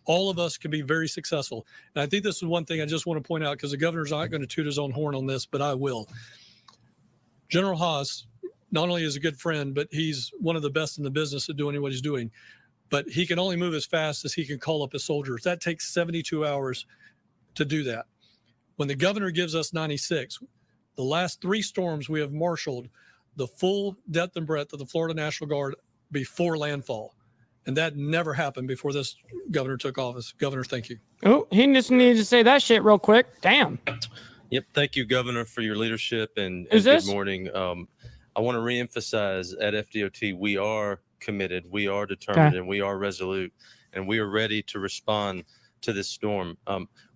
All of us can be very successful. And I think this is one thing I just want to point out, because the governor's not going to toot his own horn on this, but I will. General Haas not only is a good friend, but he's one of the best in the business at doing what he's doing. But he can only move as fast as he can call up his soldiers. That takes 72 hours to do that. When the governor gives us 96, the last 3 storms we have marshaled the full depth and breadth of the Florida National Guard before landfall. And that never happened before this governor took office. Governor, thank you. Oh, he just needed to say that shit real quick. Damn. Yep. Thank you, Governor, for your leadership and good morning. I want to reemphasize at FDOT, we are committed, we are determined, and we are resolute, and we are ready to respond to this storm.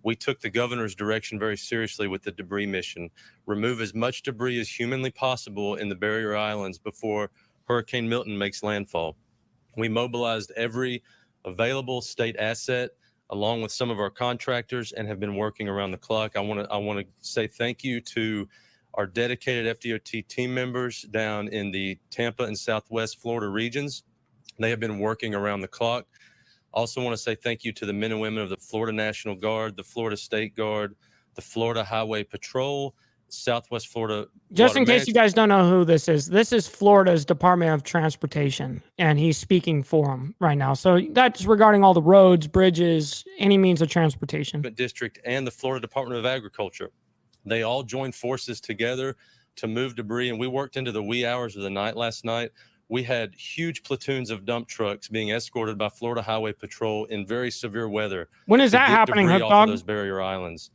We took the governor's direction very seriously with the debris mission. Remove as much debris as humanly possible in the barrier islands before Hurricane Milton makes landfall. We mobilized every available state asset along with some of our contractors and have been working around the clock. I want to say thank you to our dedicated FDOT team members down in the Tampa and Southwest Florida regions. They have been working around the clock. Also want to say thank you to the men and women of the Florida National Guard, the Florida State Guard, the Florida Highway Patrol, Southwest Florida. Just in case you guys don't know who this is Florida's Department of Transportation, and he's speaking for them right now. So that's regarding all the roads, bridges, any means of transportation. District and the Florida Department of Agriculture. They all joined forces together to move debris, and we worked into the wee hours of the night last night. We had huge platoons of dump trucks being escorted by Florida Highway Patrol in very severe weather. When is that happening, Hook off Dog? of those barrier islands.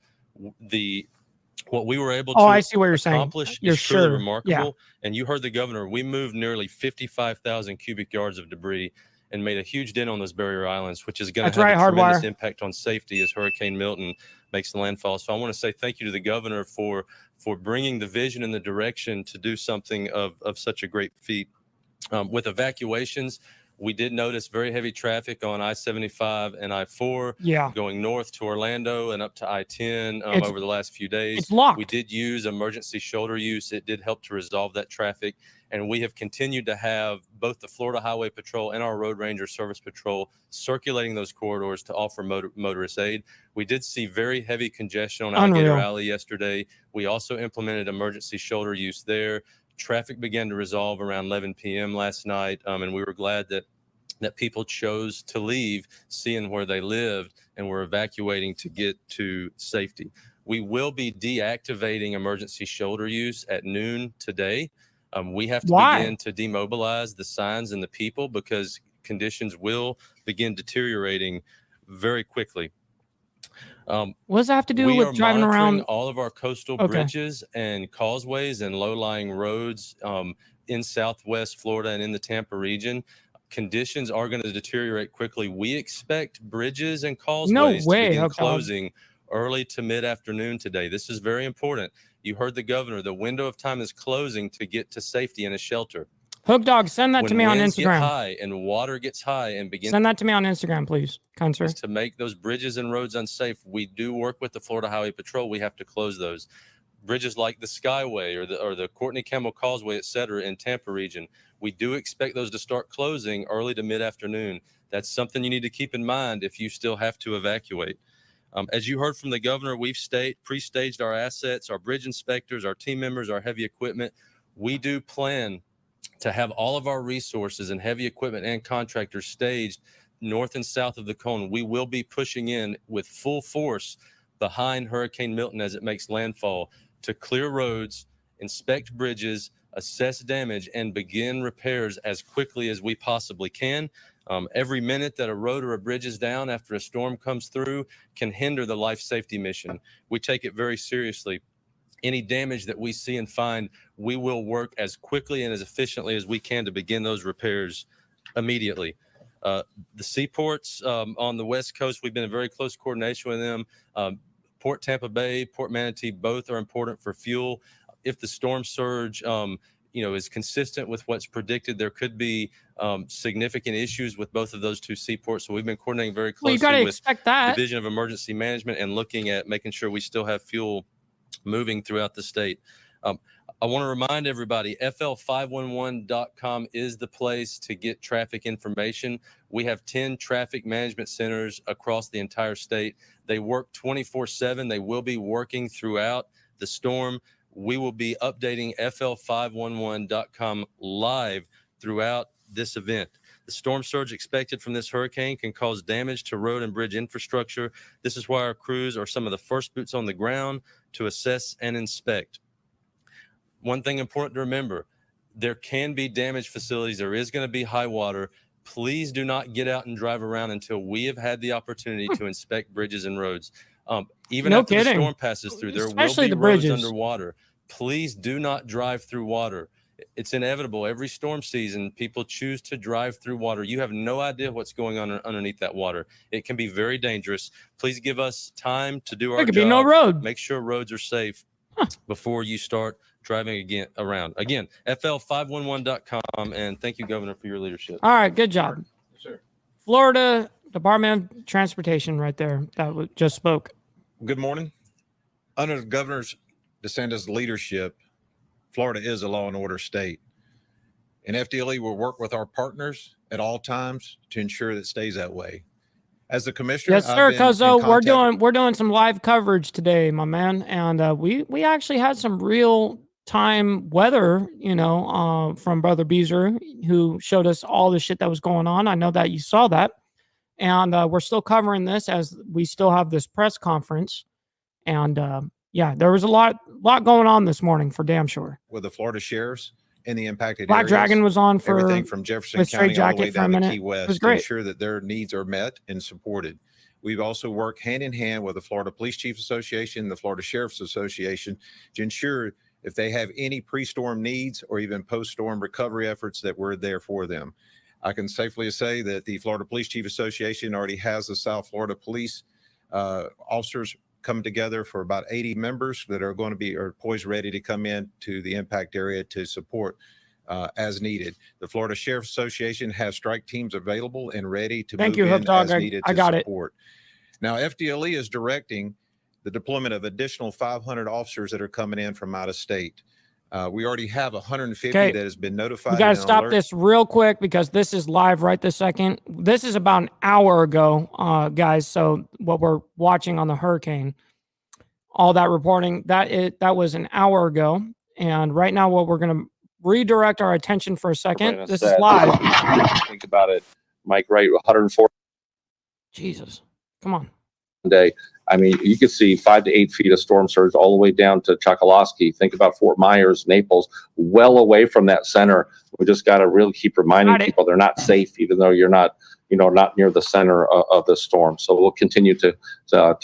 what we were able to I see what you're saying. accomplish You're is truly sure. remarkable. Yeah. And you heard the governor. We moved nearly 55,000 cubic yards of debris and made a huge dent on those barrier islands, which is going to have a tremendous impact on safety as Hurricane Milton makes the landfall. So I want to say thank you to the governor for bringing the vision and the direction to do something of such a great feat. With evacuations, we did notice very heavy traffic on I-75 and I-4 going north to Orlando and up to I-10 over the last few days. It's locked. We did use emergency shoulder use. It did help to resolve that traffic. And we have continued to have both the Florida Highway Patrol and our Road Ranger Service Patrol circulating those corridors to offer motorist aid. We did see very heavy congestion on Alligator Alley yesterday. We also implemented emergency shoulder use there. Traffic began to resolve around 11 p.m. last night, and we were glad that people chose to leave, seeing where they lived, and were evacuating to get to safety. We will be deactivating emergency shoulder use at noon today. We have to begin to demobilize the signs and the people because conditions will begin deteriorating very quickly. What does that have to do with driving around? All of our coastal bridges and causeways and low-lying roads in Southwest Florida and in the Tampa region. Conditions are going to deteriorate quickly. We expect bridges and causeways to begin closing early to mid-afternoon today. This is very important. You heard the governor. The window of time is closing to get to safety in a shelter. Hook Dog, send that to me on Instagram. Get high and water gets high and begins. Send that to me on Instagram, please, kind sir. To make those bridges and roads unsafe, we do work with the Florida Highway Patrol. We have to close those bridges like the Skyway or the Courtney Campbell Causeway, et cetera, in Tampa region. We do expect those to start closing early to mid-afternoon. That's something you need to keep in mind if you still have to evacuate. As you heard from the governor, we've pre-staged our assets, our bridge inspectors, our team members, our heavy equipment. We do plan to have all of our resources and heavy equipment and contractors staged north and south of the cone. We will be pushing in with full force behind Hurricane Milton as it makes landfall to clear roads, inspect bridges, assess damage, and begin repairs as quickly as we possibly can. Every minute that a road or a bridge is down after a storm comes through can hinder the life safety mission. We take it very seriously. Any damage that we see and find, we will work as quickly and as efficiently as we can to begin those repairs immediately. The seaports on the West Coast, we've been in very close coordination with them. Port Tampa Bay, Port Manatee, both are important for fuel. If the storm surge is consistent with what's predicted, there could be significant issues with both of those two seaports. So we've been coordinating very closely with the Division of Emergency Management and looking at making sure we still have fuel moving throughout the state. I want to remind everybody, fl511.com is the place to get traffic information. We have 10 traffic management centers across the entire state. They work 24/7. They will be working throughout the storm. We will be updating fl511.com live throughout this event. The storm surge expected from this hurricane can cause damage to road and bridge infrastructure. This is why our crews are some of the first boots on the ground to assess and inspect. One thing important to remember, there can be damaged facilities. There is going to be high water. Please do not get out and drive around until we have had the opportunity to inspect bridges and roads. Even after the storm passes through, there will be roads underwater. Please do not drive through water. It's inevitable. Every storm season, people choose to drive through water. You have no idea what's going on underneath that water. It can be very dangerous. Please give us time to do our job. There could be no road. Make sure roads are safe before you start driving around. Again, fl511.com, and thank you, Governor, for your leadership. All right, good job. Yes, sir. Florida Department of Transportation right there that just spoke. Good morning. Under the Governor DeSantis' leadership, Florida is a law and order state. And FDLE will work with our partners at all times to ensure that it stays that way. As the commissioner, yes, sir, Cuzzo, we're doing some live coverage today, my man, and we actually had some real time weather, from Brother Beezer, who showed us all the shit that was going on. I know that you saw that, and we're still covering this as we still have this press conference, and there was a lot going on this morning for damn sure. With the Florida sheriffs and the impacted Black areas, Dragon was on for everything from Jefferson County all the way down to Key West to ensure that their needs are met and supported. We've also worked hand in hand with the Florida Police Chief Association, the Florida Sheriff's Association to ensure if they have any pre-storm needs or even post-storm recovery efforts that we're there for them. I can safely say that the Florida Police Chief Association already has the South Florida Police officers come together for about 80 members that are going to be poised ready to come in to the impact area to support as needed. The Florida Sheriff's Association has strike teams available and ready to move in as needed to support. Now, FDLE is directing the deployment of additional 500 officers that are coming in from out of state. We already have 150 that has been notified. We got to stop this real quick because this is live right this second. This is about an hour ago, guys. So what we're watching on the hurricane, all that reporting, that was an hour ago. And right now, what we're going to redirect our attention for a second. This is live. Think about it, Mike, right? 104. Jesus. Come on. Day. I mean, you could see 5 to 8 feet of storm surge all the way down to Chokoloskee. Think about Fort Myers, Naples, well away from that center. We just got to really keep reminding people they're not safe, even though you're not, not near the center of the storm. So we'll continue to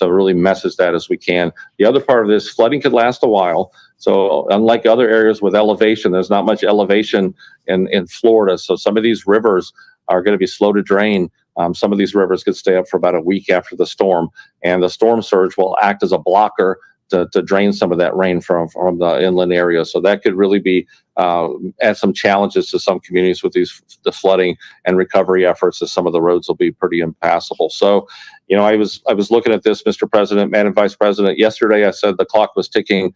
really message that as we can. The other part of this, flooding could last a while. So unlike other areas with elevation, there's not much elevation in Florida. So some of these rivers are going to be slow to drain. Some of these rivers could stay up for about a week after the storm, and the storm surge will act as a blocker to drain some of that rain from the inland area. So that could really be add some challenges to some communities with the flooding and recovery efforts, as some of the roads will be pretty impassable. So, I was looking at this, Mr. President, Madam Vice President. Yesterday I said the clock was ticking.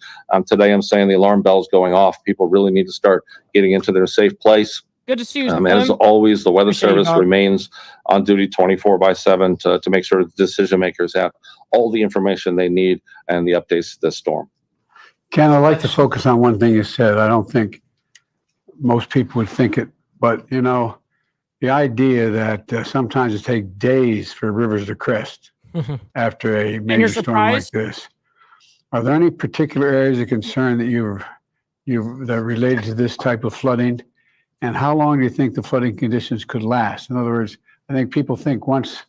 Today I'm saying the alarm bell's going off. People really need to start getting into their safe place. Good to see you. As always, the Weather Service remains on duty 24/7 to make sure the decision makers have all the information they need and the updates to this storm. Ken, I'd like to focus on one thing you said. I don't think most people would think it, but the idea that sometimes it takes days for rivers to crest after a major storm like this. Are there any particular areas of concern that that are related to this type of flooding? And how long do you think the flooding conditions could last? In other words, I think people think once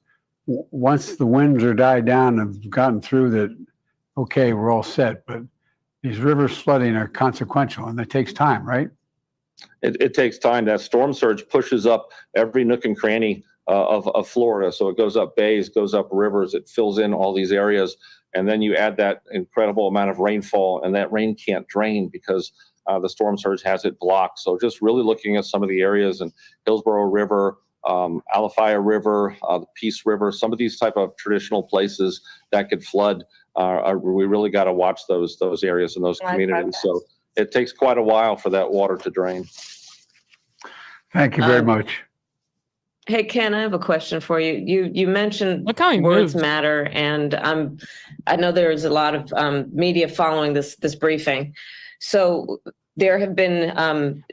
the winds are died down and have gotten through that, okay, we're all set. But these rivers flooding are consequential, and it takes time, right? It takes time. That storm surge pushes up every nook and cranny of Florida. So it goes up bays, goes up rivers, it fills in all these areas. And then you add that incredible amount of rainfall, and that rain can't drain because the storm surge has it blocked. So just really looking at some of the areas in Hillsborough River, Alafaya River, the Peace River, some of these type of traditional places that could flood. We really got to watch those areas and those communities. So it takes quite a while for that water to drain. Thank you very much. Hey, Ken, I have a question for you. You mentioned words matter, and I know there is a lot of media following this briefing. So there have been,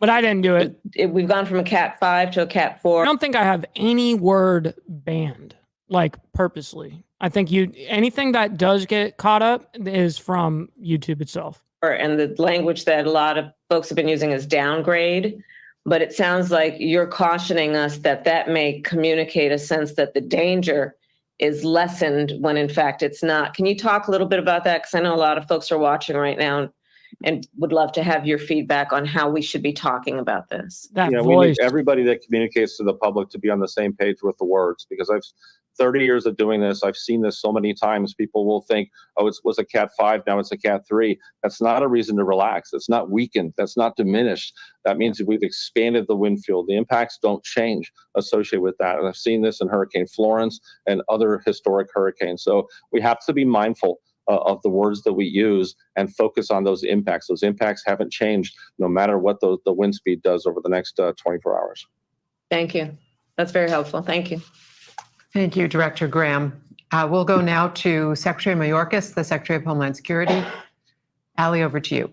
but I didn't do it. We've gone from a Cat 5 to a Cat 4. I don't think I have any word banned, like purposely. I think anything that does get caught up is from YouTube itself. And the language that a lot of folks have been using is downgrade. But it sounds like you're cautioning us that may communicate a sense that the danger is lessened when in fact it's not. Can you talk a little bit about that? Because I know a lot of folks are watching right now and would love to have your feedback on how we should be talking about this. We need everybody that communicates to the public to be on the same page with the words, because I've 30 years of doing this. I've seen this so many times. People will think, oh, it was a Cat 5, now it's a Cat 3. That's not a reason to relax. It's not weakened. That's not diminished. That means that we've expanded the wind field. The impacts don't change associated with that. And I've seen this in Hurricane Florence and other historic hurricanes. So we have to be mindful of the words that we use and focus on those impacts. Those impacts haven't changed no matter what the wind speed does over the next 24 hours. Thank you. That's very helpful. Thank you. Thank you, Director Graham. We'll go now to Secretary Mayorkas, the Secretary of Homeland Security. Ali, over to you.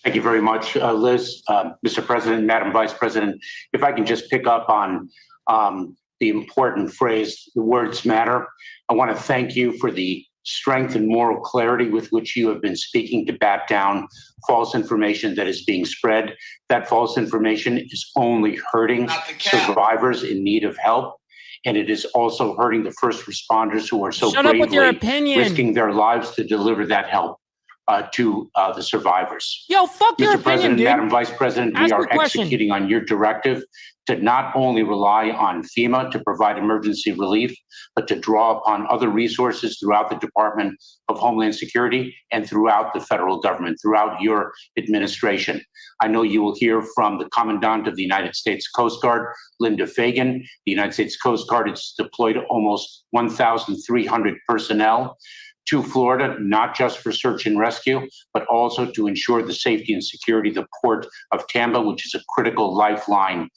Thank you very much, Liz. Mr. President, Madam Vice President, if I can just pick up on the important phrase, the words matter. I want to thank you for the strength and moral clarity with which you have been speaking to bat down false information that is being spread. That false information is only hurting survivors in need of help. and it is also hurting the first responders who are so Shut up with your bravely opinion. risking their lives to deliver that help to the survivors. Yo, fuck your Mr. opinion, President, dude. Madam Vice President, we Ask are your question. executing on your directive to not only rely on FEMA to provide emergency relief, but to draw upon other resources throughout the Department of Homeland Security and throughout the federal government, throughout your administration. I know you will hear from the Commandant of the United States Coast Guard, Linda Fagan. The United States Coast Guard has deployed almost 1,300 personnel to Florida, not just for search and rescue, but also to ensure the safety and security of the port of Tampa, which is a critical lifeline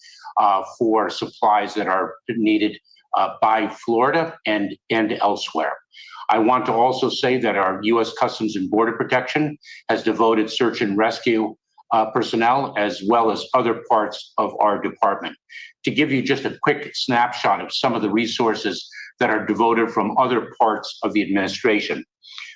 for supplies that are needed by Florida and elsewhere. I want to also say that our U.S. Customs and Border Protection has devoted search and rescue personnel as well as other parts of our department. To give you just a quick snapshot of some of the resources that are devoted from other parts of the administration,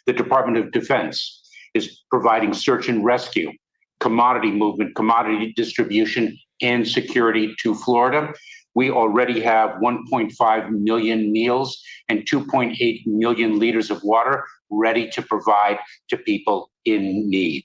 the Department of Defense is providing search and rescue, commodity movement, commodity distribution, and security to Florida. We already have 1.5 million meals and 2.8 million liters of water ready to provide to people in need.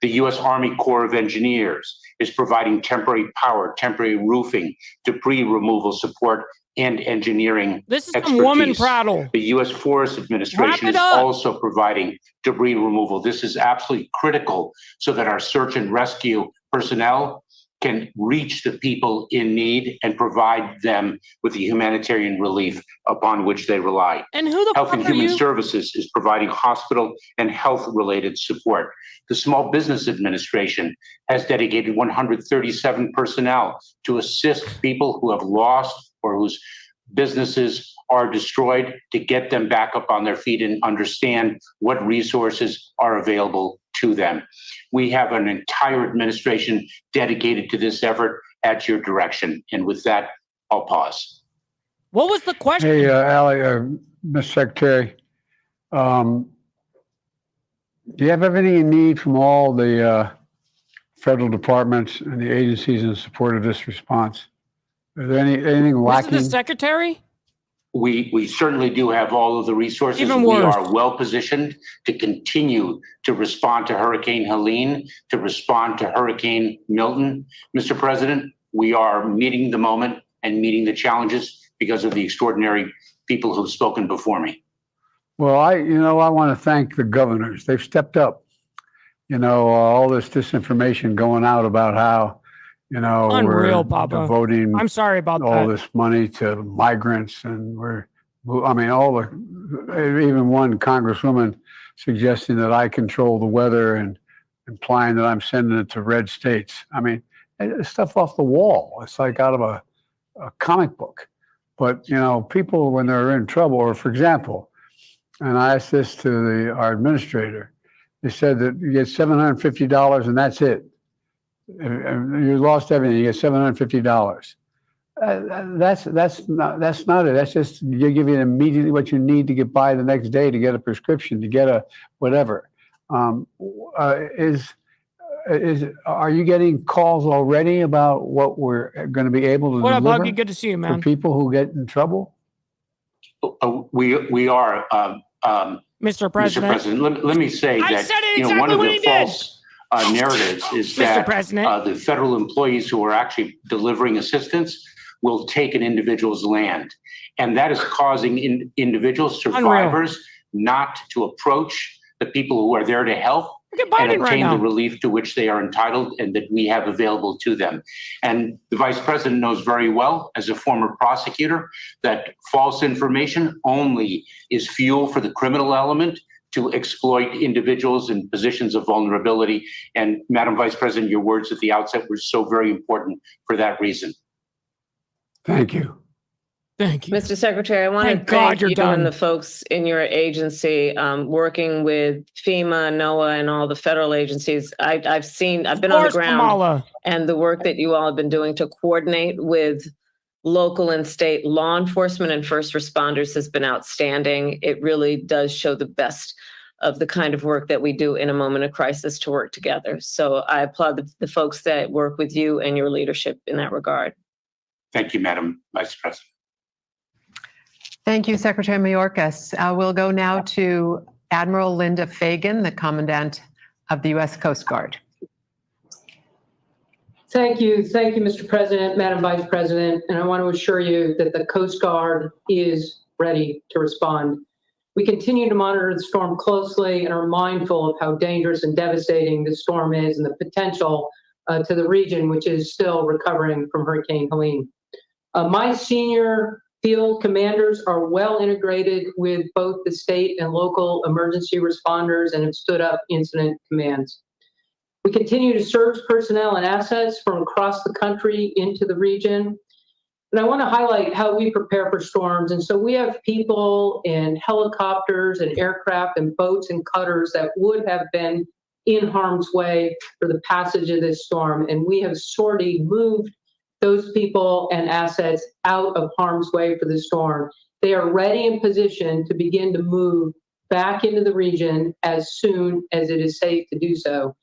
The U.S. Army Corps of Engineers is providing temporary power, temporary roofing, debris removal support, and engineering This is expertise. some woman prattle. The U.S. Forest Administration is also providing debris removal. This is absolutely critical so that our search and rescue personnel can reach the people in need and provide them with the humanitarian relief upon which they rely. And who the Health fuck and are Human you? Services is providing hospital and health-related support. The Small Business Administration has dedicated 137 personnel to assist people who have lost or whose businesses are destroyed, to get them back up on their feet and understand what resources are available to them. We have an entire administration dedicated to this effort at your direction. And with that, I'll pause. What was the question? Hey, Allie, Mr. Secretary, do you have everything you need from all the federal departments and the agencies in support of this response? Is there anything lacking? This is the secretary? We certainly do have all of the resources. Even We worse. are well positioned to continue to respond to Hurricane Helene, to respond to Hurricane Milton. Mr. President, we are meeting the moment and meeting the challenges because of the extraordinary people who've spoken before me. Well, I want to thank the governors. They've stepped up. All this disinformation going out about how, Unreal, we're Papa. devoting I'm sorry about all that. this money to migrants, and even one congresswoman suggesting that I control the weather and implying that I'm sending it to red states. I mean, it's stuff off the wall. It's like out of a comic book. But, people, when they're in trouble, or for example, and I asked this to our administrator, they said that you get $750 and that's it. You lost everything, you get $750. That's not it. That's just, you give you immediately what you need to get by the next day, to get a prescription, to get a whatever. Are you getting calls already about what we're going to be able to What up, deliver Huggy? Good to see you, for man. people who get in trouble? We are, Mr. President. Mr. President, let me say I that said it exactly one of what the he did. false narratives is Mr. that President. the federal employees who are actually delivering assistance will take an individual's land. And that is causing individuals, survivors, not to approach the people who are there to help and obtain the relief to which they are entitled and that we have available to them. And the Vice President knows very well, as a former prosecutor, that false information only is fuel for the criminal element to exploit individuals in positions of vulnerability. And Madam Vice President, your words at the outset were so very important for that reason. Thank you. Thank you. Mr. Secretary, I want Thank to God thank you're you done. and the folks in your agency working with FEMA, NOAA, and all the federal agencies. I've been on the ground, Kamala. and the work that you all have been doing to coordinate with local and state law enforcement and first responders has been outstanding. It really does show the best of the kind of work that we do in a moment of crisis to work together. So I applaud the folks that work with you and your leadership in that regard. Thank you, Madam Vice President. Thank you, Secretary Mayorkas. We'll go now to Admiral Linda Fagan, the Commandant of the U.S. Coast Guard. Thank you, Mr. President, Madam Vice President, and I want to assure you that the Coast Guard is ready to respond. We continue to monitor the storm closely and are mindful of how dangerous and devastating the storm is and the potential to the region, which is still recovering from Hurricane Helene. My senior field commanders are well integrated with both the state and local emergency responders and have stood up incident commands. We continue to surge personnel and assets from across the country into the region. And I want to highlight how we prepare for storms. And so we have people in helicopters and aircraft and boats and cutters that would have been in harm's way for the passage of this storm. And we have sorely moved those people and assets out of harm's way for the storm. They are ready and positioned to begin to move back into the region as soon as it is safe to do so.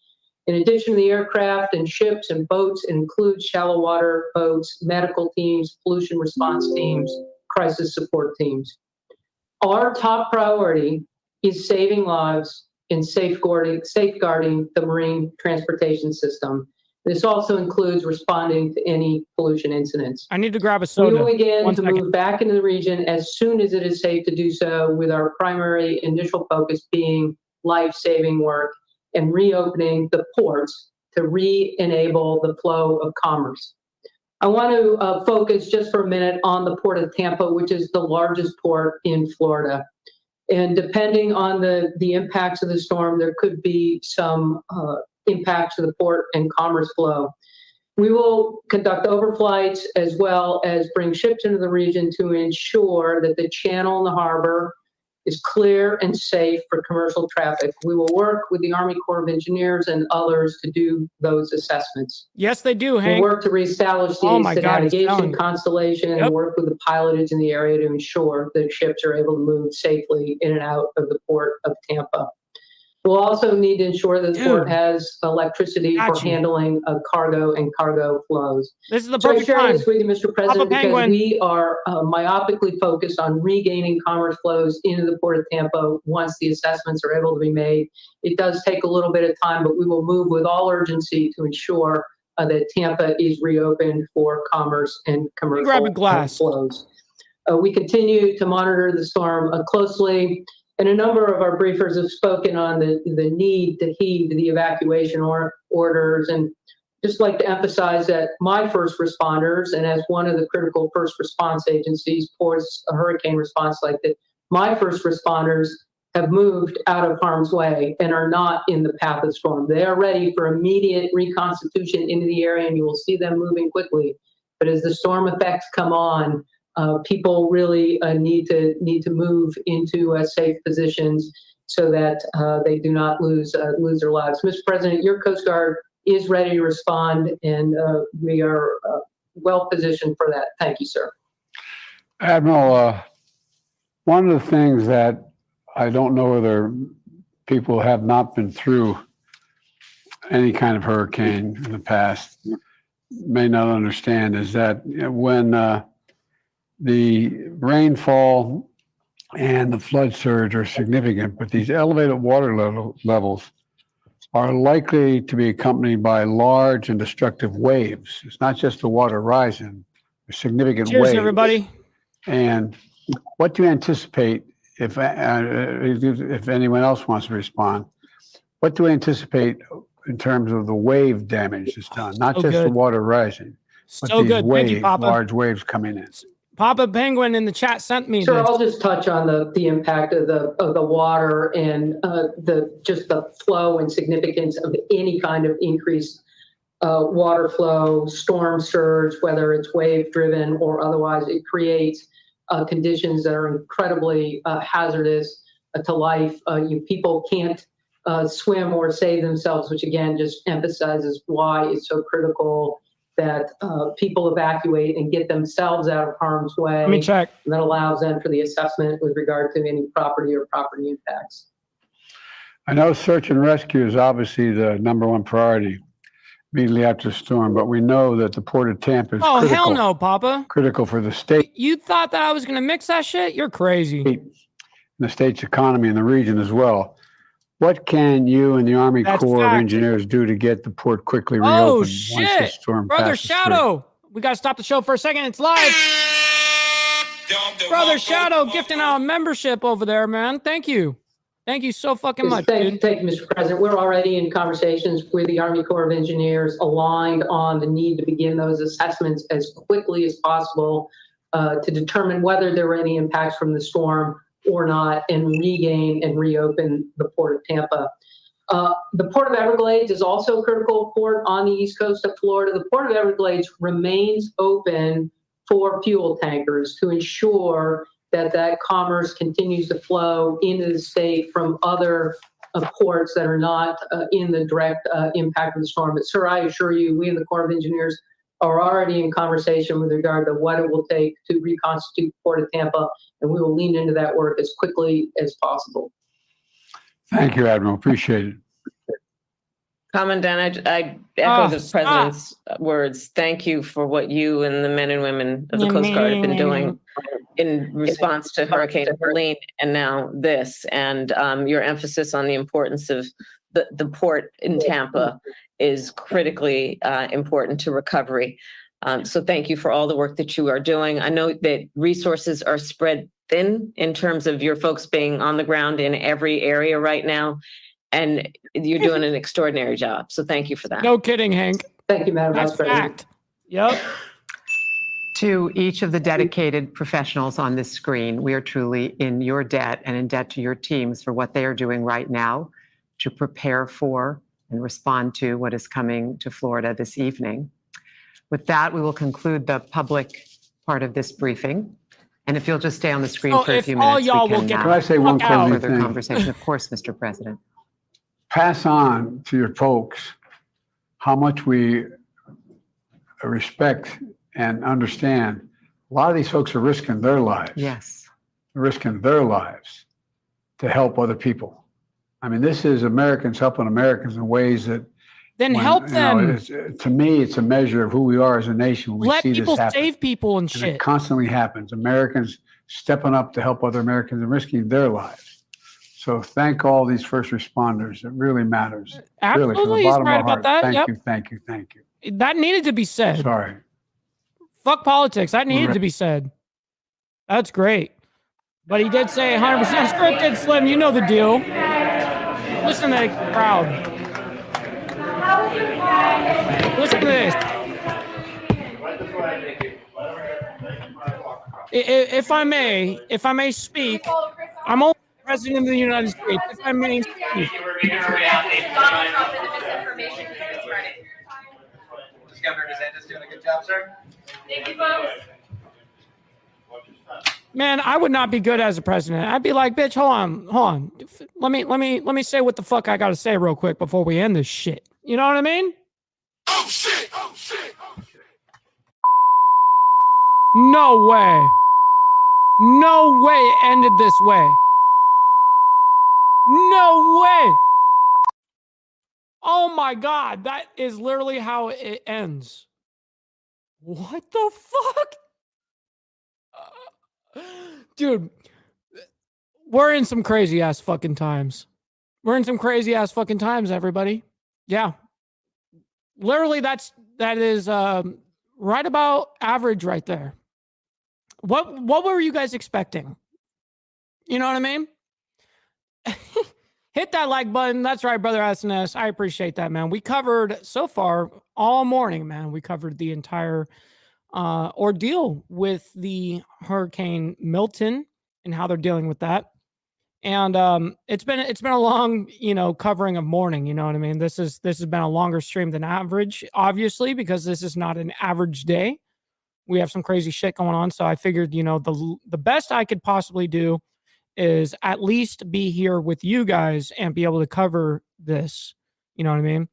In addition to the aircraft and ships and boats, it includes shallow water boats, medical teams, pollution response teams, crisis support teams. Our top priority is saving lives and safeguarding the marine transportation system. This also includes responding to any pollution incidents. I need to grab a soda. We will begin to move back into the region as soon as it is safe to do so, with our primary initial focus being life-saving work and reopening the ports to re-enable the flow of commerce. I want to focus just for a minute on the Port of Tampa, which is the largest port in Florida. And depending on the impacts of the storm, there could be some impacts to the port and commerce flow. We will conduct overflights as well as bring ships into the region to ensure that the channel and the harbor is clear and safe for commercial traffic. We will work with the Army Corps of Engineers and others to do those assessments. Yes, they do, Hank. We'll work to reestablish the navigation constellation and work with the pilotage in the area to ensure that ships are able to move safely in and out of the Port of Tampa. We'll also need to ensure that the port has electricity for handling cargo and cargo flows. This is the perfect time. I share time. this with you, Mr. President, because we are myopically focused on regaining commerce flows into the Port of Tampa once the assessments are able to be made. It does take a little bit of time, but we will move with all urgency to ensure that Tampa is reopened for commerce and commercial flows. We continue to monitor the storm closely. And a number of our briefers have spoken on the need to heed the evacuation orders. And just like to emphasize that my first responders, and as one of the critical first response agencies towards a hurricane response like that, my first responders have moved out of harm's way and are not in the path of the storm. They are ready for immediate reconstitution into the area, and you will see them moving quickly. But as the storm effects come on, people really need to move into safe positions so that they do not lose their lives. Mr. President, your Coast Guard is ready to respond, and we are well positioned for that. Thank you, sir. Admiral, one of the things that I don't know whether people have not been through any kind of hurricane in the past may not understand is that when the rainfall and the flood surge are significant, but these elevated water levels are likely to be accompanied by large and destructive waves. It's not just the water rising, there's significant waves. Cheers, everybody. And what do you anticipate, if anyone else wants to respond, what do we anticipate in terms of the wave damage that's done? Not just the water rising, but these waves, large waves coming in. Papa Penguin in the chat sent me Sure, this. I'll just touch on the impact of the water and the flow and significance of any kind of increased water flow, storm surge, whether it's wave driven or otherwise. It creates conditions that are incredibly hazardous to life. People can't swim or save themselves, which again just emphasizes why it's so critical that people evacuate and get themselves out of harm's way. Let me check. And that allows them for the assessment with regard to any property or property impacts. I know search and rescue is obviously the #1 priority. immediately after the storm, but we know that the Port of Tampa is Oh, critical. hell no, Papa. Critical for the state. You thought that I was going to mix that shit? You're crazy. The state's economy and the region as well. What can you and the Army Corps of Engineers do to get the port quickly reopened once the storm Brother passes Shadow, we got to stop the show for a second. It's live. Brother Shadow gifting out a membership over there, man. Thank you. Thank you so fucking much, Thank dude. you, Mr. President. We're already in conversations with the Army Corps of Engineers, aligned on the need to begin those assessments as quickly as possible to determine whether there were any impacts from the storm or not, and regain and reopen the Port of Tampa. The Port of Everglades is also a critical port on the east coast of Florida. The Port of Everglades remains open for fuel tankers to ensure that that commerce continues to flow into the state from other ports that are not in the direct impact of the storm. But sir, I assure you, we in the Corps of Engineers are already in conversation with regard to what it will take to reconstitute Port of Tampa, and we will lean into that work as quickly as possible. Thank you, Admiral. Appreciate it. Commandant, I echo the President's words. Thank you for what you and the men and women of the Coast Guard have been doing in response to Hurricane Helene and now this, and your emphasis on the importance of the port in Tampa is critically important to recovery. So thank you for all the work that you are doing. I know that resources are spread thin in terms of your folks being on the ground in every area right now, and you're doing an extraordinary job. So thank you for that. No kidding, Hank. Thank you, Madam Vice President. Fact. Yep. To each of the dedicated professionals on this screen, we are truly in your debt and in debt to your teams for what they are doing right now to prepare for and respond to what is coming to Florida this evening. With that, we will conclude the public part of this briefing. And if you'll just stay on the screen for a few minutes, Can I say one closing further thing? conversation. Of course, Mr. President. Pass on to your folks how much we respect and understand. A lot of these folks are risking their lives. Yes. Risking their lives to help other people. I mean, this is Americans helping Americans in ways that Then help them. To me, it's a measure of who we are as a nation when we Let see people this happen. save people and And shit. it constantly happens. Americans stepping up to help other Americans and risking their lives. So thank all these first responders. It really matters. Really, from Absolutely, the he's bottom right of our about that. heart. Yep. Thank you, thank you. That needed to be said. Sorry. Fuck politics. That needed Right. to be said. That's great. But he did say 100% scripted, Slim. You know the deal. Listen to that crowd. Listen to this. If I may speak, I'm only president of the United States. If I may speak. Governor DeSantis doing a good job, sir? Thank you, folks. Man, I would not be good as a president. I'd be like, bitch, hold on. Let me say what the fuck I gotta say real quick before we end this shit. You know what I mean? Oh shit! Oh shit! Oh shit! No way. No way it ended this way. No way. Oh my God, that is literally how it ends. What the fuck? Dude, we're in some crazy ass fucking times. We're in some crazy ass fucking times, everybody. Yeah. Literally, that is right about average right there. What were you guys expecting? You know what I mean? Hit that like button. That's right, brother SNS. I appreciate that, man. We covered so far all morning, man. We covered the entire ordeal with the Hurricane Milton and how they're dealing with that. And it's been a long, covering of morning. You know what I mean? This has been a longer stream than average, obviously, because this is not an average day. We have some crazy shit going on. So I figured, the best I could possibly do is at least be here with you guys and be able to cover this. You know what I mean?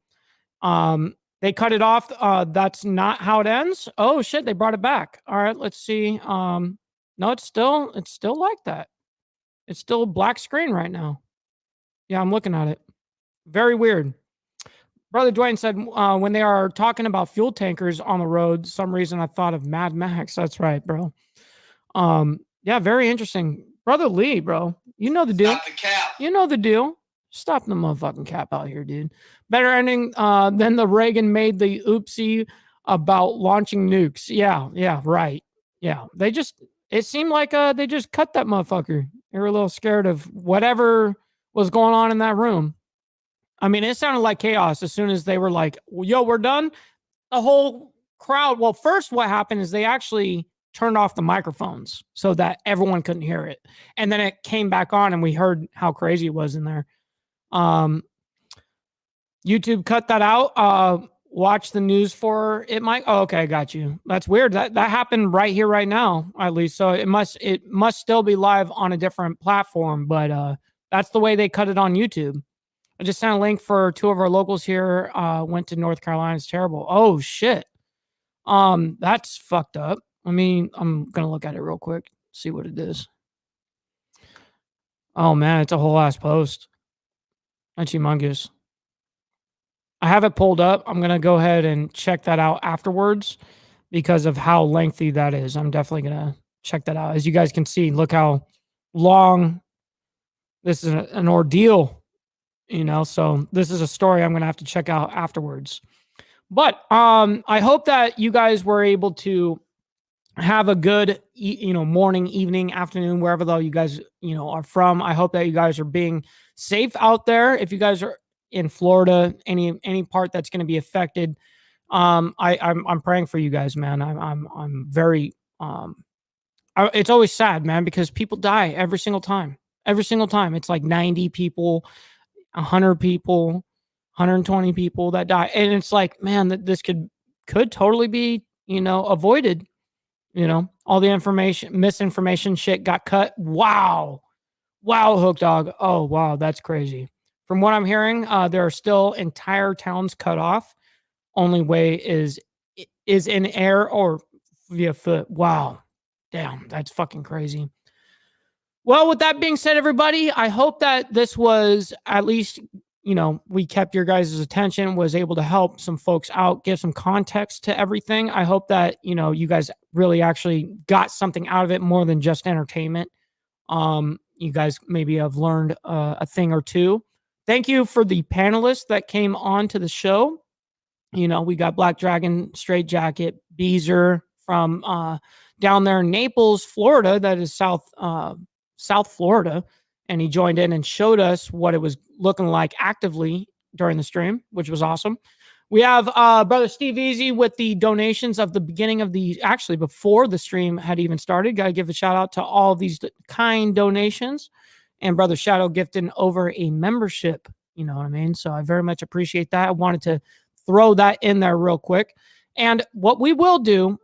They cut it off. That's not how it ends. Oh shit, they brought it back. All right, let's see. No, it's still like that. It's still a black screen right now. Yeah, I'm looking at it. Very weird. Brother Dwayne said, when they are talking about fuel tankers on the road, some reason I thought of Mad Max. That's right, bro. Yeah, very interesting. Brother Lee, bro. You know the deal. Stop the cap. You know the deal. Stop the motherfucking cap out here, dude. Better ending than the Reagan made the oopsie about launching nukes. Yeah, right. Yeah. It seemed like they just cut that motherfucker. They were a little scared of whatever was going on in that room. I mean, it sounded like chaos as soon as they were like, yo, we're done. The whole crowd. Well, first, what happened is they actually turned off the microphones so that everyone couldn't hear it. And then it came back on and we heard how crazy it was in there. YouTube cut that out. Watch the news for it, Mike. Oh, okay, got you. That's weird. That happened right here, right now, at least. So it must still be live on a different platform, but that's the way they cut it on YouTube. I just sent a link for 2 of our locals here. Went to North Carolina. It's terrible. Oh shit. That's fucked up. I mean, I'm gonna look at it real quick, see what it is. Oh man, it's a whole ass post. That's humongous. I have it pulled up. I'm gonna go ahead and check that out afterwards because of how lengthy that is. I'm definitely gonna check that out. As you guys can see, look how long this is an ordeal. So this is a story I'm going to have to check out afterwards. But I hope that you guys were able to have a good, morning, evening, afternoon, wherever though you guys, are from. I hope that you guys are being safe out there. If you guys are in Florida, any part that's going to be affected, I'm praying for you guys, man. I'm very, it's always sad, man, because people die every single time. Every single time. It's like 90 people. 100 people, 120 people that die. And it's like, man, that this could totally be, avoided. All the misinformation shit got cut. Wow, Hook Dog. Oh, wow, that's crazy. From what I'm hearing, there are still entire towns cut off. Only way is in air or via foot. Wow. Damn, that's fucking crazy. Well, with that being said, everybody, I hope that this was at least, we kept your guys' attention, was able to help some folks out, give some context to everything. I hope that, you guys really actually got something out of it more than just entertainment. You guys maybe have learned a thing or two. Thank you for the panelists that came on to the show. We got Black Dragon, Straight Jacket, Beezer from down there in Naples, Florida. That is South Florida, and he joined in and showed us what it was looking like actively during the stream, which was awesome. We have Brother Steve Easy with the donations of the beginning of actually before the stream had even started. Got to give a shout out to all of these kind donations, and Brother Shadow gifting over a membership. You know what I mean? So I very much appreciate that. I wanted to throw that in there real quick. And what we will do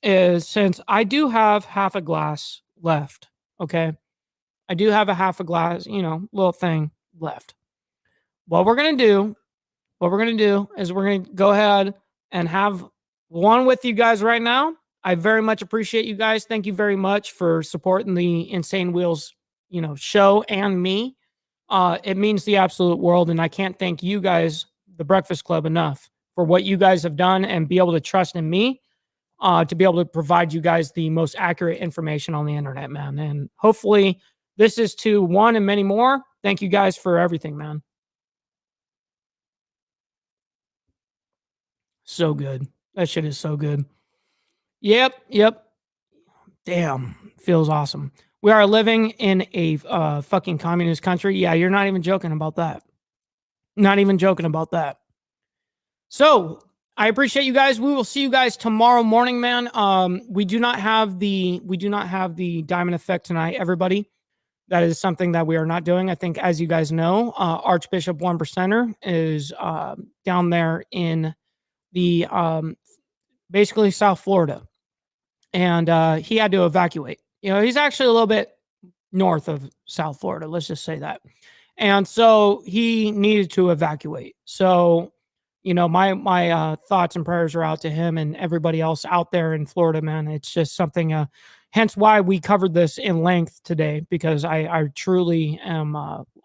is, since I do have half a glass left, okay, I do have a half a glass, little thing left. What we're going to do is we're going to go ahead and have one with you guys right now. I very much appreciate you guys. Thank you very much for supporting the Insane Wheels, show and me. It means the absolute world. And I can't thank you guys, the Breakfast Club, enough for what you guys have done and be able to trust in me. To be able to provide you guys the most accurate information on the internet, man. And hopefully this is to one and many more. Thank you guys for everything, man. So good. That shit is so good. Yep. Damn. Feels awesome. We are living in a fucking communist country. Yeah, you're not even joking about that. Not even joking about that. So I appreciate you guys. We will see you guys tomorrow morning, man. We do not have the diamond effect tonight, everybody. That is something that we are not doing. I think, as you guys know, Archbishop 1%er is down there in the basically South Florida, and he had to evacuate. He's actually a little bit north of South Florida. Let's just say that, and so he needed to evacuate. So, my thoughts and prayers are out to him and everybody else out there in Florida, man. It's just something, hence why we covered this in length today, because I truly am,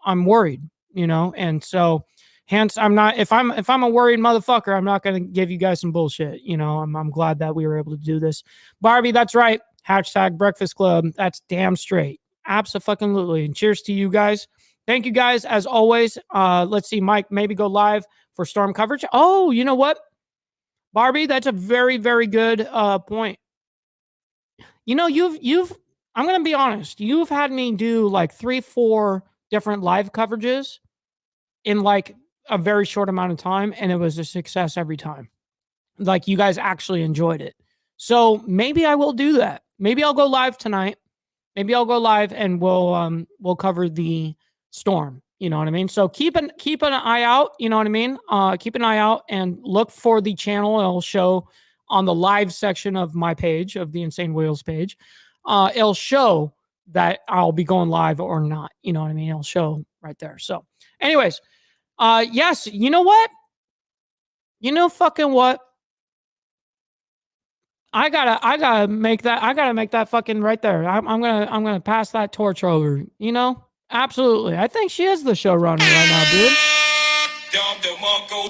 I'm worried, and so Hence, I'm not, if I'm a worried motherfucker, I'm not going to give you guys some bullshit. You know, I'm glad that we were able to do this. Barbie, that's right. Hashtag Breakfast Club. That's damn straight. Abso-fucking-lutely. And cheers to you guys. Thank you guys as always. Let's see, Mike, maybe go live for storm coverage. Oh, you know what? Barbie, that's a very, very good point. You know, I'm going to be honest. You've had me do like 3-4 different live coverages in like a very short amount of time, and it was a success every time. Like, you guys actually enjoyed it. So maybe I will do that. Maybe I'll go live tonight. Maybe I'll go live and we'll cover the storm. You know what I mean? So keep an eye out. You know what I mean? Keep an eye out and look for the channel. It'll show on the live section of my page, of the Insane Wheels page. It'll show that I'll be going live or not. You know what I mean? It'll show right there. So anyways, yes, you know what? You know fucking what? I gotta make that fucking right there. I'm gonna pass that torch over. You know, absolutely. I think she is the showrunner right now, dude.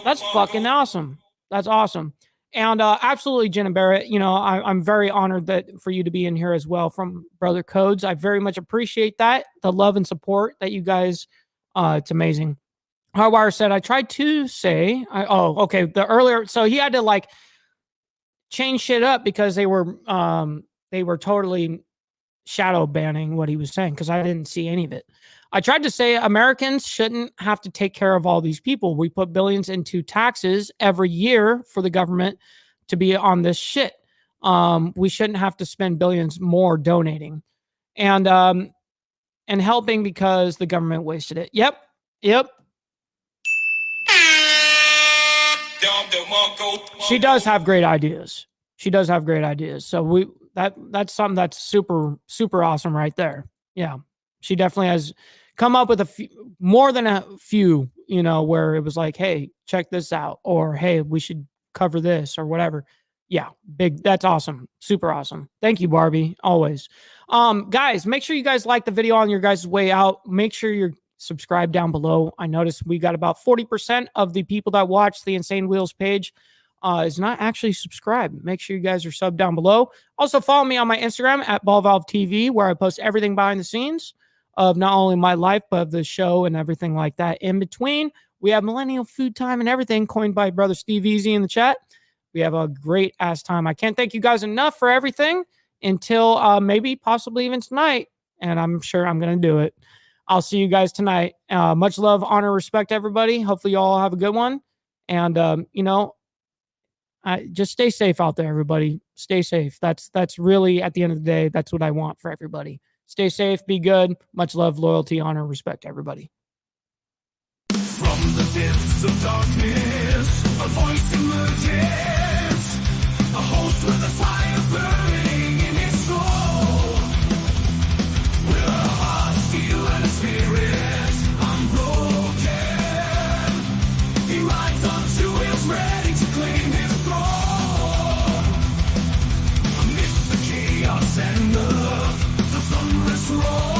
That's fucking awesome. That's awesome. And absolutely, Jen and Barrett. You know, I'm very honored for you to be in here as well from Brother Codes. I very much appreciate that, the love and support that you guys. It's amazing. Hardwire said, I tried to say, okay. The earlier, so he had to like change shit up because they were totally shadow banning what he was saying because I didn't see any of it. I tried to say Americans shouldn't have to take care of all these people. We put billions into taxes every year for the government to be on this shit. We shouldn't have to spend billions more donating and helping because the government wasted it. Yep. She does have great ideas. So that's something that's super, super awesome right there. Yeah. She definitely has come up with more than a few, you know, where it was like, hey, check this out, or hey, we should cover this or whatever. Yeah, big. That's awesome. Super awesome. Thank you, Barbie. Always. Guys, make sure you guys like the video on your guys' way out. Make sure you're subscribed down below. I noticed we got about 40% of the people that watch the Insane Wheels page is not actually subscribed. Make sure you guys are subbed down below. Also, follow me on my Instagram at BallValveTV, where I post everything behind the scenes of not only my life, but of the show and everything like that. In between, we have Millennial Food Time and everything coined by Brother Steve Easy in the chat. We have a great ass time. I can't thank you guys enough for everything until maybe possibly even tonight. And I'm sure I'm going to do it. I'll see you guys tonight. Much love, honor, respect, everybody. Hopefully you all have a good one. And, you know, just stay safe out there, everybody. Stay safe. That's really, at the end of the day, that's what I want for everybody. Stay safe, be good. Much love, loyalty, honor, respect, everybody. From the depths of darkness, a voice emerges, a host with a fire burning in his soul. With a heart, steel, and a spirit unbroken, he rides on 2 wheels, ready to claim his throne. Amidst the chaos and love, the thunderous roar.